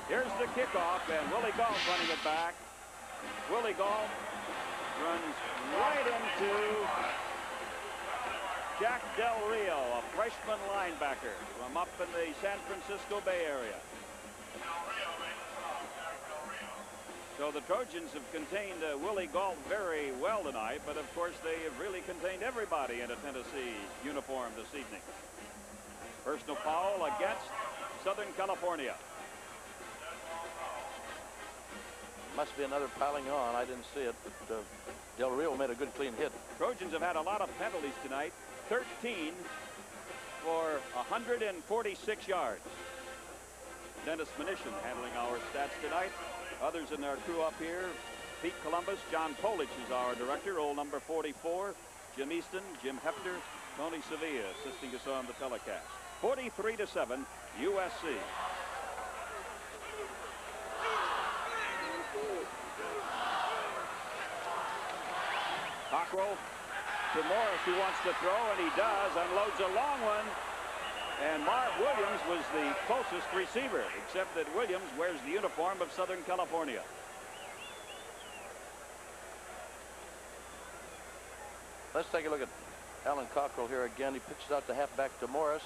Here's the kickoff, and Willie Galt running it back. Willie Galt runs right into Jack Del Rio, a freshman linebacker from up in the San Francisco Bay Area. So the Trojans have contained Willie Galt very well tonight, but of course they have really contained everybody in a Tennessee uniform this evening. Personal foul against Southern California. Must be another piling on. I didn't see it, but Del Rio made a good clean hit. Trojans have had a lot of penalties tonight. 13 for 146 yards. Dennis Mnuchin handling our stats tonight. Others in our crew up here: Pete Columbus, John Polich is our director, roll number 44. Jim Easton, Jim Hefter, Tony Sevilla assisting us on the telecast. 43-7, USC. Cockrell to Morris, who wants to throw, and he does. Unloads a long one. And Marv Williams was the closest receiver, except that Williams wears the uniform of Southern California. Let's take a look at Alan Cockrell here again. He pitches out the halfback to Morris,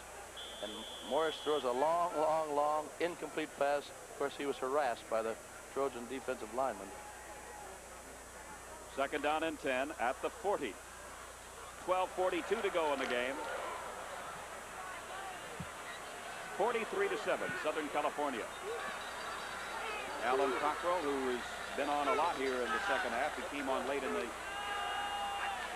and Morris throws a long, incomplete pass. Of course, he was harassed by the Trojan defensive lineman. Second down and 10 at the 40. 12:42 to go in the game. 43-7, Southern California. Alan Cockrell, who has been on a lot here in the second half, he came on late in the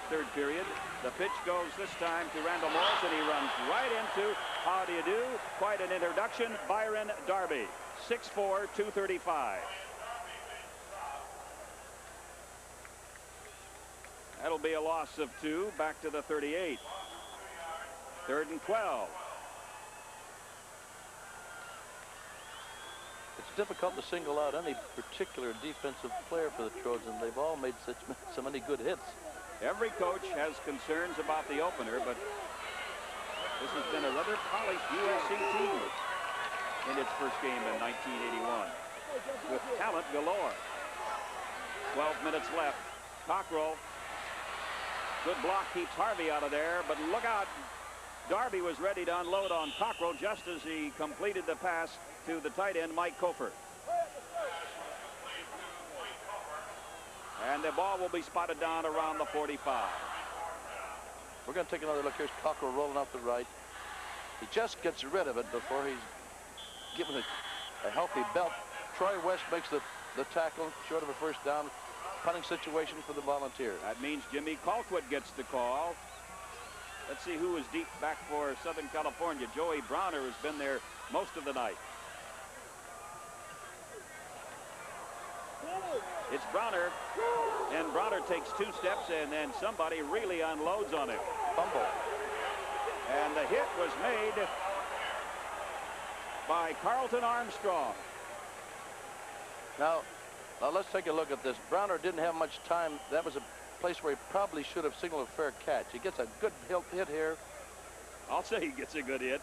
third period. The pitch goes this time to Randall Morris, and he runs right into, how do you do? Quite an introduction, Byron Darby, 6'4", 235. That'll be a loss of 2, back to the 38. 3rd and 12. It's difficult to single out any particular defensive player for the Trojans. They've all made so many good hits. Every coach has concerns about the opener, but this has been a rather polished USC team in its first game in 1981 with talent galore. 12 minutes left. Cockrell, good block, keeps Harvey out of there, but look out. Darby was ready to unload on Cockrell just as he completed the pass to the tight end, Mike Kofer. And the ball will be spotted down around the 45. We're going to take another look. Here's Cockrell rolling out the right. He just gets rid of it before he's given a healthy belt. Troy West makes the tackle, short of a first down. Punting situation for the Volunteers. That means Jimmy Colquitt gets the call. Let's see who is deep back for Southern California. Joey Browner has been there most of the night. It's Browner, and Browner takes 2 steps, and then somebody really unloads on him. Fumble. And the hit was made by Carlton Armstrong. Now let's take a look at this. Browner didn't have much time. That was a place where he probably should have signaled a fair catch. He gets a good hit here. I'll say he gets a good hit.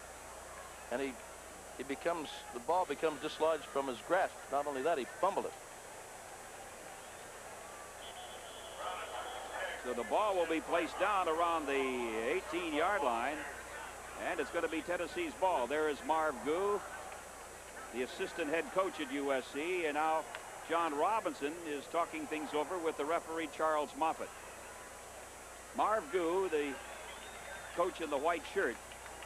And the ball becomes dislodged from his grasp. Not only that, he fumbled it. So the ball will be placed down around the 18-yard line, and it's going to be Tennessee's ball. There is Marv Goo, the assistant head coach at USC, and now John Robinson is talking things over with the referee Charles Moffitt. Marv Goo, the coach in the white shirt,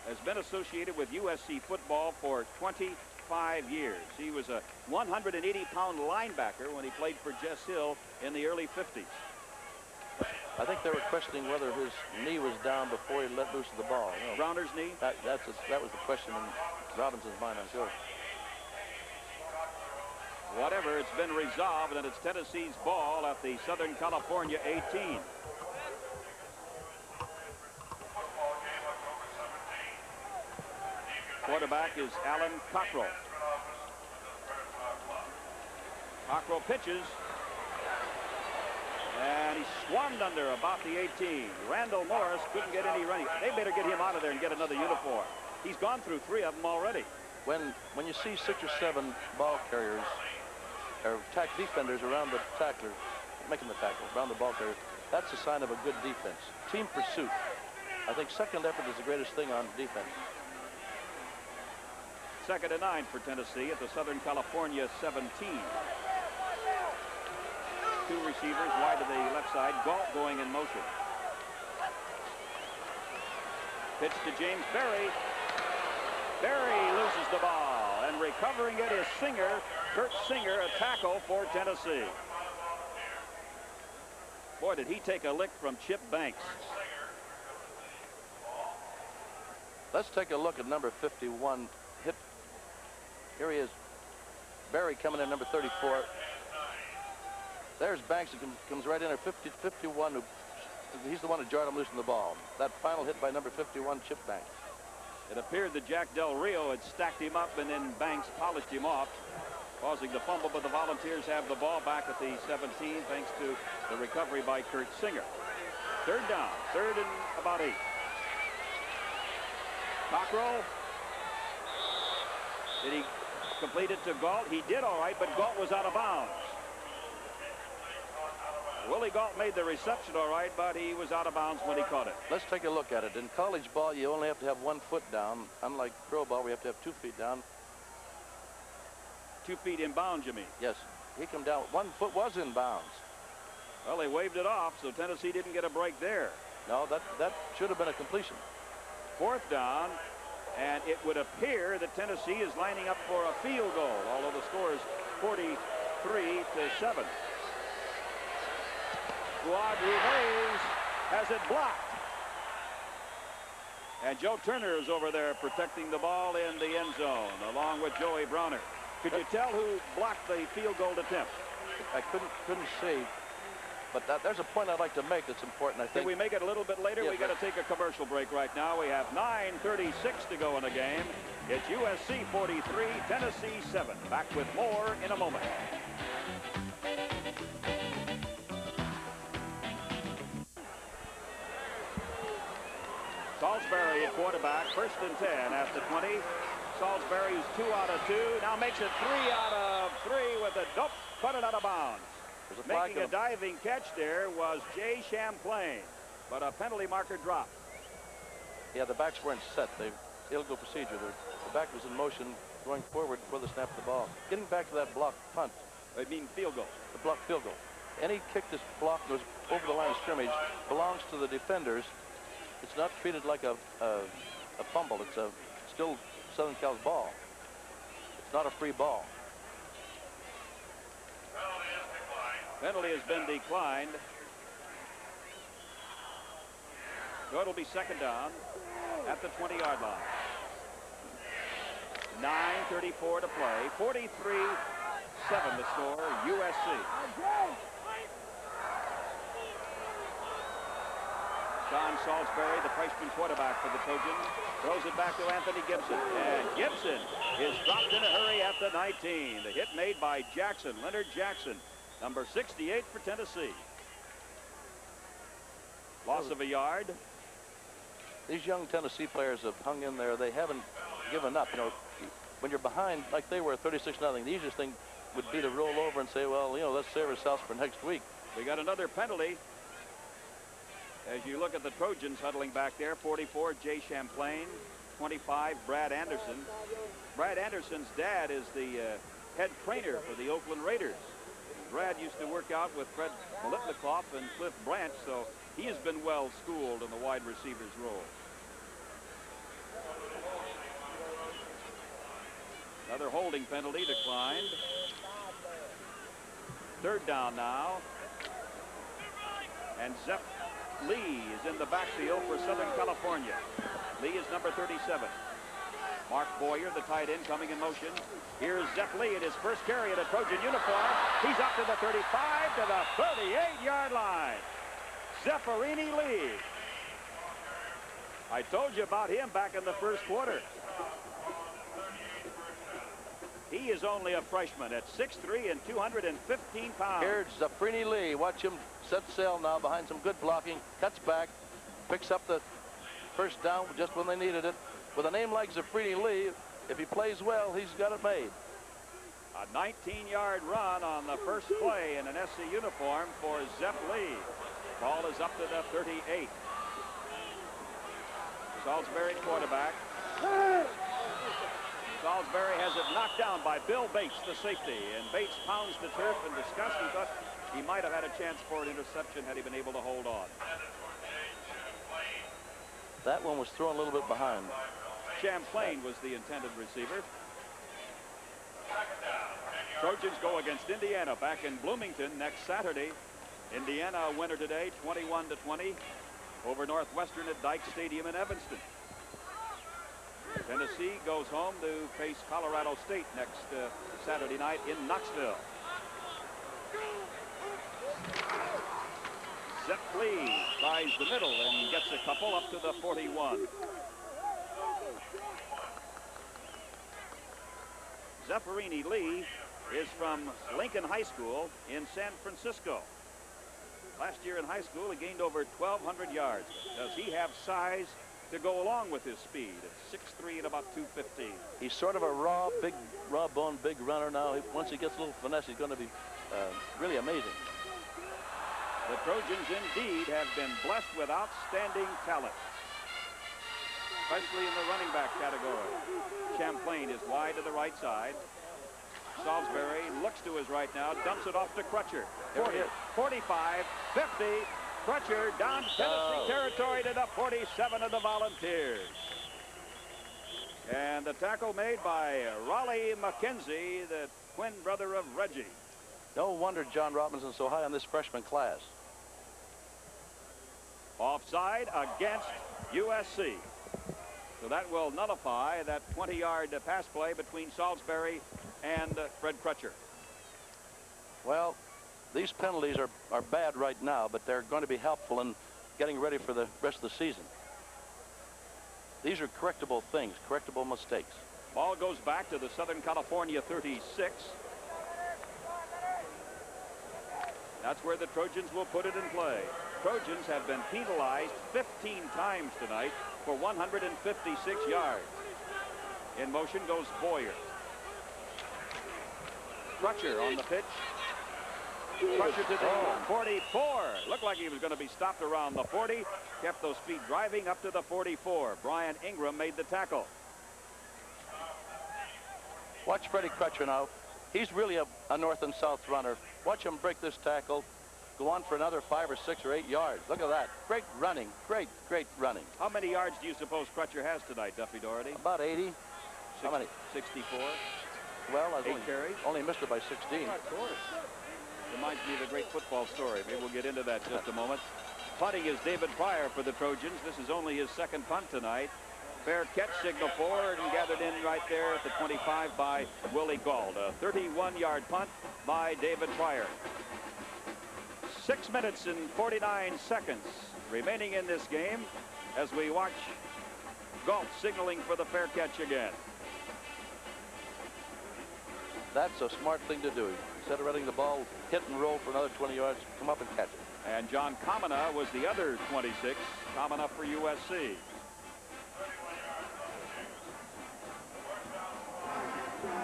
has been associated with USC football for 25 years. He was a 180-pound linebacker when he played for Jess Hill in the early 50s. I think they were questioning whether his knee was down before he let loose of the ball. You know, Browner's knee? that was the question in Robinson's mind, I'm sure. Whatever, it's been resolved, and it's Tennessee's ball at the Southern California 18. Quarterback is Alan Cockrell. Cockrell pitches. And he swarmed under about the 18. Randall Morris couldn't get any running. They better get him out of there and get another uniform. He's gone through 3 of them already. When you see 6 or 7 ball carriers or defenders around the tackler, making the tackle around the ball carrier, that's a sign of a good defense. Team pursuit. I think second effort is the greatest thing on defense. 2nd and 9 for Tennessee at the Southern California 17. 2 receivers wide to the left side. Galt going in motion. Pitch to James Berry. Berry loses the ball, and recovering it is Singer. Kurt Singer, a tackle for Tennessee. Boy, did he take a lick from Chip Banks. Let's take a look at number 51. Hit. Here he is. Berry coming in, number 34. There's Banks, who comes right in there, 51. He's the one who jarred him loose from the ball. That final hit by number 51, Chip Banks. It appeared that Jack Del Rio had stacked him up, and then Banks polished him off, causing the fumble, but the Volunteers have the ball back at the 17 thanks to the recovery by Kurt Singer. Third down. Third and about 8. Cockrell. Did he complete it to Galt? He did all right, but Galt was out of bounds. Willie Galt made the reception all right, but he was out of bounds when he caught it. Let's take a look at it. In college ball, you only have to have 1 foot down. Unlike pro ball, we have to have 2 feet down. 2 feet in bounds, you mean? Yes. He come down. 1 foot was in bounds. Well, they waved it off, so Tennessee didn't get a break there. No, that should have been a completion. Fourth down, and it would appear that Tennessee is lining up for a field goal, although the score is 43-7. Guadalupe has it blocked. And Joe Turner is over there protecting the ball in the end zone, along with Joey Browner. Could you tell who blocked the field goal attempt? I couldn't see. But there's a point I'd like to make that's important, I think. Can we make it a little bit later? Yes, we got to take a commercial break right now. We have 9:36 to go in the game. It's USC 43, Tennessee 7. Back with more in a moment. Salisbury at quarterback, 1st and 10 after 20. Salisbury's 2 out of 2. Now makes it 3 out of 3 with a dope. Put it out of bounds. Making a diving catch there was Jay Champlain, but a penalty marker dropped. Yeah, the backs weren't set. Illegal procedure. The back was in motion going forward before the snap of the ball. Getting back to that block punt. I mean field goal. The block field goal. Any kick this block goes over the line of scrimmage belongs to the defenders. It's not treated like a fumble. It's still Southern Cal's ball. It's not a free ball. Penalty has been declined. So it'll be 2nd down at the 20-yard line. 9:34 to play. 43-7 the score. USC. John Salisbury, the freshman quarterback for the Trojans, throws it back to Anthony Gibson. And Gibson is dropped in a hurry at the 19. The hit made by Jackson, Leonard Jackson, number 68 for Tennessee. Loss of a yard. These young Tennessee players have hung in there. They haven't given up. You know, when you're behind like they were 36-0, the easiest thing would be to roll over and say, well, you know, let's save ourselves for next week. We got another penalty. As you look at the Trojans huddling back there, 44, Jay Champlain, 25, Brad Anderson. Brad Anderson's dad is the head trainer for the Oakland Raiders. Brad used to work out with Fred Melitnikoff and Cliff Branch, so he has been well schooled in the wide receiver's role. Another holding penalty declined. 3rd down now. And Zepp Lee is in the backfield for Southern California. Lee is number 37. Mark Boyer, the tight end, coming in motion. Here's Zepp Lee at his first carry in a Trojan uniform. He's up to the 35, to the 38-yard line. Zephyrini Lee. I told you about him back in the 1st quarter. He is only a freshman at 6'3" and 215 pounds. Here's Zephyrini Lee. Watch him set sail now behind some good blocking. Cuts back. Picks up the 1st down just when they needed it. With a name like Zephyrini Lee, if he plays well, he's got it made. A 19-yard run on the first play in an SC uniform for Zepp Lee. Ball is up to the 38. Salisbury quarterback. Salisbury has it knocked down by Bill Bates, the safety, and Bates pounds the turf in disgust. He thought he might have had a chance for an interception had he been able to hold on. That one was thrown a little bit behind. Champlain was the intended receiver. Trojans go against Indiana back in Bloomington next Saturday. Indiana a winner today, 21-20 over Northwestern at Dyke Stadium in Evanston. Tennessee goes home to face Colorado State next Saturday night in Knoxville. Zepp Lee tries the middle and gets a couple up to the 41. Zephyrini Lee is from Lincoln High School in San Francisco. Last year in high school, he gained over 1,200 yards. Does he have size to go along with his speed at 6'3" and about 215? He's sort of a raw bone, big runner now. Once he gets a little finesse, he's going to be really amazing. The Trojans indeed have been blessed with outstanding talent, especially in the running back category. Champlain is wide to the right side. Salisbury looks to his right now, dumps it off to Crutcher. 40, 45, 50. Crutcher down to Tennessee territory to the 47 of the Volunteers. And the tackle made by Raleigh McKenzie, the twin brother of Reggie. No wonder John Robinson's so high on this freshman class. Offside against USC. So that will nullify that 20-yard pass play between Salisbury and Fred Crutcher. Well, these penalties are bad right now, but they're going to be helpful in getting ready for the rest of the season. These are correctable things, correctable mistakes. Ball goes back to the Southern California 36. That's where the Trojans will put it in play. Trojans have been penalized 15 times tonight for 156 yards. In motion goes Boyer. Crutcher on the pitch. Crutcher to the 44. Looked like he was going to be stopped around the 40. Kept those feet driving up to the 44. Brian Ingram made the tackle. Watch Freddie Crutcher now. He's really a north and south runner. Watch him break this tackle. Go on for another 5 or 6 or 8 yards. Look at that. Great running. Great running. How many yards do you suppose Crutcher has tonight, Duffy Doherty? About 80. How many? 64. Well, I was only missed it by 16. Of course. Reminds me of a great football story. Maybe we'll get into that in just a moment. Punting is David Pryor for the Trojans. This is only his second punt tonight. Fair catch signal forward and gathered in right there at the 25 by Willie Gauld. A 31-yard punt by David Pryor. 6 minutes and 49 seconds remaining in this game as we watch Gauld signaling for the fair catch again. That's a smart thing to do. Instead of letting the ball hit and roll for another 20 yards, come up and catch it. And John Kamina was the other 26. Kamina for USC.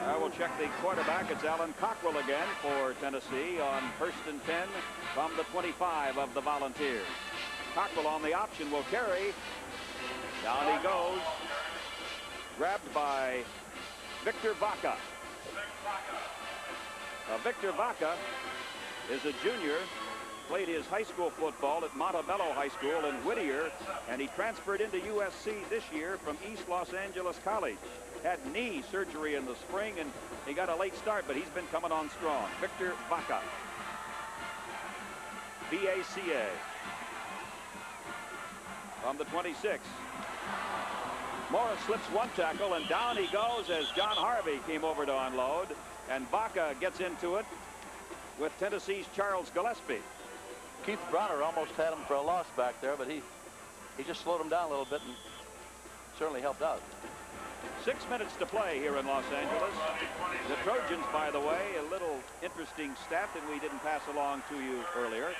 I will check the quarterback. It's Alan Cockrell again for Tennessee on 1st and 10 from the 25 of the Volunteers. Cockrell on the option will carry. Down he goes. Grabbed by Victor Vaca. Victor Vaca is a junior, played his high school football at Montebello High School in Whittier, and he transferred into USC this year from East Los Angeles College. Had knee surgery in the spring, and he got a late start, but he's been coming on strong. Victor Vaca. V-A-C-A. From the 26. Morris slips one tackle, and down he goes as John Harvey came over to unload. And Vaca gets into it with Tennessee's Charles Gillespie. Keith Bronner almost had him for a loss back there, but he just slowed him down a little bit and certainly helped out. 6 minutes to play here in Los Angeles. The Trojans, by the way, a little interesting stat that we didn't pass along to you earlier.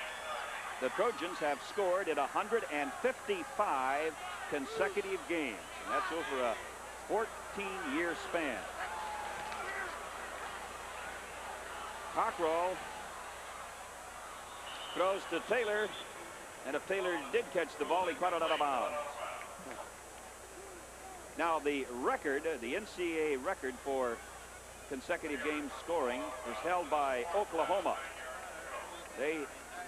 The Trojans have scored in 155 consecutive games. And that's over a 14-year span. Cockrell throws to Taylor, and if Taylor did catch the ball, he caught it out of bounds. Now the record, the NCAA record for consecutive game scoring is held by Oklahoma. They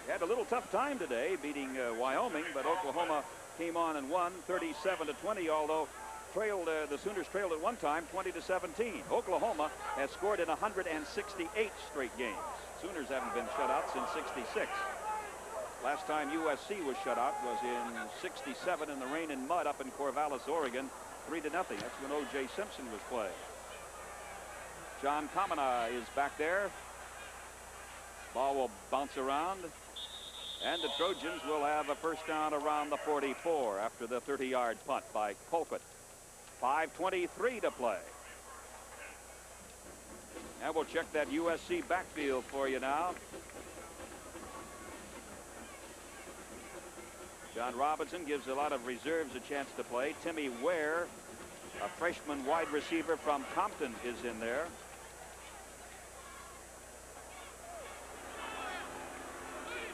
had a little tough time today beating Wyoming, but Oklahoma came on and won 37-20, although the Sooners trailed at one time 20-17. Oklahoma has scored in 168 straight games. Sooners haven't been shut out since '66. Last time USC was shut out was in '67 in the rain and mud up in Corvallis, Oregon, 3-0. That's when O.J. Simpson was playing. John Kamina is back there. Ball will bounce around, and the Trojans will have a first down around the 44 after the 30-yard punt by Colquitt. 5:23 to play. And we'll check that USC backfield for you now. John Robinson gives a lot of reserves a chance to play. Timmy Ware, a freshman wide receiver from Compton, is in there.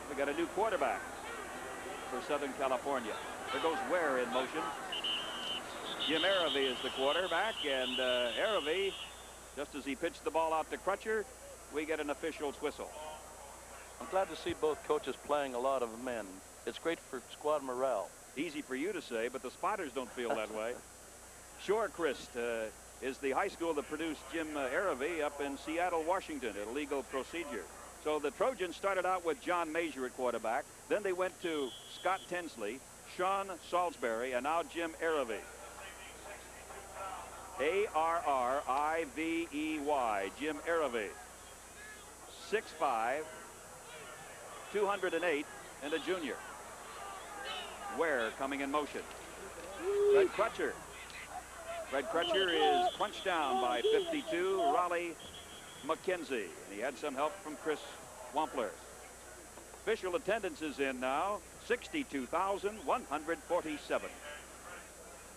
We got a new quarterback for Southern California. There goes Ware in motion. Jim Aravy is the quarterback, and Aravy, just as he pitched the ball out to Crutcher, we get an official's whistle. I'm glad to see both coaches playing a lot of men. It's great for squad morale. Easy for you to say, but the spotters don't feel that way. Shorecrest is the high school that produced Jim Aravy up in Seattle, Washington, a legal procedure. So the Trojans started out with John Major at quarterback. Then they went to Scott Tinsley, Sean Salisbury, and now Jim Aravy. A-R-R-I-V-E-Y, Jim Aravy. 6'5", 208, and a junior. Ware coming in motion. Fred Crutcher. Fred Crutcher is punched down by 52, Raleigh McKenzie. And he had some help from Chris Wampler. Official attendance is in now, 62,147.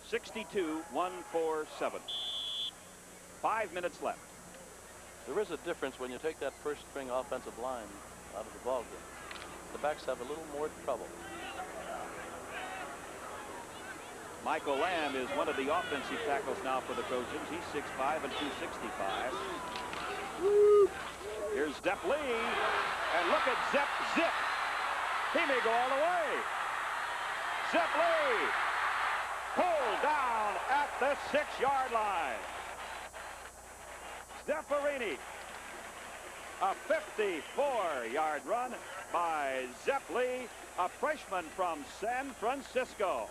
62,147. 5 minutes left. There is a difference when you take that first string offensive line out of the ball game. The backs have a little more trouble. Michael Lamb is one of the offensive tackles now for the Trojans. He's 6'5" and 265. Here's Zepp Lee, and look at Zepp Zip. He may go all the way. Zepp Lee pulled down at the 6-yard line. Zepparini, a 54-yard run by Zepp Lee, a freshman from San Francisco.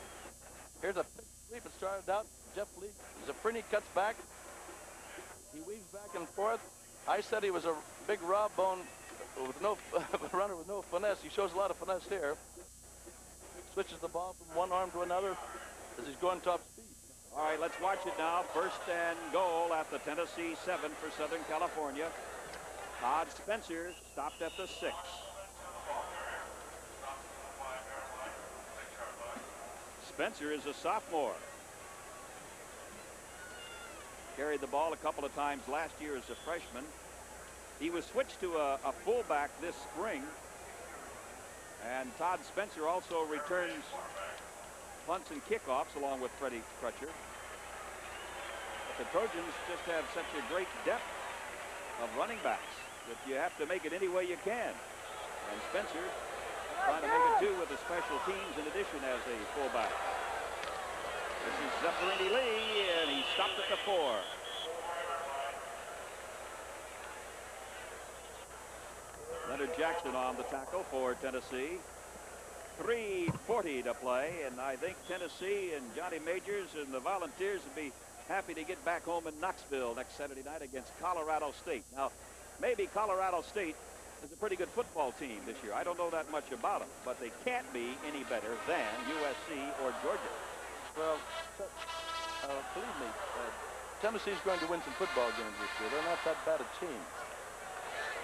Here's a sweep. It started out. Jeff Lee, Zepparini cuts back. He weaves back and forth. I said he was a big raw bone with no runner with no finesse. He shows a lot of finesse here. Switches the ball from one arm to another as he's going top speed. All right, let's watch it now. First and goal at the Tennessee 7 for Southern California. Todd Spencer stopped at the 6. Spencer is a sophomore. Carried the ball a couple of times last year as a freshman. He was switched to a fullback this spring. And Todd Spencer also returns punts and kickoffs along with Freddie Crutcher. But the Trojans just have such a great depth of running backs that you have to make it any way you can. And Spencer trying to make it too with the special teams in addition as a fullback. This is Zepparini Lee, and he stopped at the 4. Leonard Jackson on the tackle for Tennessee. 3:40 to play, and I think Tennessee and Johnny Majors and the Volunteers would be happy to get back home in Knoxville next Saturday night against Colorado State. Now, maybe Colorado State is a pretty good football team this year. I don't know that much about them, but they can't be any better than USC or Georgia. Well, believe me, Tennessee's going to win some football games this year. They're not that bad a team.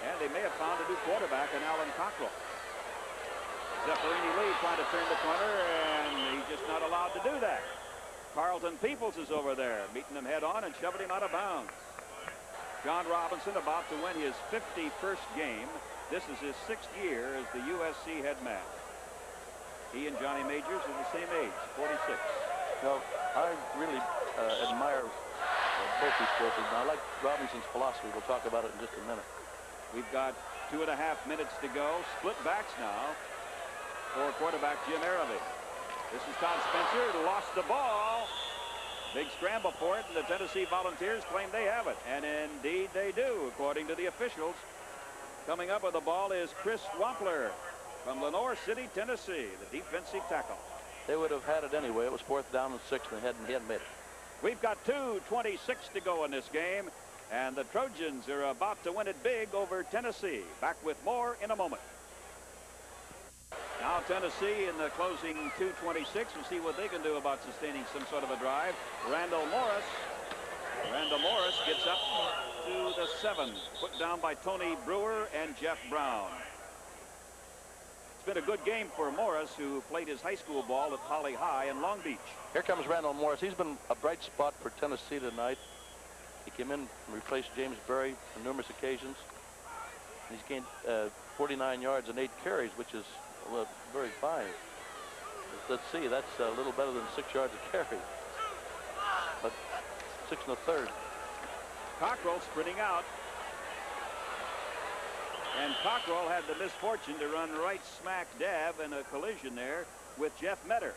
And they may have found a new quarterback in Alan Cockrell. Zepparini Lee trying to turn the corner, and he's just not allowed to do that. Carlton Peoples is over there, meeting him head on and shoving him out of bounds. John Robinson about to win his 51st game. This is his 6th year as the USC head man. He and Johnny Majors are the same age, 46. Well, I really admire both these coaches, and I like Robinson's philosophy. We'll talk about it in just a minute. We've got 2.5 minutes to go. Split backs now for quarterback Jim Aravy. This is Todd Spencer, who lost the ball. Big scramble for it, and the Tennessee Volunteers claim they have it. And indeed they do, according to the officials. Coming up with the ball is Chris Wampler from Lenore City, Tennessee, the defensive tackle. They would have had it anyway. It was 4th down and 6, and he hadn't made it. We've got 2:26 to go in this game, and the Trojans are about to win it big over Tennessee. Back with more in a moment. Now Tennessee in the closing 2:26. We'll see what they can do about sustaining some sort of a drive. Randall Morris gets up to the 7, put down by Tony Brewer and Jeff Brown. been a good game for Morris, who played his high school ball at Holly High in Long Beach. Here comes Randall Morris. He's been a bright spot for Tennessee tonight. He came in and replaced James Berry on numerous occasions. He's gained 49 yards and 8 carries, which is very fine. Let's see, that's a little better than 6 yards a carry. But 6 1/3. Cockrell sprinting out. And Cockrell had the misfortune to run right smack dab in a collision there with Jeff Metter.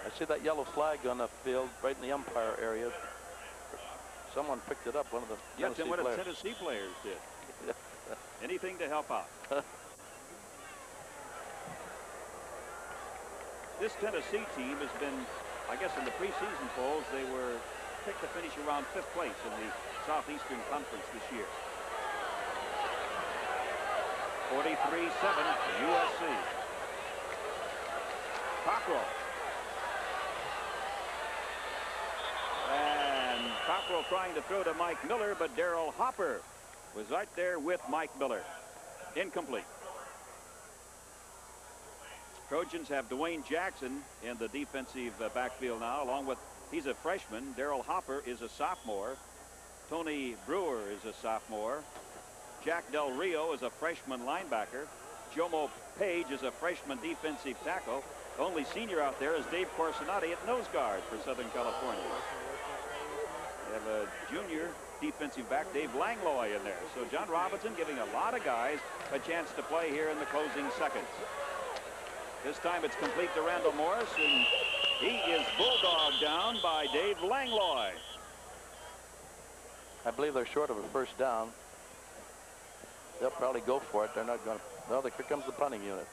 I see that yellow flag on the field right in the umpire area. Someone picked it up, one of the Tennessee one players. of the Tennessee players did. Anything to help out. This Tennessee team has been, I guess in the preseason polls, they were picked to finish around 5th place in the Southeastern Conference this year. 43-7 USC. Cockrell. And Cockrell trying to throw to Mike Miller, but Darrell Hopper was right there with Mike Miller. Incomplete. Trojans have Dwayne Jackson in the defensive backfield now, along with, he's a freshman. Darrell Hopper is a sophomore. Tony Brewer is a sophomore. Jack Del Rio is a freshman linebacker. Jomo Page is a freshman defensive tackle. The only senior out there is Dave Corsinati at nose guard for Southern California. They have a junior defensive back, Dave Langlois, in there. So John Robinson giving a lot of guys a chance to play here in the closing seconds. This time it's complete to Randall Morris, and he is bulldogged down by Dave Langlois. I believe they're short of a first down. They'll probably go for it. They're not going to. Well, here comes the punting unit.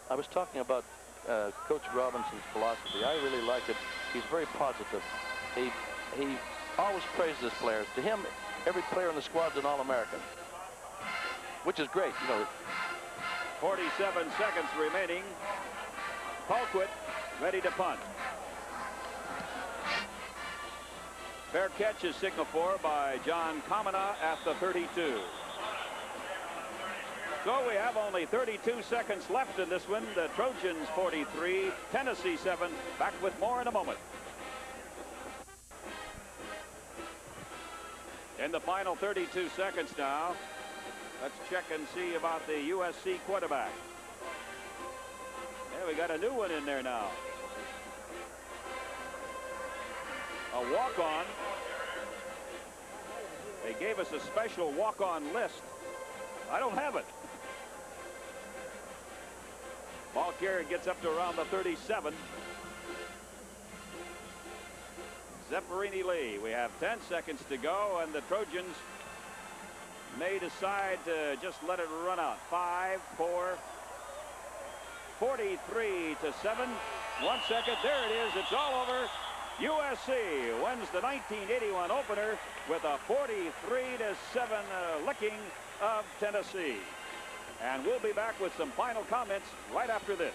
I was talking about Coach Robinson's philosophy. I really like it. He's very positive. He always praises his players. To him, every player in the squad's an All-American, which is great. You know. 47 seconds remaining. Colquitt ready to punt. Fair catch is signaled for by John Kamina at the 32. So we have only 32 seconds left in this one. The Trojans 43, Tennessee 7. Back with more in a moment. In the final 32 seconds now, let's check and see about the USC quarterback. Yeah, we got a new one in there now. A walk-on. They gave us a special walk-on list. I don't have it. Ball carrier gets up to around the 37. Zephyrini Lee. We have 10 seconds to go, and the Trojans may decide to just let it run out. 5, 4, 43-7. 1 second. There it is. It's all over. USC wins the 1981 opener with a 43-7 licking of Tennessee. And we'll be back with some final comments right after this.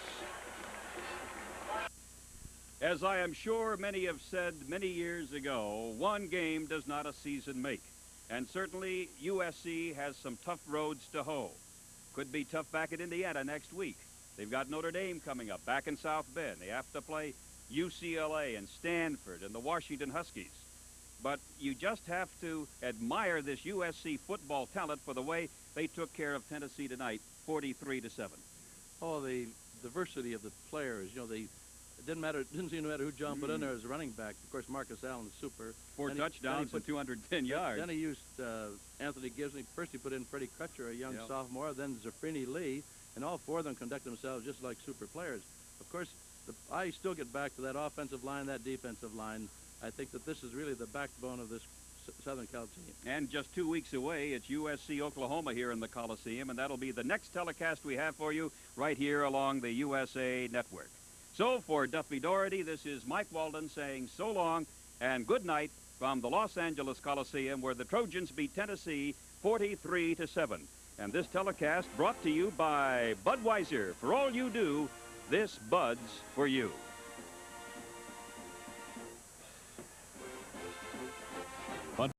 As I am sure many have said many years ago, one game does not a season make. And certainly USC has some tough roads to hoe. Could be tough back at Indiana next week. They've got Notre Dame coming up back in South Bend. They have to play UCLA and Stanford and the Washington Huskies. But you just have to admire this USC football talent for the way they took care of Tennessee tonight, 43-7. Oh, the diversity of the players. You know, it didn't matter. It didn't seem to matter who John put in there as a running back. Of course, Marcus Allen is super. 4 touchdowns and 210 yards. Then he used Anthony Gibson. First he put in Freddie Crutcher, a young sophomore. Then Zeffrini Lee, and all four of them conduct themselves just like super players. Of course, I still get back to that offensive line, that defensive line. I think that this is really the backbone of this Southern Cal team. And just 2 weeks away, it's USC Oklahoma here in the Coliseum, and that'll be the next telecast we have for you right here along the USA Network. So for Duffy Doherty, this is Mike Walden saying so long and good night from the Los Angeles Coliseum, where the Trojans beat Tennessee 43-7. And this telecast brought to you by Budweiser. For all you do, this Bud's for you.